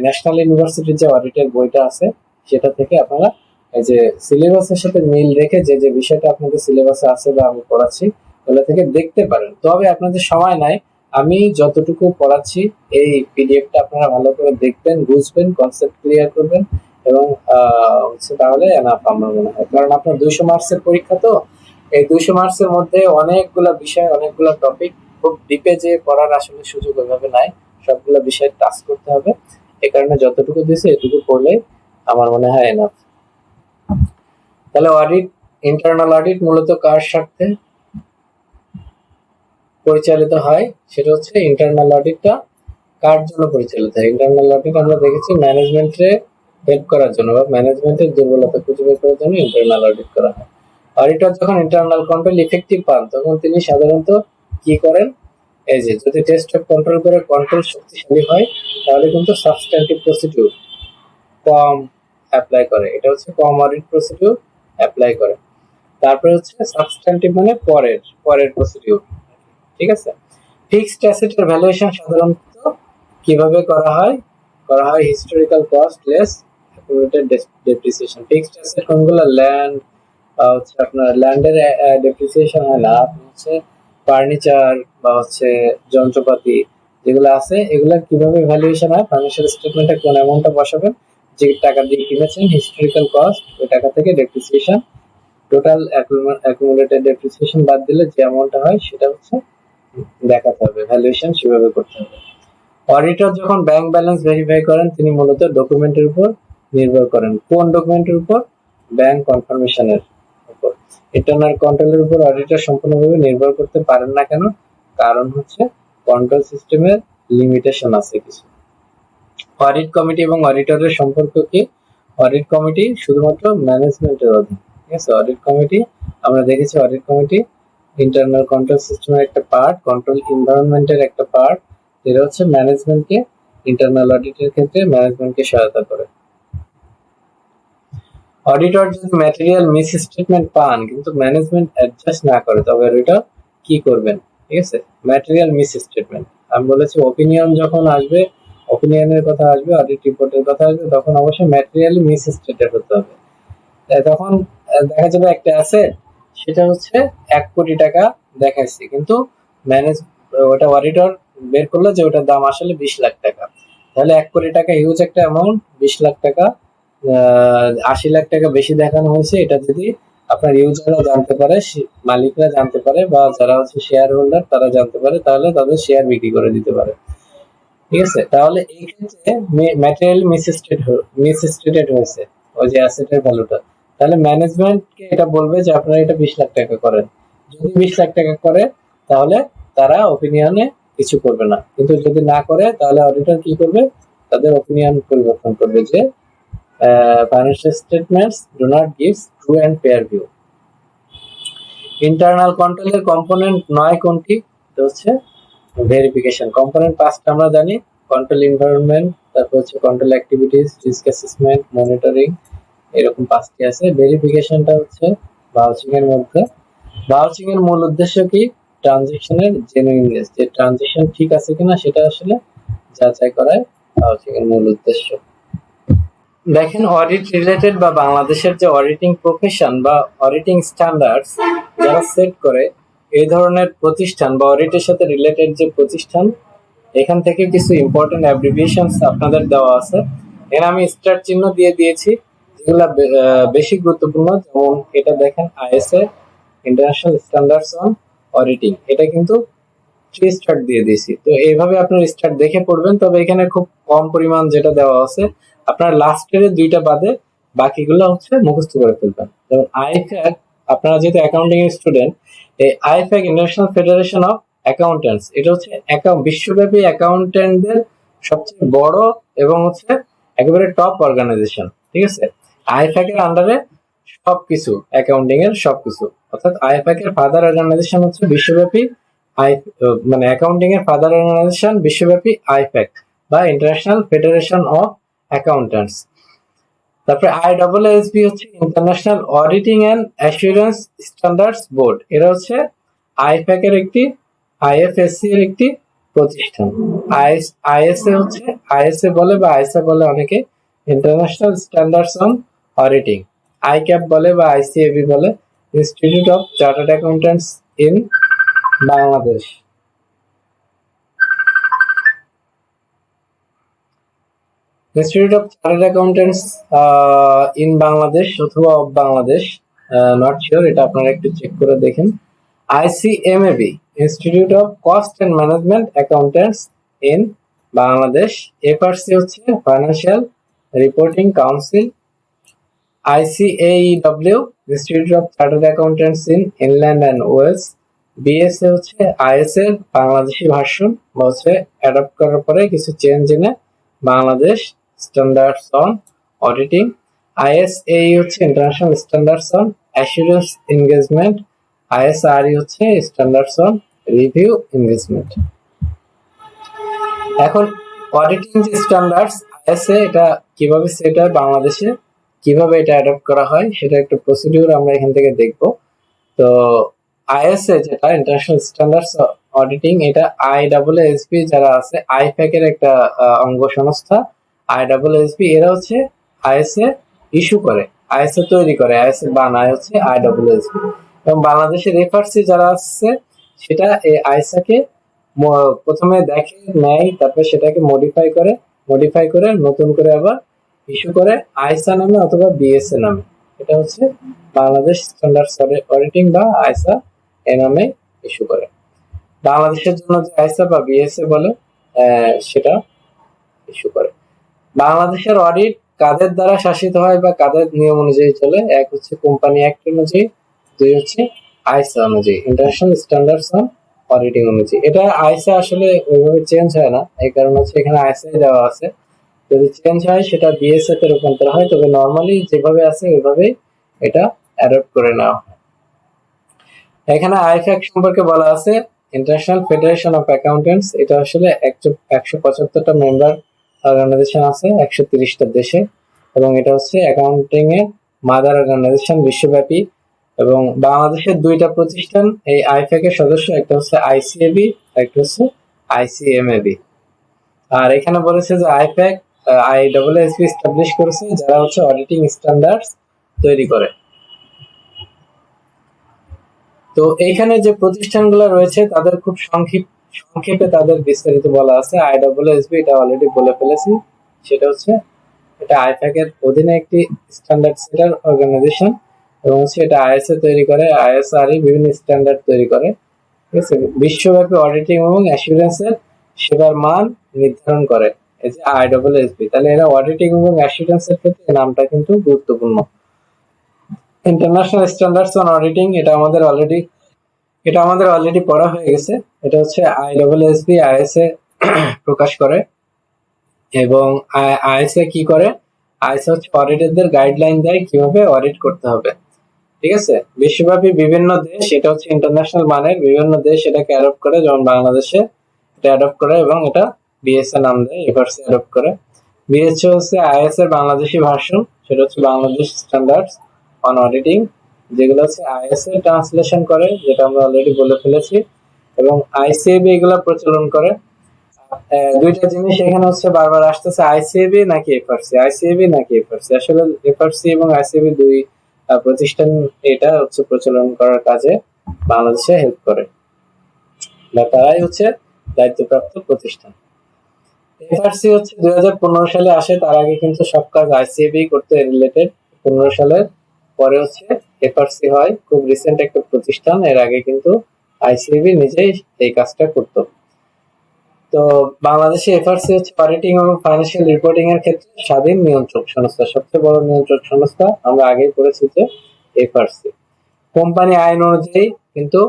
ন্যাশনাল ইউনিভার্সিটির যে অডিটের বইটা আছে সেটা থেকে আপনারা এই যে সিলেবাসের সাথে মিল রেখে যে যে বিষয়টা আপনাদের সিলেবাসে আছে বা আমি পড়াচ্ছি ওগুলো থেকে দেখতে পারেন। তবে আপনাদের সময় নাই, আমি যতটুকু পড়াচ্ছি এই পিডিএফটা আপনারা ভালো করে দেখবেন, বুঝবেন, কনসেপ্ট ক্লিয়ার করবেন এবং হচ্ছে তাহলে এনাফ আমার মনে হয়। কারণ আপনার 200 মার্কসের পরীক্ষা, তো এই 200 মার্কসের মধ্যে অনেকগুলা বিষয়, অনেকগুলা টপিক, খুব ডিপে যে পড়ার আসলে সুযোগ ওইভাবে নাই, সবগুলো বিষয় টাচ করতে হবে। এই কারণে যতটুকু দিয়েছে এটুকু পড়লে আমার মনে হয় এনাফ। তাহলে অডিট, ইন্টারনাল অডিট মূলত কার স্বার্থে পরিচালিত হয়, সেটা হচ্ছে ইন্টারনাল অডিটটা কার জন্য পরিচালিত হয়। ইন্টারনাল অডিট আমরা দেখেছি ম্যানেজমেন্টে হেল্প করার জন্য বা ম্যানেজমেন্টের দুর্বলতা খুঁজে বের করার জন্য ইন্টারনাল অডিট করা হয়। অডিটর যখন ইন্টারনাল কন্ট্রোল ইফেক্টিভ পান তখন তিনি সাধারণত কি করেন, এই যে যদি টেস্ট অফ কন্ট্রোল করে কন্ট্রোল শক্তিশালী হয় তাহলে কিন্তু সাবস্ট্যান্টিভ প্রসিডিউর কম অ্যাপ্লাই করে, এটা হচ্ছে কম অডিট প্রসিডিউর অ্যাপ্লাই করে। তারপরে হচ্ছে সাবস্ট্যান্টিভ মানে পরের পরের প্রসিডিউর। ঠিক আছে, ফিক্সড অ্যাসেটের ভ্যালুয়েশন সাধারণত কিভাবে করা হয়, করা হয় historical cost less accumulated depreciation. Fixed asset কোনগুলো, ল্যান্ড হচ্ছে আপনার ল্যান্ডের ডেপ্রিসিয়েশন হয় না, হচ্ছে ফার্নিচার বা হচ্ছে যন্ত্রপাতি যেগুলো আছে এগুলা কিভাবে ভ্যালুয়েশন হয়, ফাইন্যান্সিয়াল স্টেটমেন্টে কোন অ্যামাউন্টটা বসাবেন, যে টাকা দিয়ে কিনেছেন হিস্টোরিক্যাল কস্ট ওই টাকা থেকে ডেপ্রিসিয়েশন, টোটাল অ্যাকুমুলেটেড ডেপ্রিসিয়েশন বাদ দিলে যে অ্যামাউন্টটা হয় সেটা হচ্ছে দেখাতে হবে, ভ্যালুয়েশন সেভাবে করতে হবে। অডিটর যখন ব্যাংক ব্যালেন্স ভেরিফাই করেন তিনি মূলত ডকুমেন্টের উপর নির্ভর করেন। কোন ডকুমেন্টের উপর? ব্যাংক কনফার্মেশনের উপর। ইন্টারনাল কন্ট্রোলের উপর অডিটর সম্পূর্ণভাবে নির্ভর করতে পারেন না কেন? কারণ হচ্ছে কন্ট্রোল সিস্টেমের লিমিটেশন আছে কিছু। অডিট কমিটি এবং অডিটরের সম্পর্ক কি? অডিট কমিটি শুধুমাত্র ম্যানেজমেন্টের অধীন। ঠিক আছে, অডিট কমিটি আমরা দেখেছি, অডিট কমিটি ইন্টারনাল কন্ট্রোল সিস্টেমের একটা পার্ট, কন্ট্রোল এনভায়রনমেন্টের একটা পার্ট। এটা হচ্ছে ম্যানেজমেন্টকে, ইন্টারনাল অডিটের ক্ষেত্রে ম্যানেজমেন্টকে সহায়তা করে। অডিটর যদি ম্যাটেরিয়াল মিস স্টেটমেন্ট পান কিন্তু ম্যানেজমেন্ট অ্যাডজাস্ট না করে তবে অডিটর কি করবেন? ঠিক আছে, ম্যাটেরিয়াল মিস স্টেটমেন্ট আমি বলেছি ওপিনিয়ন যখন আসবে, ওপিনিয়নের কথা আসবে, অডিট রিপোর্টের কথা আসবে, তখন অবশ্যই ম্যাটেরিয়ালি মিস স্টেটেড হতে হবে। তখন দেখা যাবে একটা অ্যাসেট সেটা হচ্ছে 1 কোটি টাকা দেখাইছে, কিন্তু ম্যানেজ ওটা অডিটর বের করলো যে ওটার দাম আসলে 20 লাখ টাকা। তাহলে 1 কোটি টাকা হিউজ একটা অ্যামাউন্ট, 20 লাখ টাকা 80 লাখ টাকা বেশি দেখানো হয়েছে, এটা যদি আপনার ইউজাররা জানতে পারে, মালিকরা জানতে পারে, বা যারা হচ্ছে শেয়ার হোল্ডার তারা জানতে পারে, তাহলে তাদের শেয়ার বিক্রি করে দিতে পারে। ঠিক আছে, তাহলে এই ক্ষেত্রে ম্যাটেরিয়াল মিসস্টেটেড হয়েছে ওই যে অ্যাসেটের ভ্যালুটা, তাহলে ম্যানেজমেন্টকে এটা বলবে যে আপনারা এটা 20 লাখ টাকা করেন। যদি 20 লাখ টাকা করে তাহলে তারা ওপিনিয়নে কিছু করবে না, কিন্তু যদি না করে তাহলে অডিটর কি করবে, তাদের ওপিনিয়ন পরিবর্তন করবে যে financial statements do not give true and fair view. Internal কন্ট্রোলের কম্পোনেন্ট 9 কোনটি? এটা হচ্ছে ভেরিফিকেশন। কম্পোনেন্ট 5টা আমরা জানি, কন্ট্রোল এনভায়রনমেন্ট, তারপর হচ্ছে control activities, risk assessment, monitoring, এরকম 5টি আছে। ভেরিফিকেশনটা হচ্ছে ভাউচিং এর মধ্যে ভাউচিং এর মূল উদ্দেশ্য কি? ট্রানজেকশনের জেনুইননেস, যে ট্রানজেকশন ঠিক আছে কিনা সেটা আসলে যাচাই করাই ভাউচিং এর মূল উদ্দেশ্য। দেখেন, অডিট রিলেটেড বা বাংলাদেশের যে অডিটিং প্রফেশন বা অডিটিং স্ট্যান্ডার্ডস যারা সেট করে, এই ধরনের প্রতিষ্ঠান বা অডিটের সাথে রিলেটেড যে প্রতিষ্ঠান, এখান থেকে কিছু ইম্পর্টেন্ট অ্যাব্রিভিয়েশনস আপনাদের দেওয়া আছে। এখানে আমি স্টার চিহ্ন দিয়ে দিয়েছি, যেগুলো বেশি গুরুত্বপূর্ণ। যেমন এটা দেখেন, ISA, international standards on auditing, এটা কিন্তু 3 স্টার দিয়ে দিয়েছি। তো এইভাবে আপনার স্টার দেখে পড়বেন। তবে এখানে খুব কম পরিমাণ যেটা দেওয়া আছে, আপনার লাস্টের 2টা বাদে বাকিগুলো হচ্ছে মুখস্থ করে ফেলবেন। যেমন আইফ্যাক, আপনারা যেহেতু অ্যাকাউন্টিং এর স্টুডেন্ট, এই আইফ্যাক ইন্টারন্যাশনাল ফেডারেশন অফ অ্যাকাউন্ট্যান্টস, এটা হচ্ছে বিশ্বব্যাপী অ্যাকাউন্ট্যান্টদের সবচেয়ে বড় এবং হচ্ছে একেবারে টপ অর্গানাইজেশন। ঠিক আছে, আইফ্যাক এর আন্ডারে সবকিছু, অ্যাকাউন্টিং এর সবকিছু। অর্থাৎ আইফ্যাক এর ফাদার অর্গানাইজেশন হচ্ছে বিশ্বব্যাপী আই মানে অ্যাকাউন্টিং এর ফাদার অর্গানাইজেশন বিশ্বব্যাপী আইফ্যাক বা ইন্টারন্যাশনাল ফেডারেশন অফ অ্যাকাউন্ট্যান্টস। তারপরে আইএএসবি হচ্ছে international auditing and assurance standards board, এরা হচ্ছে আইফ্যাক এর একটি, আইএফএসসি এর একটি প্রতিষ্ঠান। আইএসএ হচ্ছে, আইএসএ বলে বা আইসা বলে অনেকে, ইন্টারন্যাশনাল স্ট্যান্ডার্ডস অন অডিটিং। আইক্যাপ বলে বা আইসিএবি বলে, institute of chartered accountants in Bangladesh. Institute of chartered accountants in Bangladesh অথবা অফ বাংলাদেশ, নট শিওর, এটা আপনারা একটু চেক করে দেখেন। ICMAB, institute of cost and management accountants in Bangladesh. FRC হচ্ছে financial reporting council. ICAEW, institute of chartered accountants in England and Wales. BSA হচ্ছে IS এর Bangladeshi version, বা হচ্ছে অ্যাডপ্ট করার পরে কিছু চেঞ্জ এনে Bangladesh standards on auditing. ISAE হচ্ছে international standards on assurance engagement. ISRE হচ্ছে স্ট্যান্ডার্ডস অন রিভিউ এনগেজমেন্ট। এখন অডিটিং যে স্ট্যান্ডার্ডস আইএসএ, এটা কিভাবে সেট হয় বাংলাদেশে, কিভাবে এটা অ্যাডপ্ট করা হয়, সেটা একটা প্রসিডিউর আমরা এখান থেকে দেখব। তো আইএসএ যেটা ইন্টারন্যাশনাল স্ট্যান্ডার্ডস অডিটিং, এটা আইএএসবি যারা আছে, আইফ্যাক এর একটা অঙ্গ সংস্থা। আইএএসবি এরা হচ্ছে আইএসএ ইস্যু করে, আইএসএ তৈরি করে, আইএসএ বানায় হচ্ছে আইএএসবি। এবং বাংলাদেশের এফআরসি যারা আছে, সেটা এই আইএসএ প্রথমে দেখে, নেয়, তারপরে সেটাকে মডিফাই করে নতুন করে আবার ইস্যু করে আইসা নামে অথবা বিএসএ নামে। এটা হচ্ছে বাংলাদেশ স্ট্যান্ডার্ডস অডিটিং বা আইসা এ নামে ইস্যু করে। বাংলাদেশের জন্য যে আইসা বা বিএসএ বলে, সেটা ইস্যু করে। বাংলাদেশের অডিট কাদের দ্বারা শাসিত হয় বা কাদের নিয়ম অনুযায়ী চলে? এক হচ্ছে কোম্পানি অ্যাক্ট অনুযায়ী, দুই হচ্ছে আইসা অনুযায়ী, ইন্টারন্যাশনাল স্ট্যান্ডার্ডস অন অডিটিং অনুযায়ী। এটা আইসা আসলে ওইভাবে চেঞ্জ হয় না, এই কারণে হচ্ছে এখানে আইসাই দেওয়া আছে। যদি চেঞ্জ হয় সেটা বিএসএ তে রূপান্তর হয়, তবে নরমালি যেভাবে আছে ওইভাবেই এটা অ্যাডপ্ট করে নেওয়া হয়। এখানে আইফ্যাক সম্পর্কে বলা আছে, ইন্টারন্যাশনাল ফেডারেশন অফ অ্যাকাউন্ট্যান্টস, এটা আসলে 175টা মেম্বার অর্গানাইজেশন আছে 130টা দেশে, এবং এটা হচ্ছে অ্যাকাউন্টিং এর মাদার অর্গানাইজেশন বিশ্বব্যাপী। এবং বাংলাদেশের 2টা প্রতিষ্ঠান এই আইফ্যাক এর সদস্য, একটা হচ্ছে আইসিএবি, একটা হচ্ছে আইসিএমএবি। আর এখানে বলেছে যে আইফ্যাক আইএএসবি এস্টাবলিশ করেছে যারা হচ্ছে অডিটিং স্ট্যান্ডার্ডস তৈরি করে। তো এইখানে যে প্রতিষ্ঠানগুলো রয়েছে তাদের খুব সংক্ষেপে তাদের বিস্তারিত বলা আছে। আইএএসবি এটা অলরেডি বলে ফেলেছি, সেটা হচ্ছে এটা আইফ্যাক এর অধীনে একটি স্ট্যান্ডার্ড সেটার অর্গানাইজেশন, এবং হচ্ছে এটা আইএসএ তৈরি করে, আইএসআরই বিভিন্ন স্ট্যান্ডার্ড তৈরি করে। ঠিক আছে, বিশ্বব্যাপী অডিটিং এবং অ্যাসুরেন্সের সেবার মান নির্ধারণ করে এই যে আইএএসবি। তাহলে এরা অডিটিং এবং অ্যাসুরেন্সের ক্ষেত্রে নামটা কিন্তু গুরুত্বপূর্ণ। ইন্টারন্যাশনাল স্ট্যান্ডার্ডস অন অডিটিং, এটা আমাদের অলরেডি পড়া হয়ে গেছে। এটা হচ্ছে আইএএসবি আইএসএ প্রকাশ করে, এবং আইএসএ কি করে? আইএসএ হচ্ছে অডিটরদের গাইডলাইন দেয় কিভাবে অডিট করতে হবে। ঠিক আছে, বিশ্বব্যাপী বিভিন্ন দেশ, এটা হচ্ছে ইন্টারন্যাশনাল মানের, বিভিন্ন দেশ এটাকে অ্যাডপ্ট করে, যেমন বাংলাদেশে এটা অ্যাডপ্ট করে এবং এটা বিএসএ নাম দেয়, এফআরসি অ্যাডপ্ট করে। বিএসএ হচ্ছে আইএস এর বাংলাদেশি ভার্সন, সেটা হচ্ছে বাংলাদেশ স্ট্যান্ডার্ডস অন অডিটিং। যেগুলো হচ্ছে আইএস এ ট্রান্সলেশন করে, যেটা আমরা অলরেডি বলে ফেলেছি, এবং আইসিএবি এগুলা প্রচলন করে। দুইটা জিনিস এখানে হচ্ছে বারবার আসতেছে, আইসিএবি নাকি এফআরসি, আইসিএবি নাকি এফআরসি। আসলে এফআরসি এবং আইসিএবি দুই প্রতিষ্ঠান এটা হচ্ছে প্রচলন করার কাজে বাংলাদেশে হেল্প করে, বা তারাই হচ্ছে দায়িত্বপ্রাপ্ত প্রতিষ্ঠান। এফআরসি হচ্ছে 2015 সালে আসে, তার আগে কিন্তু সব কাজ আইসিএবি করতে রিলেটেড। 15 সালের পরে হচ্ছে এফআরসি হয়, খুব রিসেন্ট একটা প্রতিষ্ঠান। এর আগে কিন্তু আইসিএবি নিজেই এই কাজটা করতো। তো বাংলাদেশে এফআরসি হচ্ছে অডিটিং এবং ফাইন্যান্সিয়াল রিপোর্টিং এর ক্ষেত্রে স্বাধীন নিয়ন্ত্রক সংস্থা, সবচেয়ে বড় নিয়ন্ত্রক সংস্থা। আমরা আগেই পড়েছি যে এফআরসি। কোম্পানি আইন অনুযায়ী কিন্তু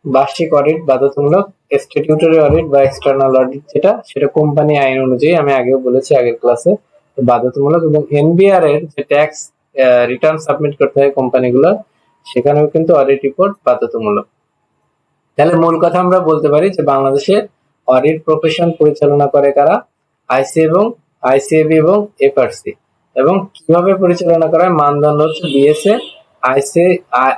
বার্ষিক অডিট বাধ্যতামূলক, স্ট্যাটিউটরি অডিট বা এক্সটার্নাল অডিট যেটা, সেটা কোম্পানি আইন অনুযায়ী, আমি আগেও বলেছি আগের ক্লাসে, বাধ্যতামূলক। এবং এনবিআর এর যে ট্যাক্স রিটার্ন সাবমিট করতে হয় কোম্পানিগুলো, সেখানেও কিন্তু অডিট রিপোর্ট বাধ্যতামূলক। তাহলে মূল কথা আমরা বলতে পারি যে বাংলাদেশে অডিট প্রফেশন পরিচালনা করে কারা? আইসিএবি এবং এফআরসি। এবং কিভাবে পরিচালনা করা হয়? মানদণ্ড হচ্ছে বিএসএ,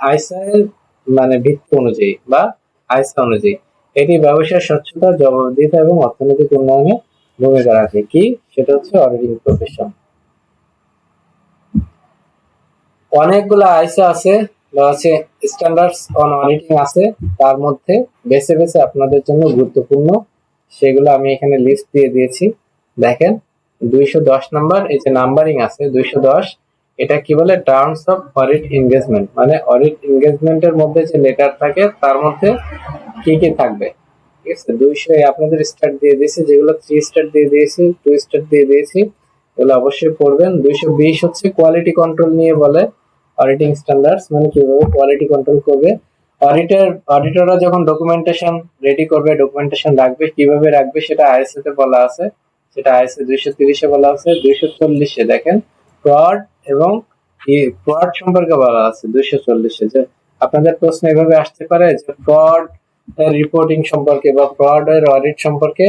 আইসা এর মানে ভিত্তি অনুযায়ী বা আইসা অনুযায়ী। এটি ব্যবসার স্বচ্ছতা, জবাবদিহিতা এবং অর্থনৈতিক উন্নয়নে ভূমিকা রাখে। কি? সেটা হচ্ছে অডিটিং প্রফেশন। অনেকগুলো আইসা আছে বা আছে স্ট্যান্ডার্ডস অন অডিটিং আছে, তার মধ্যে বেছে বেছে আপনাদের জন্য গুরুত্বপূর্ণ সেগুলো আমি এখানে লিস্ট দিয়ে দিয়েছি। দেখেন 210 নাম্বার, এই যে নাম্বারিং আছে 210, এটা কি বলে? টার্মস অফ অডিট এনগেজমেন্ট, মানে অডিট এনগেজমেন্টের মধ্যে যে লেটার থাকে তার মধ্যে কি কি থাকবে। ঠিক আছে, 200 আপনাদের স্টার দিয়ে দিয়েছি, যেগুলো 3 স্টার দিয়ে দিয়েছি, 2 স্টার দিয়ে দিয়েছি, এগুলো অবশ্যই পড়বেন। 220 হচ্ছে কোয়ালিটি কন্ট্রোল নিয়ে বলে, অডিটিং স্ট্যান্ডার্ডস মানে কিভাবে কোয়ালিটি কন্ট্রোল করবে। অডিটররা যখন ডকুমেন্টেশন রেডি করবে, ডকুমেন্টেশন রাখবে, কিভাবে রাখবে সেটা আইএসও তে বলা আছে, সেটা আইএসও 230 এ বলা আছে। 240 এ দেখেন ফ্রড এবং ফ্রড সম্পর্কে বলা আছে 240 এ। যে আপনাদের প্রশ্ন এভাবে আসতে পারে যে ফ্রড এর রিপোর্টিং সম্পর্কে বা ফ্রড এর অডিট সম্পর্কে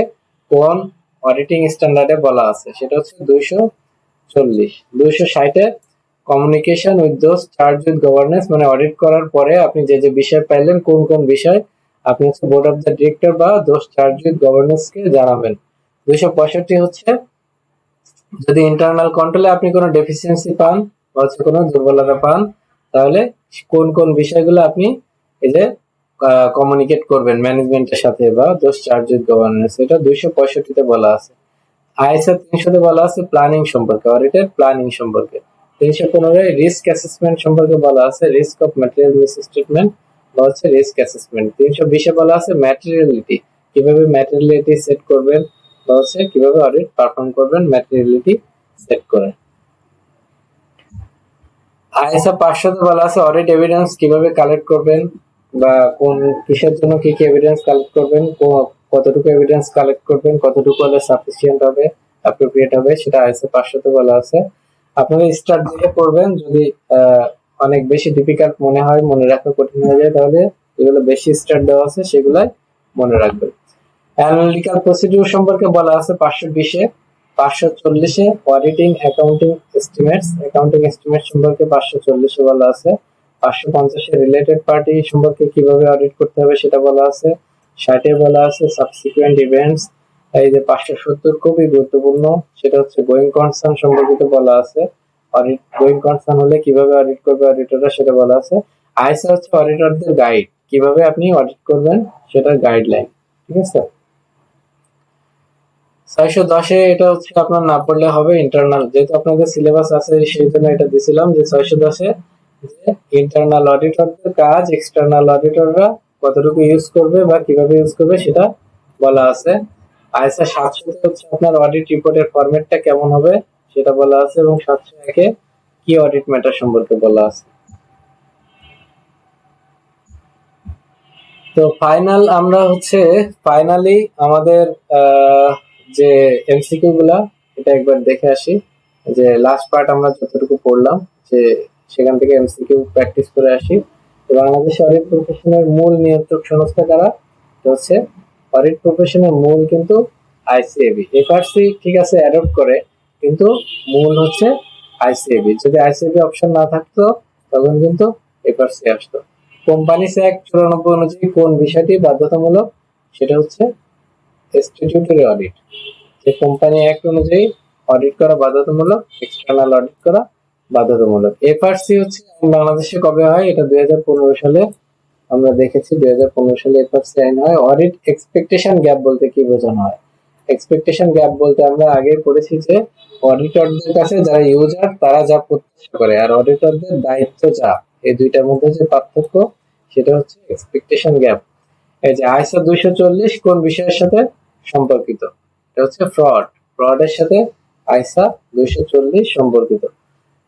কোন অডিটিং স্ট্যান্ডার্ডে বলা আছে, সেটা হচ্ছে 240। 260 এ communication with those charge with governance, মানে অডিট করার পরে আপনি যে যে বিষয় পাইলেন, কোন কোন বিষয় আপনি হচ্ছে বোর্ড অফ দ্য ডিরেক্টর বা দোজ চার্জ উইথ গভর্নেন্স কে জানাবেন। 265 হচ্ছে যদি ইন্টারনাল কন্ট্রোলে আপনি কোনো ডেফিসিয়েন্সি পান বা হচ্ছে কোনো দুর্বলতা পান, তাহলে কোন কোন বিষয়গুলো আপনি এই যে কমিউনিকেট করবেন ম্যানেজমেন্টের সাথে বা দোজ চার্জ উইথ গভর্নেন্স, এটা 265 তে বলা আছে। আইএসও 300 তে বলা আছে প্ল্যানিং সম্পর্কে, অডিটের প্ল্যানিং সম্পর্কে। 315 রিস্ক অ্যাসেসমেন্ট সম্পর্কে বলা আছে, রিস্ক অফ ম্যাটেরিয়াল মিসস্টেটমেন্ট বা হচ্ছে রিস্ক অ্যাসেসমেন্ট। 320 এ বলা আছে ম্যাটেরিয়ালিটি, কিভাবে ম্যাটেরিয়ালিটি সেট করবেন বা হচ্ছে কিভাবে অডিট পারফর্ম করবেন ম্যাটেরিয়ালিটি সেট করে। আইএসও 500 তে বলা আছে অডিট এভিডেন্স কিভাবে কালেক্ট করবেন বা কোন কিসের জন্য কি কি এভিডেন্স কালেক্ট করবেন, কতটুকু এভিডেন্স কালেক্ট করবেন, কতটুকু হলে সাফিসিয়েন্ট হবে, অ্যাপ্রোপ্রিয়েট হবে, সেটা আইএসও 500 তে বলা আছে। আপনারা স্টার্ট দিয়ে পড়বেন, যদি অনেক বেশি ডিফিকাল্ট মনে হয়, মনে রাখা কঠিন হয়ে যায়, তাহলে যেগুলো বেশি স্টার্ট দেওয়া আছে সেগুলাই মনে রাখবেন। অ্যানালিটিক্যাল প্রসিডিউর সম্পর্কে বলা আছে 520 এ। 540 এ auditing accounting estimates, accounting estimate সম্পর্কে 540 এ বলা আছে। 550 এ রিলেটেড পার্টি সম্পর্কে কিভাবে অডিট করতে হবে সেটা বলা আছে। 60 এ বলা আছে সাবসিকুয়েন্ট ইভেন্টস। এই যে 570 খুবই গুরুত্বপূর্ণ, সেটা হচ্ছে গোয়িং কনসার্ন সম্পর্কিত বলা আছে। অডিট গোয়িং কনসার্ন হলে কিভাবে অডিট করবে অডিটররা সেটা বলা আছে। আইএসও হচ্ছে অডিটরদের গাইড, কিভাবে আপনি অডিট করবেন সেটার গাইডলাইন। ঠিক আছে, 610 এ এটা হচ্ছে আপনার না পড়লে হবে, ইন্টারনাল, যেহেতু আপনাদের সিলেবাস আছে সেই জন্য এটা দিছিলাম যে 610 এ যে ইন্টারনাল অডিটরদের কাজ এক্সটার্নাল অডিটররা কতটুকু ইউজ করবে বা কিভাবে ইউজ করবে সেটা বলা আছে। আইএসও 700 তে হচ্ছে আপনার অডিট রিপোর্টের ফরম্যাটটা কেমন হবে সেটা বলা আছে, এবং 701 এ কি অডিট ম্যাটার সম্পর্কে বলা আছে। তো আমরা হচ্ছে ফাইনালি আমাদের যে এমসিকিউ গুলা, এটা একবার দেখে আসি। যে লাস্ট পার্ট আমরা যতটুকু পড়লাম, যে সেখান থেকে এমসিকিউ প্র্যাকটিস করে আসি। তো বাংলাদেশ অডিট প্রফেশনের মূল নিয়ন্ত্রক সংস্থা কারা? এটা হচ্ছে অডিট প্রফেশনের মূল কিন্তু আইসিএবি। এফআরসি ঠিক আছে অ্যাডপ্ট করে, কিন্তু মূল হচ্ছে আইসিএবি। যদি আইসিএবি অপশন না থাকতো তখন কিন্তু এফআরসি আসতো। কোম্পানিজ অ্যাক্ট 94 অনুযায়ী কোন বিষয়টি বাধ্যতামূলক? সেটা হচ্ছে স্ট্যাটিউটরি অডিট। যে কোম্পানি অ্যাক্ট অনুযায়ী অডিট করা বাধ্যতামূলক, এক্সটার্নাল অডিট করা বাধ্যতামূলক। এফআরসি হচ্ছে বাংলাদেশে কবে হয়? এটা 2015 সালে আমরা দেখেছি। 2015 সালে এফআরসি আইন হয়। অডিট এক্সপেকটেশন গ্যাপ বলতে কি বোঝানো হয়? এক্সপেকটেশন গ্যাপ বলতে আমরা আগে পড়েছি যে অডিটরদের কাছে যারা ইউজার তারা যা প্রত্যাশা করে আর অডিটরদের দায়িত্ব যা, এই দুইটার মধ্যে যে পার্থক্য সেটা হচ্ছে এক্সপেকটেশন গ্যাপ। এই যে আইসো 240 কোন বিষয়ের সাথে সম্পর্কিত? এটা হচ্ছে ফ্রডের সাথে আইসা 240 সম্পর্কিত।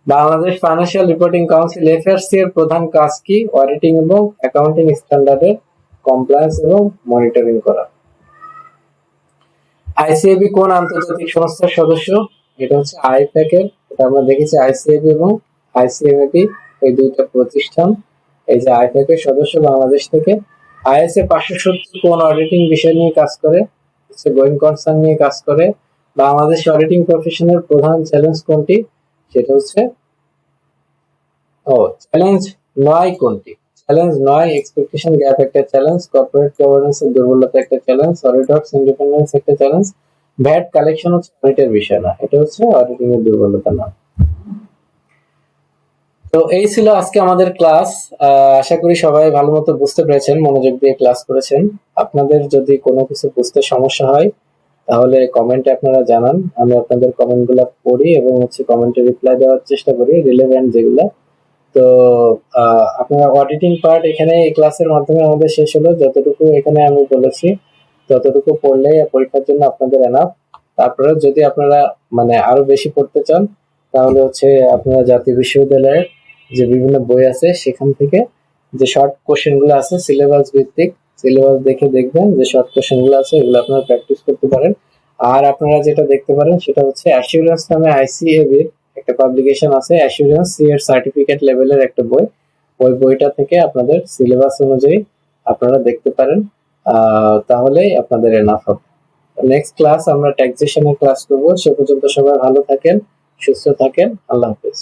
Bangladesh financial reporting council FRC এর প্রধান কাজ কি? অডিটিং এবং অ্যাকাউন্টিং স্ট্যান্ডার্ডের কমপ্লায়েন্স এবং মনিটরিং করা। আইসিএবি কোন আন্তর্জাতিক সংস্থার সদস্য? এটা হচ্ছে আইপ্যাক এর। এটা আমরা দেখেছি আইসিএবি এবং আইসিএমএবি এই দুইটা প্রতিষ্ঠান এই যে আইপ্যাক এর সদস্য বাংলাদেশ থেকে। আইএসএ 570 কোন অডিটিং বিষয় নিয়ে কাজ করে? হচ্ছে গোয়িং কনসার্ন নিয়ে কাজ করে। বাংলাদেশ অডিটিং প্রফেশনের প্রধান চ্যালেঞ্জ কোনটি? সেটা হচ্ছে চ্যালেঞ্জ 9 কোনটি? চ্যালেঞ্জ 9 এক্সপেকটেশন গ্যাপ একটা চ্যালেঞ্জ, কর্পোরেট গভর্নেন্সের দুর্বলতা একটা চ্যালেঞ্জ, অডিটরস ইন্ডিপেন্ডেন্স একটা চ্যালেঞ্জ, ভ্যাট কালেকশন হচ্ছে অডিটের বিষয় না, এটা হচ্ছে অডিটিং এর দুর্বলতা না। তো এই ছিল আজকে আমাদের ক্লাস। আশা করি সবাই ভালো মতো বুঝতে পেরেছেন, মনোযোগ দিয়ে ক্লাস করেছেন। আপনাদের যদি কোনো কিছু বুঝতে সমস্যা হয় তাহলে কমেন্টে আপনারা জানান, আমি আপনাদের কমেন্টগুলো পড়ি এবং হচ্ছে কমেন্টে রিপ্লাই দেওয়ার চেষ্টা করি রিলেভেন্ট যেগুলো। তো আপনারা অডিটিং পার্ট এখানে এই ক্লাসের মাধ্যমে আমাদের শেষ হলো। যতটুকু এখানে আমি বলেছি ততটুকু পড়লেই পরীক্ষার জন্য আপনাদের এনাফ। তারপরে যদি আপনারা মানে আরো বেশি পড়তে চান তাহলে হচ্ছে আপনারা জাতীয় বিশ্ববিদ্যালয়ের যে বিভিন্ন বই আছে সেখান থেকে যে শর্ট কোশ্চেন গুলো আছে সিলেবাস ভিত্তিক, সিলেবাস দেখে দেখবেন যে শর্ট কোশ্চেন গুলো আছে এগুলো আপনারা প্র্যাকটিস করতে পারেন। আর আপনারা যেটা দেখতে পারেন সেটা হচ্ছে অ্যাসিউরেন্স নামে আইসিএবির একটা পাবলিকেশন আছে, অ্যাসিউরেন্স সি এর সার্টিফিকেট লেভেলের একটা বই। ওই বইটা থেকে আপনাদের সিলেবাস অনুযায়ী আপনারা দেখতে পারেন, তাহলেই আপনাদের এনাফ হবে। নেক্সট ক্লাস আমরা ট্যাক্সেশনের ক্লাস করব। সে পর্যন্ত সবাই ভালো থাকেন, সুস্থ থাকেন। আল্লাহ হাফেজ।